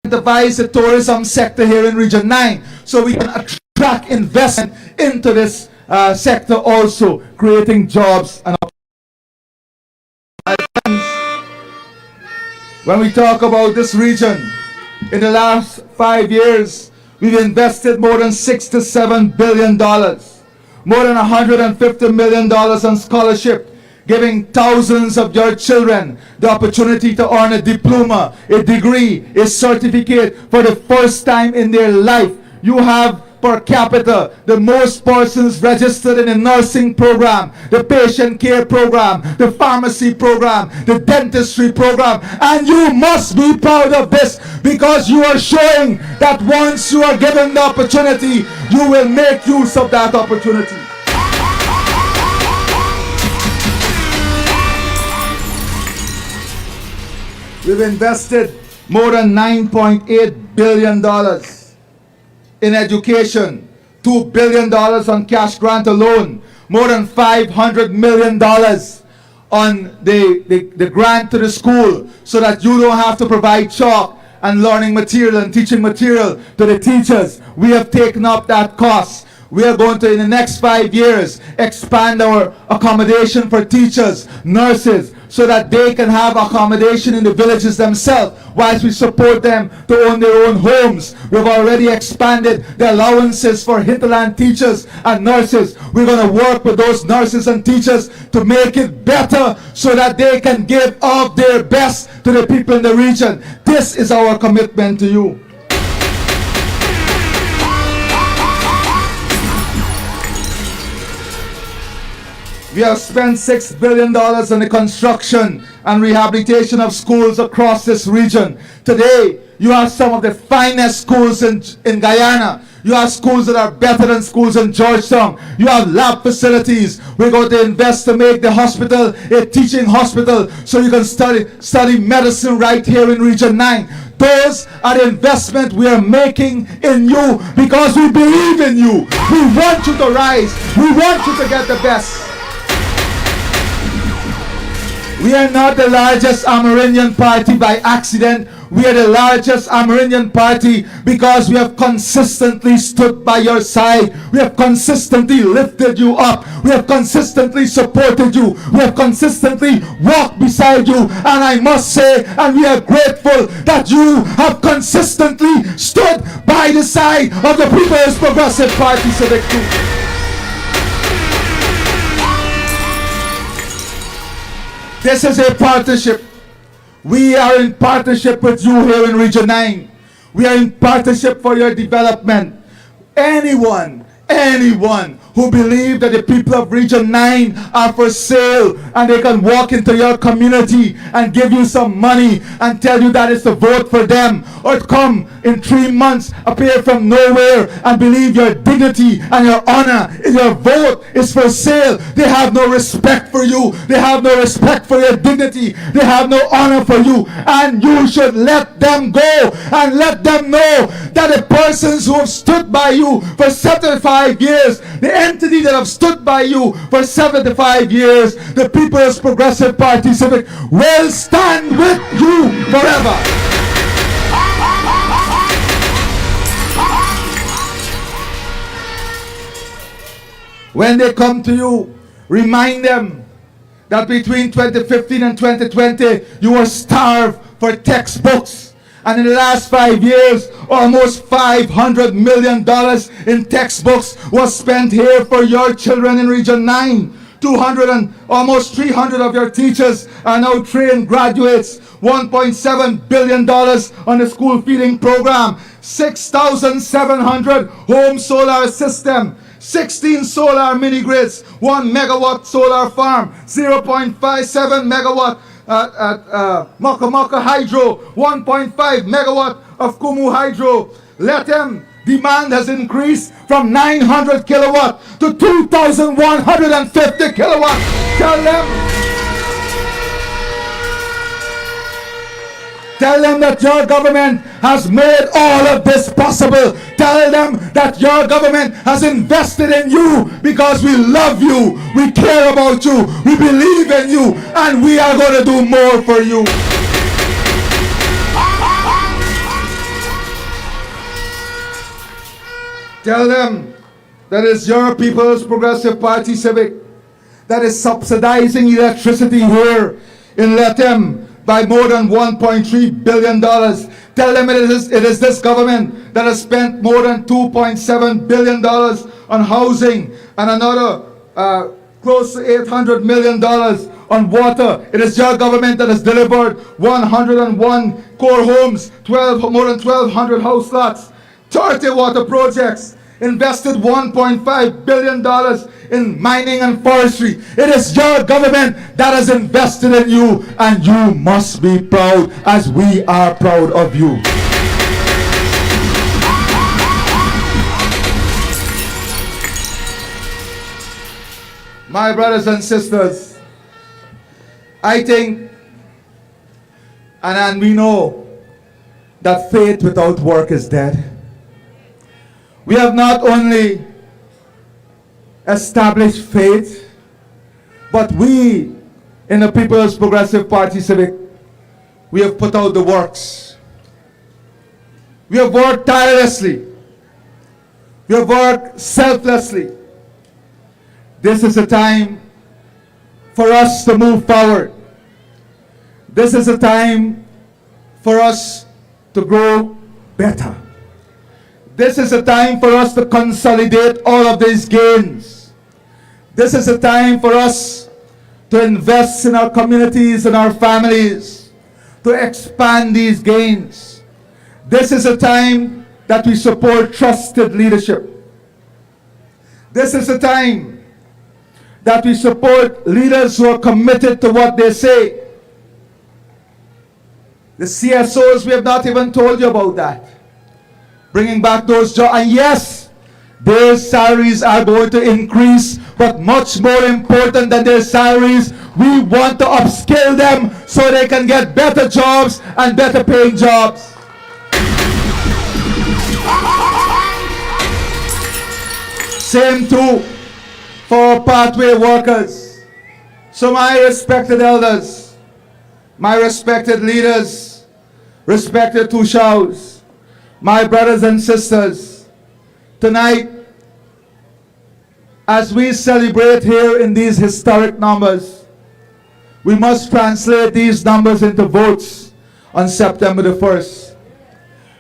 Devise the tourism sector here in Region 9 so we can attract investment into this sector also, creating jobs and opportunities. When we talk about this region, in the last 5 years, we've invested more than $6 to $7 billion, more than $150 million on scholarship, giving thousands of your children the opportunity to earn a diploma, a degree, a certificate for the first time in their life. You have per capita the most persons registered in the nursing program, the patient care program, the pharmacy program, the dentistry program, and you must be proud of this because you are showing that once you are given the opportunity, you will make use of that opportunity. We've invested more than $9.8 billion in education, $2 billion on cash grant alone, more than $500 million on the grant to the school so that you don't have to provide chalk and learning material and teaching material to the teachers. We have taken up that cost. We are going to, in the next 5 years, expand our accommodation for teachers, nurses, so that they can have accommodation in the villages themselves, whilst we support them to own their own homes. We've already expanded the allowances for hinterland teachers and nurses. We're going to work with those nurses and teachers to make it better so that they can give of their best to the people in the region. This is our commitment to you. We have spent $6 billion on the construction and rehabilitation of schools across this region. Today, you have some of the finest schools in Guyana. You have schools that are better than schools in Georgetown. You have lab facilities. We're going to invest to make the hospital a teaching hospital so you can study medicine right here in Region 9. Those are the investment we are making in you because we believe in you. We want you to rise. We want you to get the best. We are not the largest Amerindian party by accident. We are the largest Amerindian party because we have consistently stood by your side. We have consistently lifted you up. We have consistently supported you. We have consistently walked beside you. And I must say, and we are grateful that you have consistently stood by the side of the People's Progressive Party Civic Group. This is a partnership. We are in partnership with you here in Region 9. We are in partnership for your development. Anyone who believe that the people of Region 9 are for sale and they can walk into your community and give you some money and tell you that it's to vote for them, or come in 3 months, appear from nowhere and believe your dignity and your honor in your vote is for sale. They have no respect for you. They have no respect for your dignity. They have no honor for you. And you should let them go and let them know that the persons who have stood by you for 75 years, the entity that have stood by you for 75 years, the People's Progressive Party Civic, will stand with you forever. When they come to you, remind them that between 2015 and 2020, you were starved for textbooks. And in the last 5 years, almost $500 million in textbooks was spent here for your children in Region 9. 200 and almost 300 of your teachers are now trained graduates. $1.7 billion on the school feeding program. 6,700 home solar system. 16 solar mini grids. 1 megawatt solar farm. 0.57 megawatt Maka Maka Hydro, 1.5 megawatt of Kumu Hydro. Lethem demand has increased from 900 kilowatt to 2,150 kilowatt. Tell them that your government has made all of this possible. Tell them that your government has invested in you because we love you, we care about you, we believe in you, and we are going to do more for you. Tell them that it's your People's Progressive Party Civic that is subsidizing electricity here in Lethem by more than $1.3 billion. Tell them it is this government that has spent more than $2.7 billion on housing and another close to $800 million on water. It is your government that has delivered 101 core homes, more than 1,200 house lots, 30 water projects, invested $1.5 billion in mining and forestry. It is your government that has invested in you, and you must be proud as we are proud of you. My brothers and sisters, I think and we know that faith without work is dead. We have not only established faith, but we in the People's Progressive Party Civic, we have put out the works. We have worked tirelessly. We have worked selflessly. This is a time for us to move forward. This is a time for us to grow better. This is a time for us to consolidate all of these gains. This is a time for us to invest in our communities and our families, to expand these gains. This is a time that we support trusted leadership. This is a time that we support leaders who are committed to what they say. The CSOs, we have not even told you about that. Bringing back those jobs. And yes, their salaries are going to increase, but much more important than their salaries, we want to upskill them so they can get better jobs and better paying jobs. Same too for pathway workers. So my respected elders, my respected leaders, respected Tushaus, my brothers and sisters, tonight, as we celebrate here in these historic numbers, we must translate these numbers into votes on September the 1st.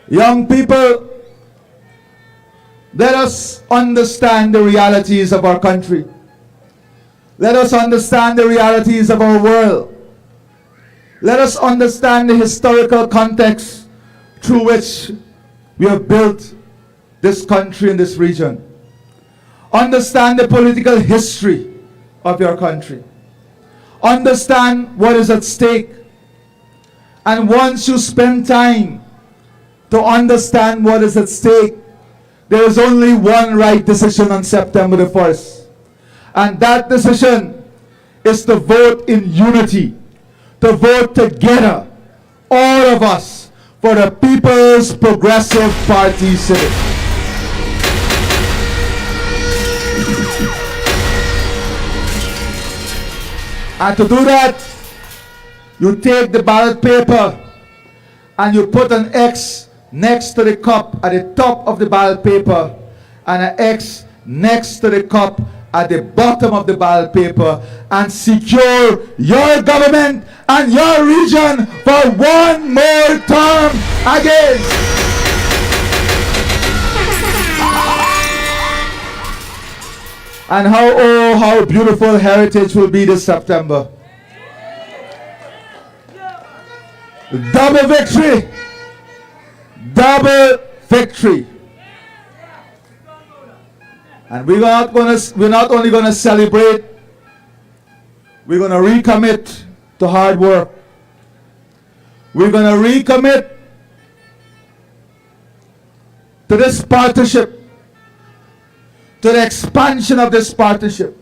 Young people, let us understand the realities of our country. Let us understand the realities of our world. Let us understand the historical context through which we have built this country and this region. Understand the political history of your country. Understand what is at stake. And once you spend time to understand what is at stake, there is only one right decision on September the 1st. And that decision is to vote in unity, to vote together, all of us, for the People's Progressive Party Civic. And to do that, you take the ballot paper and you put an X next to the cup at the top of the ballot paper and an X next to the cup at the bottom of the ballot paper, and secure your government and your region for one more term again. And how beautiful heritage will be this September. Double victory. Double victory. And we're not only going to celebrate, we're going to recommit to hard work. We're going to recommit to this partnership, to the expansion of this partnership,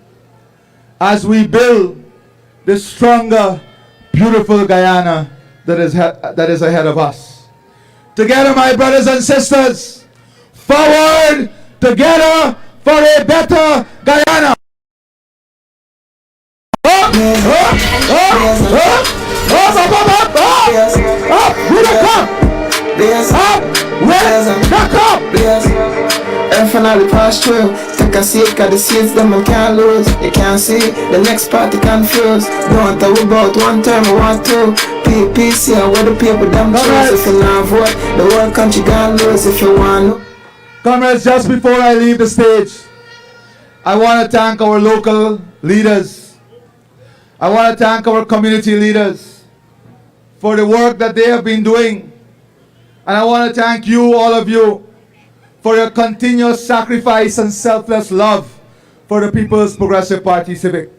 as we build this stronger, beautiful Guyana that is ahead of us. Together, my brothers and sisters, forward, together, for a better Guyana. Up with the cup. Up with the cup. Infinitely pass through. Take a seat, cause the seats them can't lose. You can't see the next party confused. Don't talk about one term or one two. PPP, where the people them choose. If you not vote, the whole country gonna lose if you want. Comrades, just before I leave the stage, I want to thank our local leaders. I want to thank our community leaders for the work that they have been doing. And I want to thank you, all of you, for your continuous sacrifice and selfless love for the People's Progressive Party Civic.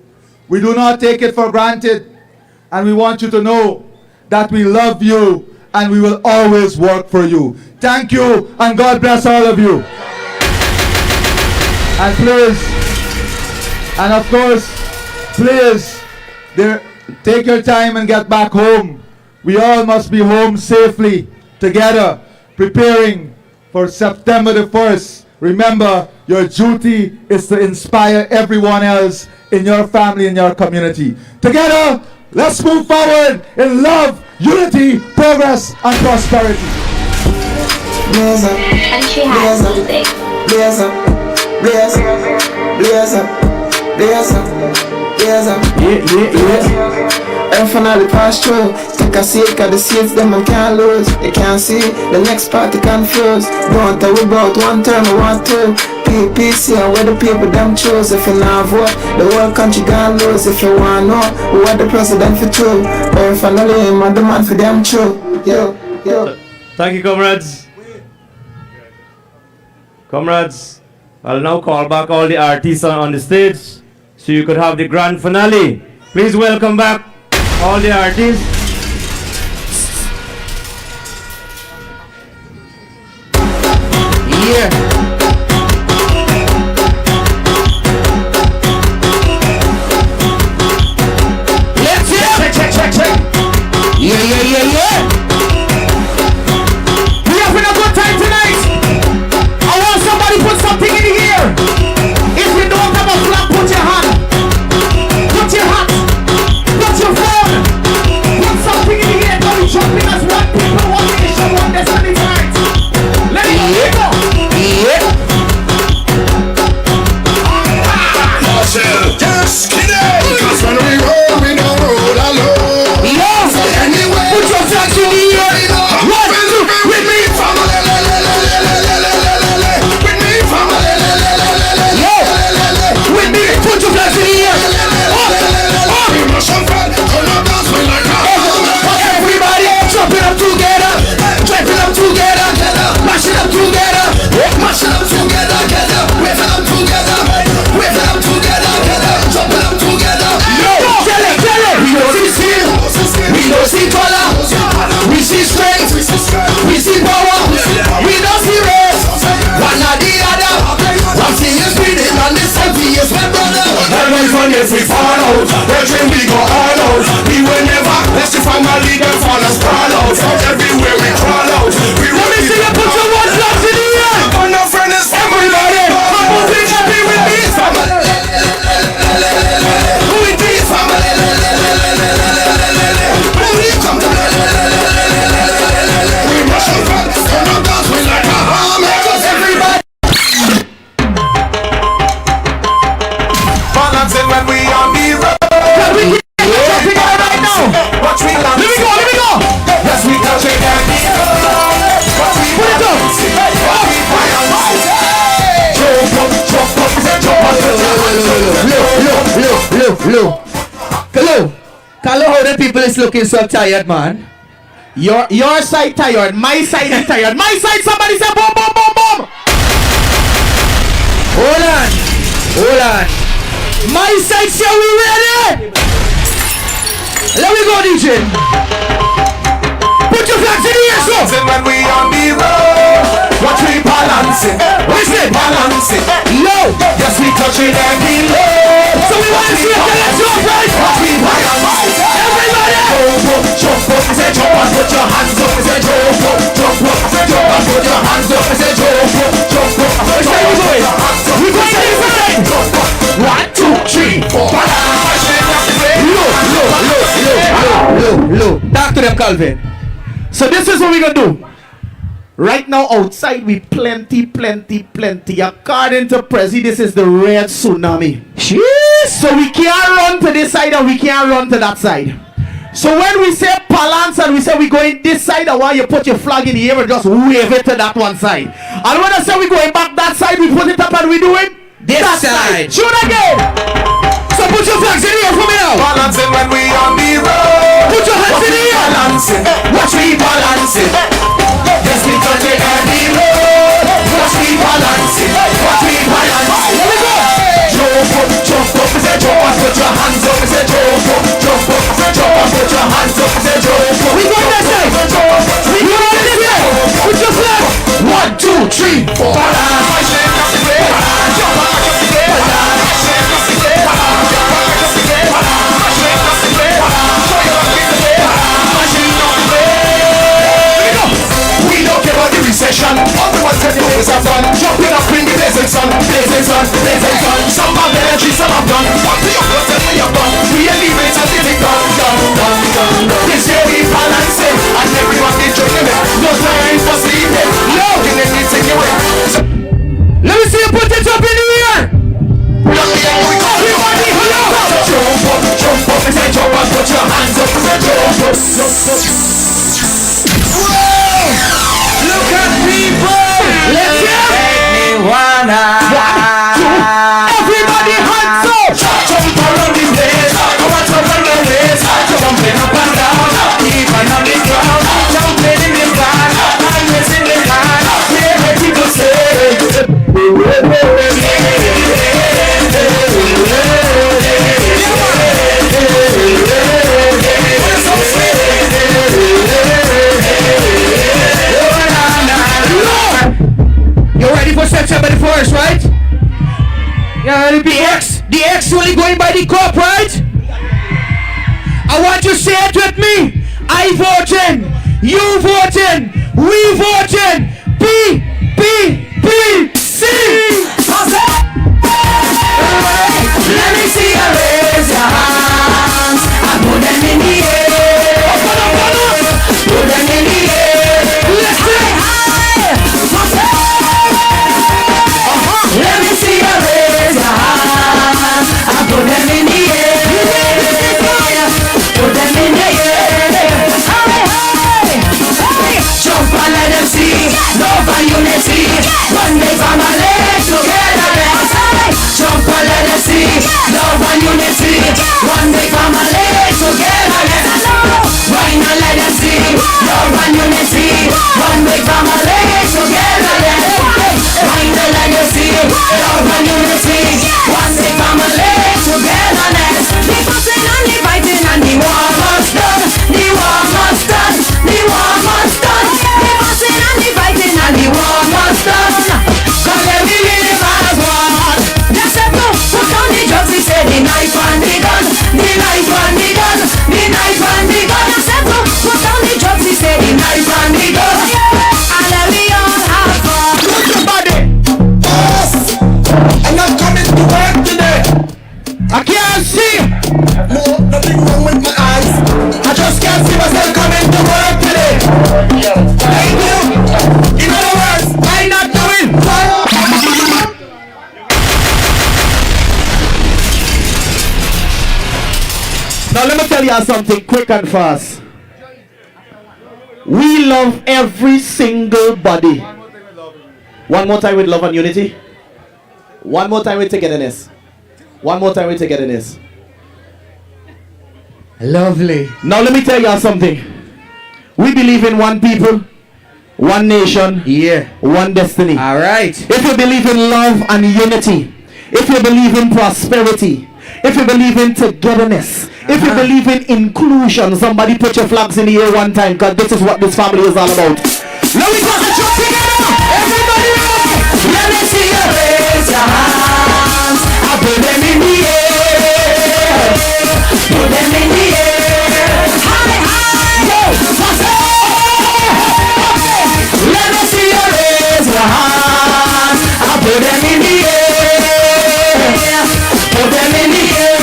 We do not take it for granted, and we want you to know that we love you and we will always work for you. Thank you, and God bless all of you. And please, and of course, please, take your time and get back home. We all must be home safely, together, preparing for September the 1st. Remember, your duty is to inspire everyone else in your family and your community. Together, let's move forward in love, unity, progress, and prosperity. Blaze up, And she has music. blaze up, blaze up, blaze up, blaze up, blaze up, blaze up. Infinitely pass through. take a seat, cause the seats them and can't lose. You can't see, the next party confused. Don't tell about one term, I want two. PPC and where the people them choose. If you not vote, the whole country gonna lose. If you want know who are the president for true, or if I know him, I'm the man for them true. Yo. Thank you, comrades. Comrades, I'll now call back all the artists on the stage so you could have the grand finale. Please welcome back all the artists. Yeah. Yeah. We having a good time tonight. I want somebody put something in here. If you don't have a flag, put your hand. Put your hat. Put your phone. Put something in here. Don't be jumping as one people, one nation, one destiny tonight. Let it go. Yeah. Just kidding. Cause when we roll, we don't roll alone. Put your flags in the air. One, two, with me, family. With me, family. With me, put your flags in the air. Everybody jumping up together. Jumping up together. Mashing up together. Mashing up together. Waving up together. Waving up together. Jumping up together. Tell it. We don't see skill. We don't see color. We see strength. We see power. We don't see race. One or the other. One thing is breathing on this empty is my brother. Every fun if we fall out. Every we go all out. We will never let the family them fall us fall out. Everywhere we crawl out. Let me see you put your one flags in the air. On the friend is everybody. Moving happy with me. With me family. Come to we must have fun. Turn up dance we like a hammer. Everybody. Balancing when we on the road. Can we get something out right now? Watch me launch. Let me go. Yes, we touch it and the road. Watch me Put it down. Watch me balance. Hello. Hello, how the people is looking so tired, man. Your side tired, my side is tired. My side, somebody say boom, boom, boom, boom. Hold on. My side, say we ready. Let me go, DJ. Put your flags in the air, so. When we on the road, watch me balancing. Listen. Balancing. Low. Yes, we touch it and we low. So we want to see if let's jump, right? Watch me balancing. Everybody. Jump up, say jump and put your hands up, say jump up, say jump and put your hands up, say jump up, jump up, put your hands up. We going inside. Jump up. 1, 2, 3, 4. Low. Talk to them, Calvin. So this is what we're gonna do. Right now outside we plenty. According to Prezi, this is the red tsunami. Jeez. So we can't run to this side and we can't run to that side. So when we say balance and we say we going this side, I want you put your flag in the air and just wave it to that one side. And when I say we going back that side, we put it up and we do it this side. Shoot again. So put your flags in the air for me now. Balancing when we on the road. Put your hands in the air. Balancing. Watch me balancing. Yes, we touch it and the road. Watch me balancing. Watch me balancing. Let me go. Jump up, say jump and put your hands up, say jump up, say jump and put your hands up, say jump up. We going that side. We going this way. Put your flag. 1, 2, 3, 4. Balance. We don't care about the recession. All the ones that do is have fun. Jumping up in the blazing sun. Some have energy, some have done. What do you got? Tell me you've done. We elevate and they take done. This year we balancing and everyone is joining it. No time for sleeping. No, can they take away? Let me see you put it up in the air. Everybody, hello. Jump up, say jump and put your hands up, say jump up. going by the cup, right? I want you to say it with me. I voting, you voting, we voting. PPC. Let me see you raise your hands and put them in the air. Put them in the air. High. Let me see you raise your hands and put them in the air. Put them in the air. High. Jump and let them see love and unity. One day family together. Let's jump and let them see love and unity. One day family together. Let's wine and let them see love and unity. One day family together. Let's wine and let them see love and unity. One day family together. Let's the fussing and the fighting and the war must done. The war must done. The war must done. The fussing and the fighting and the war must done. Cause every live as one. Just a put down the drugs, he said the knife and the gun. The knife and the gun. The knife and the gun. Just a put down the drugs, he said the knife and the gun. And then we all have fun. Put your body. Boss, I'm not coming to work today. I can't see. No, nothing wrong with my eyes. I just can't see myself coming to work today. Thank you. In other words, I'm not doing. Now let me tell you something quick and fast. We love every single body. One more time with love and unity. One more time with togetherness. One more time with togetherness. Lovely. Now let me tell you something. We believe in one people, one nation, one destiny. All right. If you believe in love and unity, if you believe in prosperity, if you believe in togetherness, if you believe in inclusion, somebody put your flags in the air one time, because this is what this family is all about. Let me put the jump together. Everybody up. Let me see you raise your hands. I put them in the air. Put them in the air. High, high. Yo, what's up? Let me see you raise your hands. I put them in the air. Put them in the air.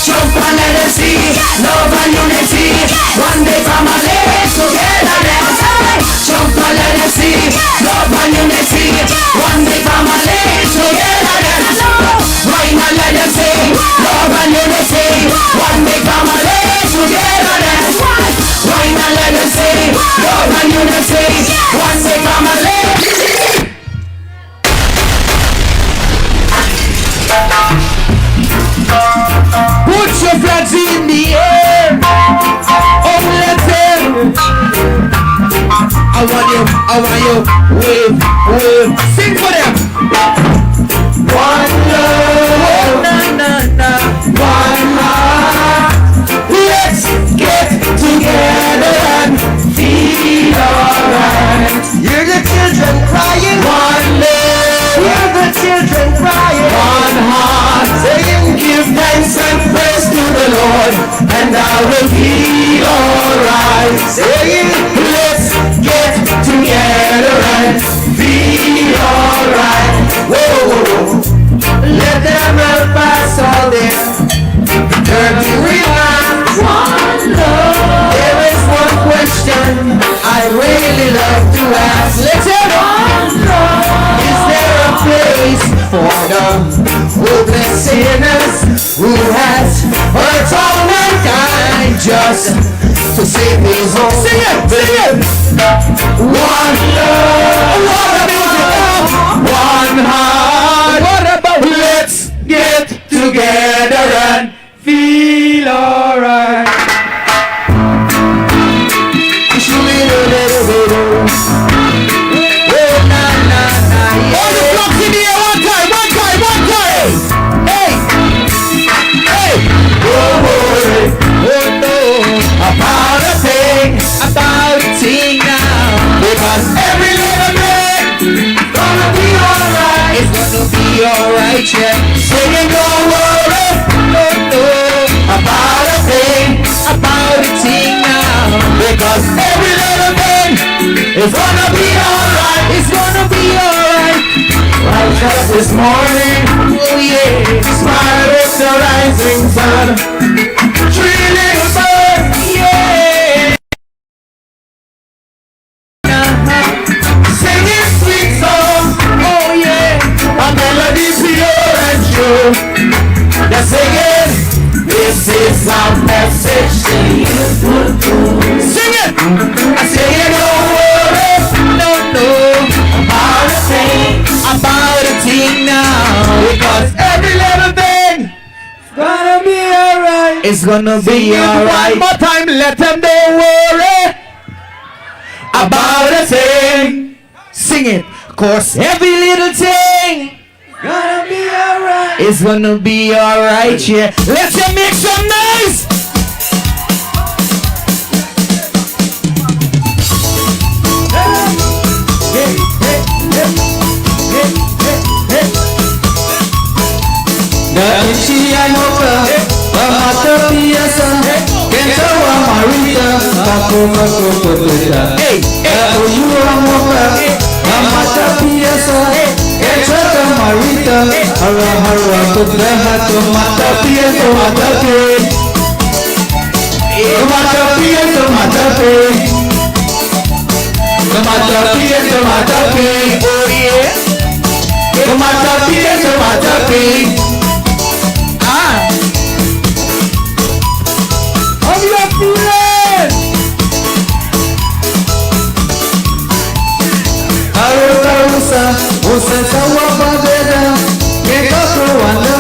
Jump and let them see love and unity. One day family together. Let's jump and let them see love and unity. One day family together. Let's wine and let them see love and unity. One day family together. Let's wine and let them see love and unity. One day family. Put your flags in the air. Oh, Lethem. I want you, wave, wave. Sing for them. One love, one heart. Let's get together and feel alright. Hear the children crying. One love. Hear the children crying. One heart. Saying give thanks and praise to the Lord, and I will feel alright. Saying let's get together and feel alright. Whoa, let them help us all there. Dirty realize one love. There is one question I really love to ask. Let's have one love. Is there a place for the hopeless sinners who has hurt all mankind just to save his own? Sing it, sing it. One love, one heart. What about let's get together and feel alright. All the blocks in the air, one time. Hey, hey, oh no, about a thing now, because every little bit gonna be alright. It's gonna be alright, Singing don't worry, no, no, about a thing, about a thing now. Because every little thing is gonna be alright. It's gonna be alright. Like us this morning, oh yeah, smile with the rising sun. Three little birds, yeah. Singing sweet songs, oh yeah. A melody pure and true. They're singing, this is our message to you. Sing it! I say it, don't worry, no, no, about a thing now. Because every little thing is gonna be alright. It's gonna be alright. One more time, let them don't worry about a thing. Sing it, cause every little thing gonna be alright. It's gonna be alright, yeah. Let's make some noise. Na nchi ya nyoka Bamata piasa Kenta wa marita Kakuma kukutita Uyua moka Bamata piasa Kenta wa marita Hara hara kutraha Tomata piasa Tomata piasa Tomata piasa Tomata piasa Tomata piasa Tomata piasa Oh yeah Tomata piasa Tomata piasa How you feeling? Arusa, usa sawa bageda, kekako wanda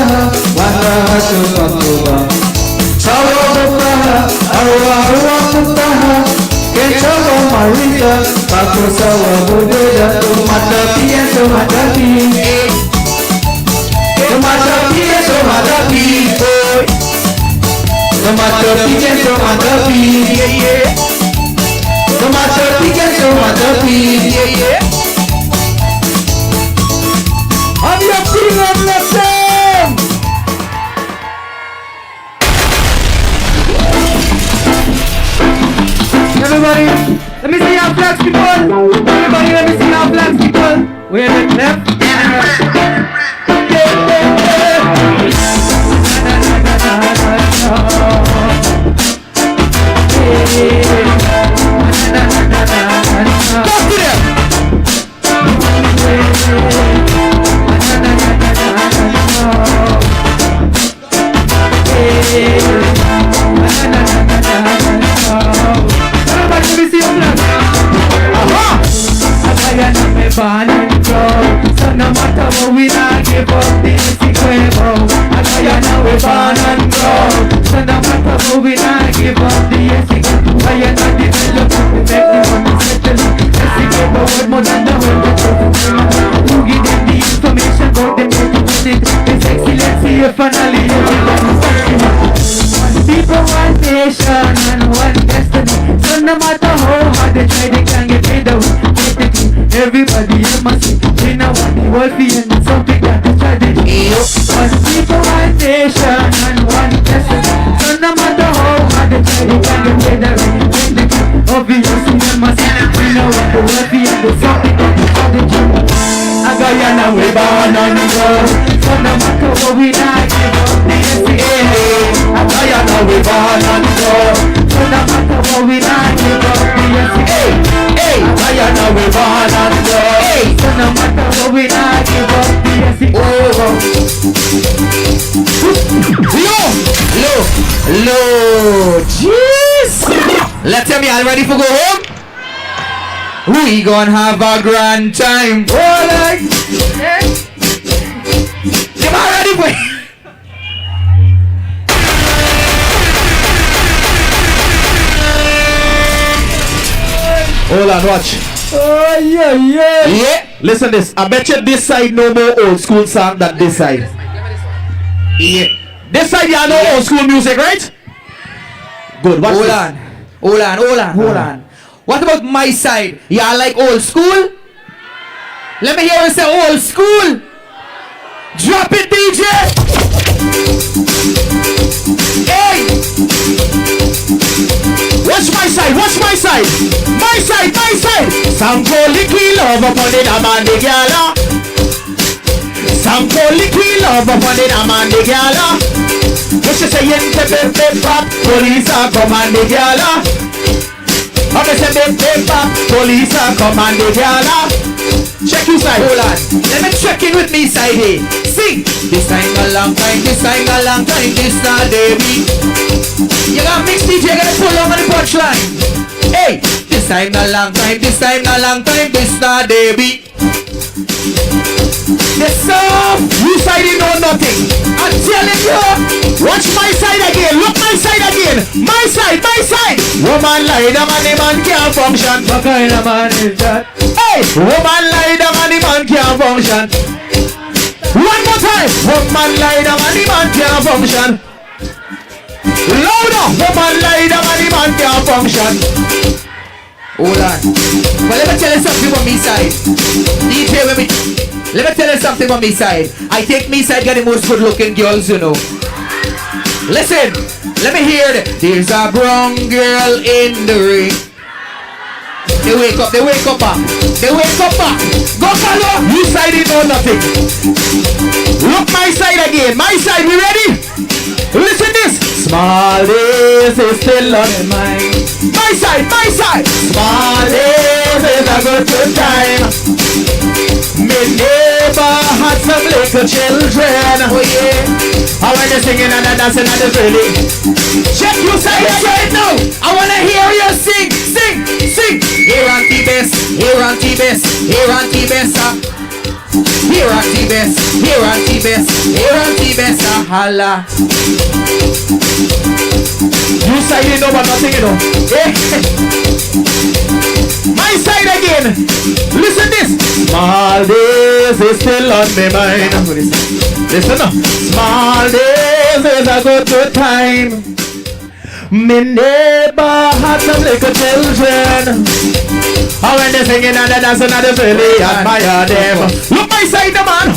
tukakuba. Sawa bukaha, arwa kutaha, kekako marita, kako sawa bageda, tomata pia, tomata pia, tomata pia, tomata pia. Tomato pigeon, tomato pea, yeah, yeah. Tomato pigeon, tomato pea, yeah, yeah. Have you seen them, Lethem? Everybody, let me see your flags, people. Everybody, let me see your flags, people. We're the left and right. Yeah, yeah, yeah. Born and grow, so no matter what we not give up this equable. I know you know we born and grow, so no matter what we not give up the equable. Why you not develop, we make the money settle. Let's give the word more than the word we talk. Who give them the information about them making it? It's excellent, see you finally. People, one nation and one destiny. So no matter how hard they try, they can't get rid of it. Everybody must see, we know what the world feeling, something that is tragedy. One people, one nation, and one destiny. So no matter how hard they try, they can't get rid of it. Obviously, we must see, we know what the world feeling, something that is tragedy. I got you now, we born on the road. So no matter what we not give up, I got you now, we born on the road. So no matter what we not give up, I got you now, we born on the road. So no matter what we not give up, Lord, jeez. Lethem, y'all ready for go home? We gonna have a grand time. Alright. Am I ready for it? Hold on, watch. Oh, yeah, yeah. Yeah. Listen this. I bet you this side no more old school song than this side. Yeah. This side y'all know old school music, right? Good. Watch this. Hold on. What about my side? Y'all like old school? Let me hear you say old school. Drop it, DJ. Hey. Watch my side. Watch my side. My side. My side. Some call liquid love upon the Amanda Gala. Some call liquid love upon the Amanda Gala. What you saying? Pepe pop. Police are command the Gala. I'm say pepe pop. Police are command the Gala. Check you side. Hold on. Let me check in with me side here. Sing. This time a long time. This time a long time. This not Davey. You got mix DJ. You gotta pull on the punchline. Hey. This time a long time. This time a long time. This not Davey. Yes sir. You side you know nothing. I'm telling you. Watch my side again. Look my side again. My side. My side. Woman lie down and the man can't function. What kind of man is that? Hey. Woman lie down and the man can't function. One more time. Woman lie down and the man can't function. Louder. Woman lie down and the man can't function. Hold on. Well, let me tell you something from me side. DJ, let me tell you something from me side. I think me side got the most good looking girls, you know. Listen, let me hear it. There's a brown girl in the ring. They wake up back. They wake up back. Go follow. You side it or nothing. Look my side again. My side, we ready? Listen this. Small days is still on my mind. My side, my side. Small days is a good time. Me neighbor had some little children. Oh yeah. I when they singing and they dancing and they really. Check you side right now. I wanna hear you sing, sing, sing. Here on T-Best, here on T-Best, here on T-Best. Here on T-Best, here on T-Best, here on T-Best. Holla. You side you know but nothing you know. My side again. Listen this. Small days is still on my mind. Listen up. Small days is a good time. Me neighbor had some little children. And when they singing and they dancing and they really admire them. Look my side, the man.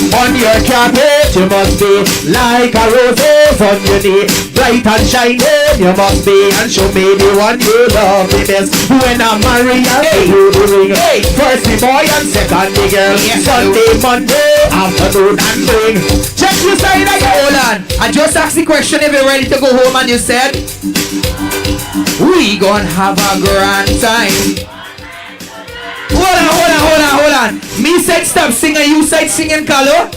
On your carpet you must be like a rose on your knee, bright and shining you must be, and show me the one you love the best. When I'm married, I'll you the ring. Hey. First the boy and second the girl. Yes. Sunday, Monday, afternoon and spring. Check your side again. Hold on. I just asked the question if you're ready to go home and you said we gonna have a grand time. Hold on. Me said stop singing, you said singing, Carlo.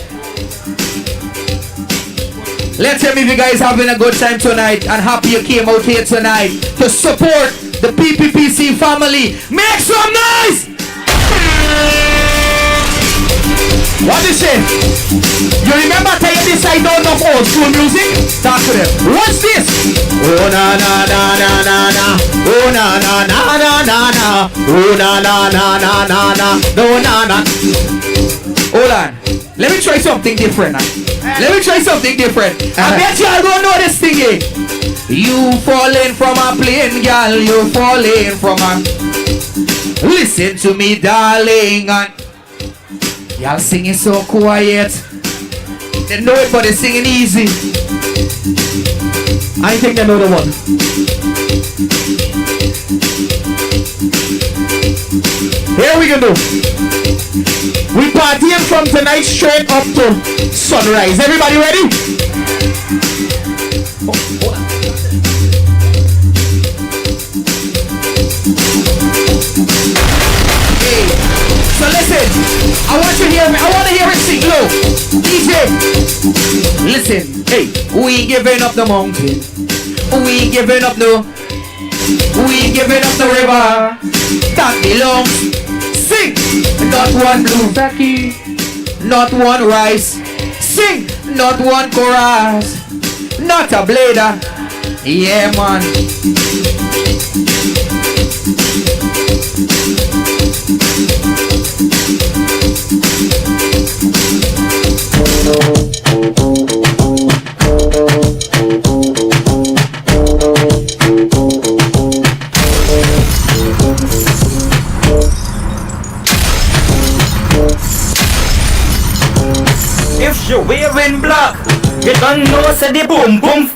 Let's hear me if you guys having a good time tonight and happy you came out here tonight to support the PPPC family. Make some noise! What is it? You remember telling this I don't know old school music? Talk to them. What's this? Oh na na na na na na. Oh na na na na na na. Oh na na na na na na. No na na. Hold on. Let me try something different now. Let me try something different. I bet you all don't know this thing here. You falling from a plane, girl. You falling from a. Listen to me, darling. Y'all singing so quiet. They know it, but they're singing easy. I think they know the one. Here we go. We partying from tonight straight up to sunrise. Everybody ready? Hold on. So listen, I want you to hear me. I want to hear it sing low. DJ, listen. Hey, we ain't giving up the mountain. We ain't giving up no. We ain't giving up the river. That belongs. Sing. Not one blue tacky. Not one rice. Sing. Not one chorus. Not a blader. Yeah, man. If you going black. You don't know, say the boom boom.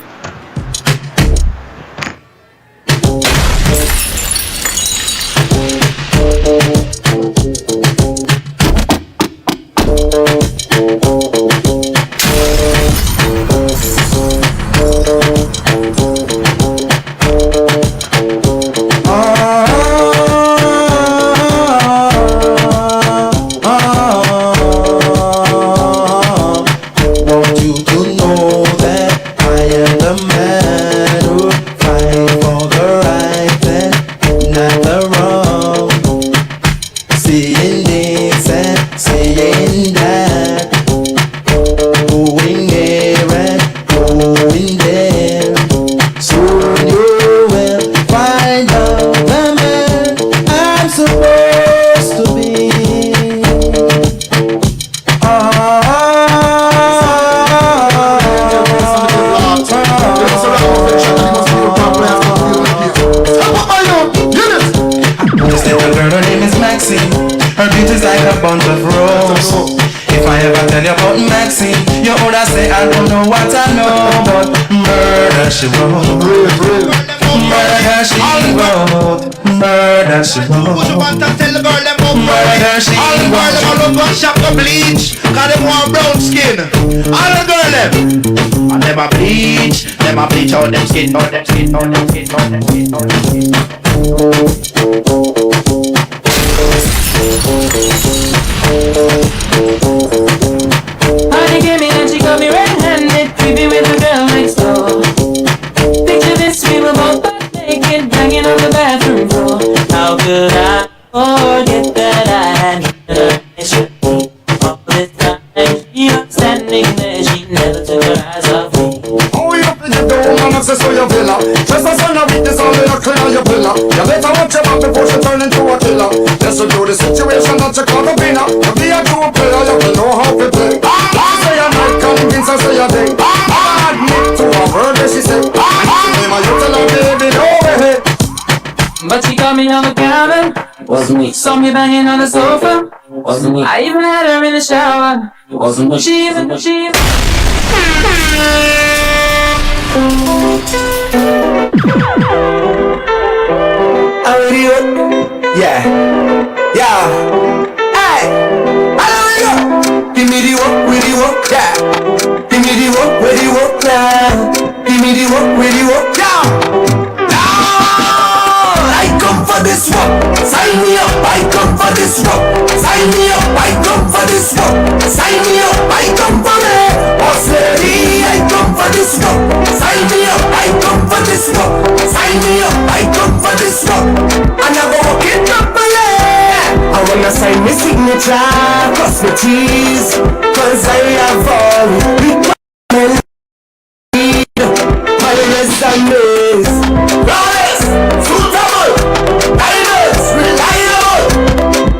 She wrote, murder she wrote, murder she wrote. Murder she wrote. All the girls them all shop to bleach, 'cause them want brown skin. All the girls them, and them a bleach out them skin, out them skin, out them skin, out them skin, out them skin. Honey came in and she got me red-handed, creepy with the girl next door. We were both butt naked, banging on the bathroom floor. How could I forget that I had her? All this time, she was standing there, she never took her eyes off me. Oh, you up in the dome and access to your villa. Just a son of witness all the clean on your pillar. You better watch your mouth before she turn into a killer. Just to do the situation that you call the winner. To be a true player, you will know how to play. Say you might convince her, say you think. Admit to a word that she said. But she caught me on the counter. Wasn't me. Saw me banging on the sofa. Wasn't me. I even had her in the shower. Wasn't me. She even. Yeah. Hey, give me the work with the work, yeah. Give me the work with the work, yeah. Give me the work with the work, yeah. I come for this work. Sign me up, I come for this work. Sign me up, I come for this work. Sign me up, I come for it. Boss lady, I come for this work. Sign me up, I come for this work. Sign me up, I come for this work. I never walk it properly. I wanna sign my signature, cross my T's, 'cause I have all requirements. My resumes, flawless, suitable, diverse, reliable.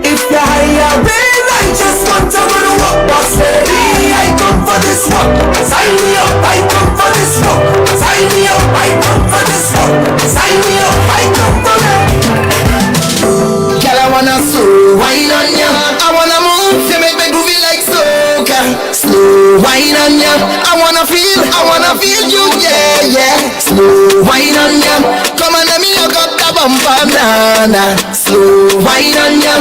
If you hire me, I just want to go to work. Boss lady, I come for this work. Sign me up, I come for this work. Sign me up, I come for this work. Sign me up, I come for it. Girl, I wanna slow wine on ya. I wanna move, you make me groovy like soca. Slow wine on ya. I wanna feel you, yeah. Slow wine on ya. Come on, let me look up the bumper, nana. Slow wine on ya.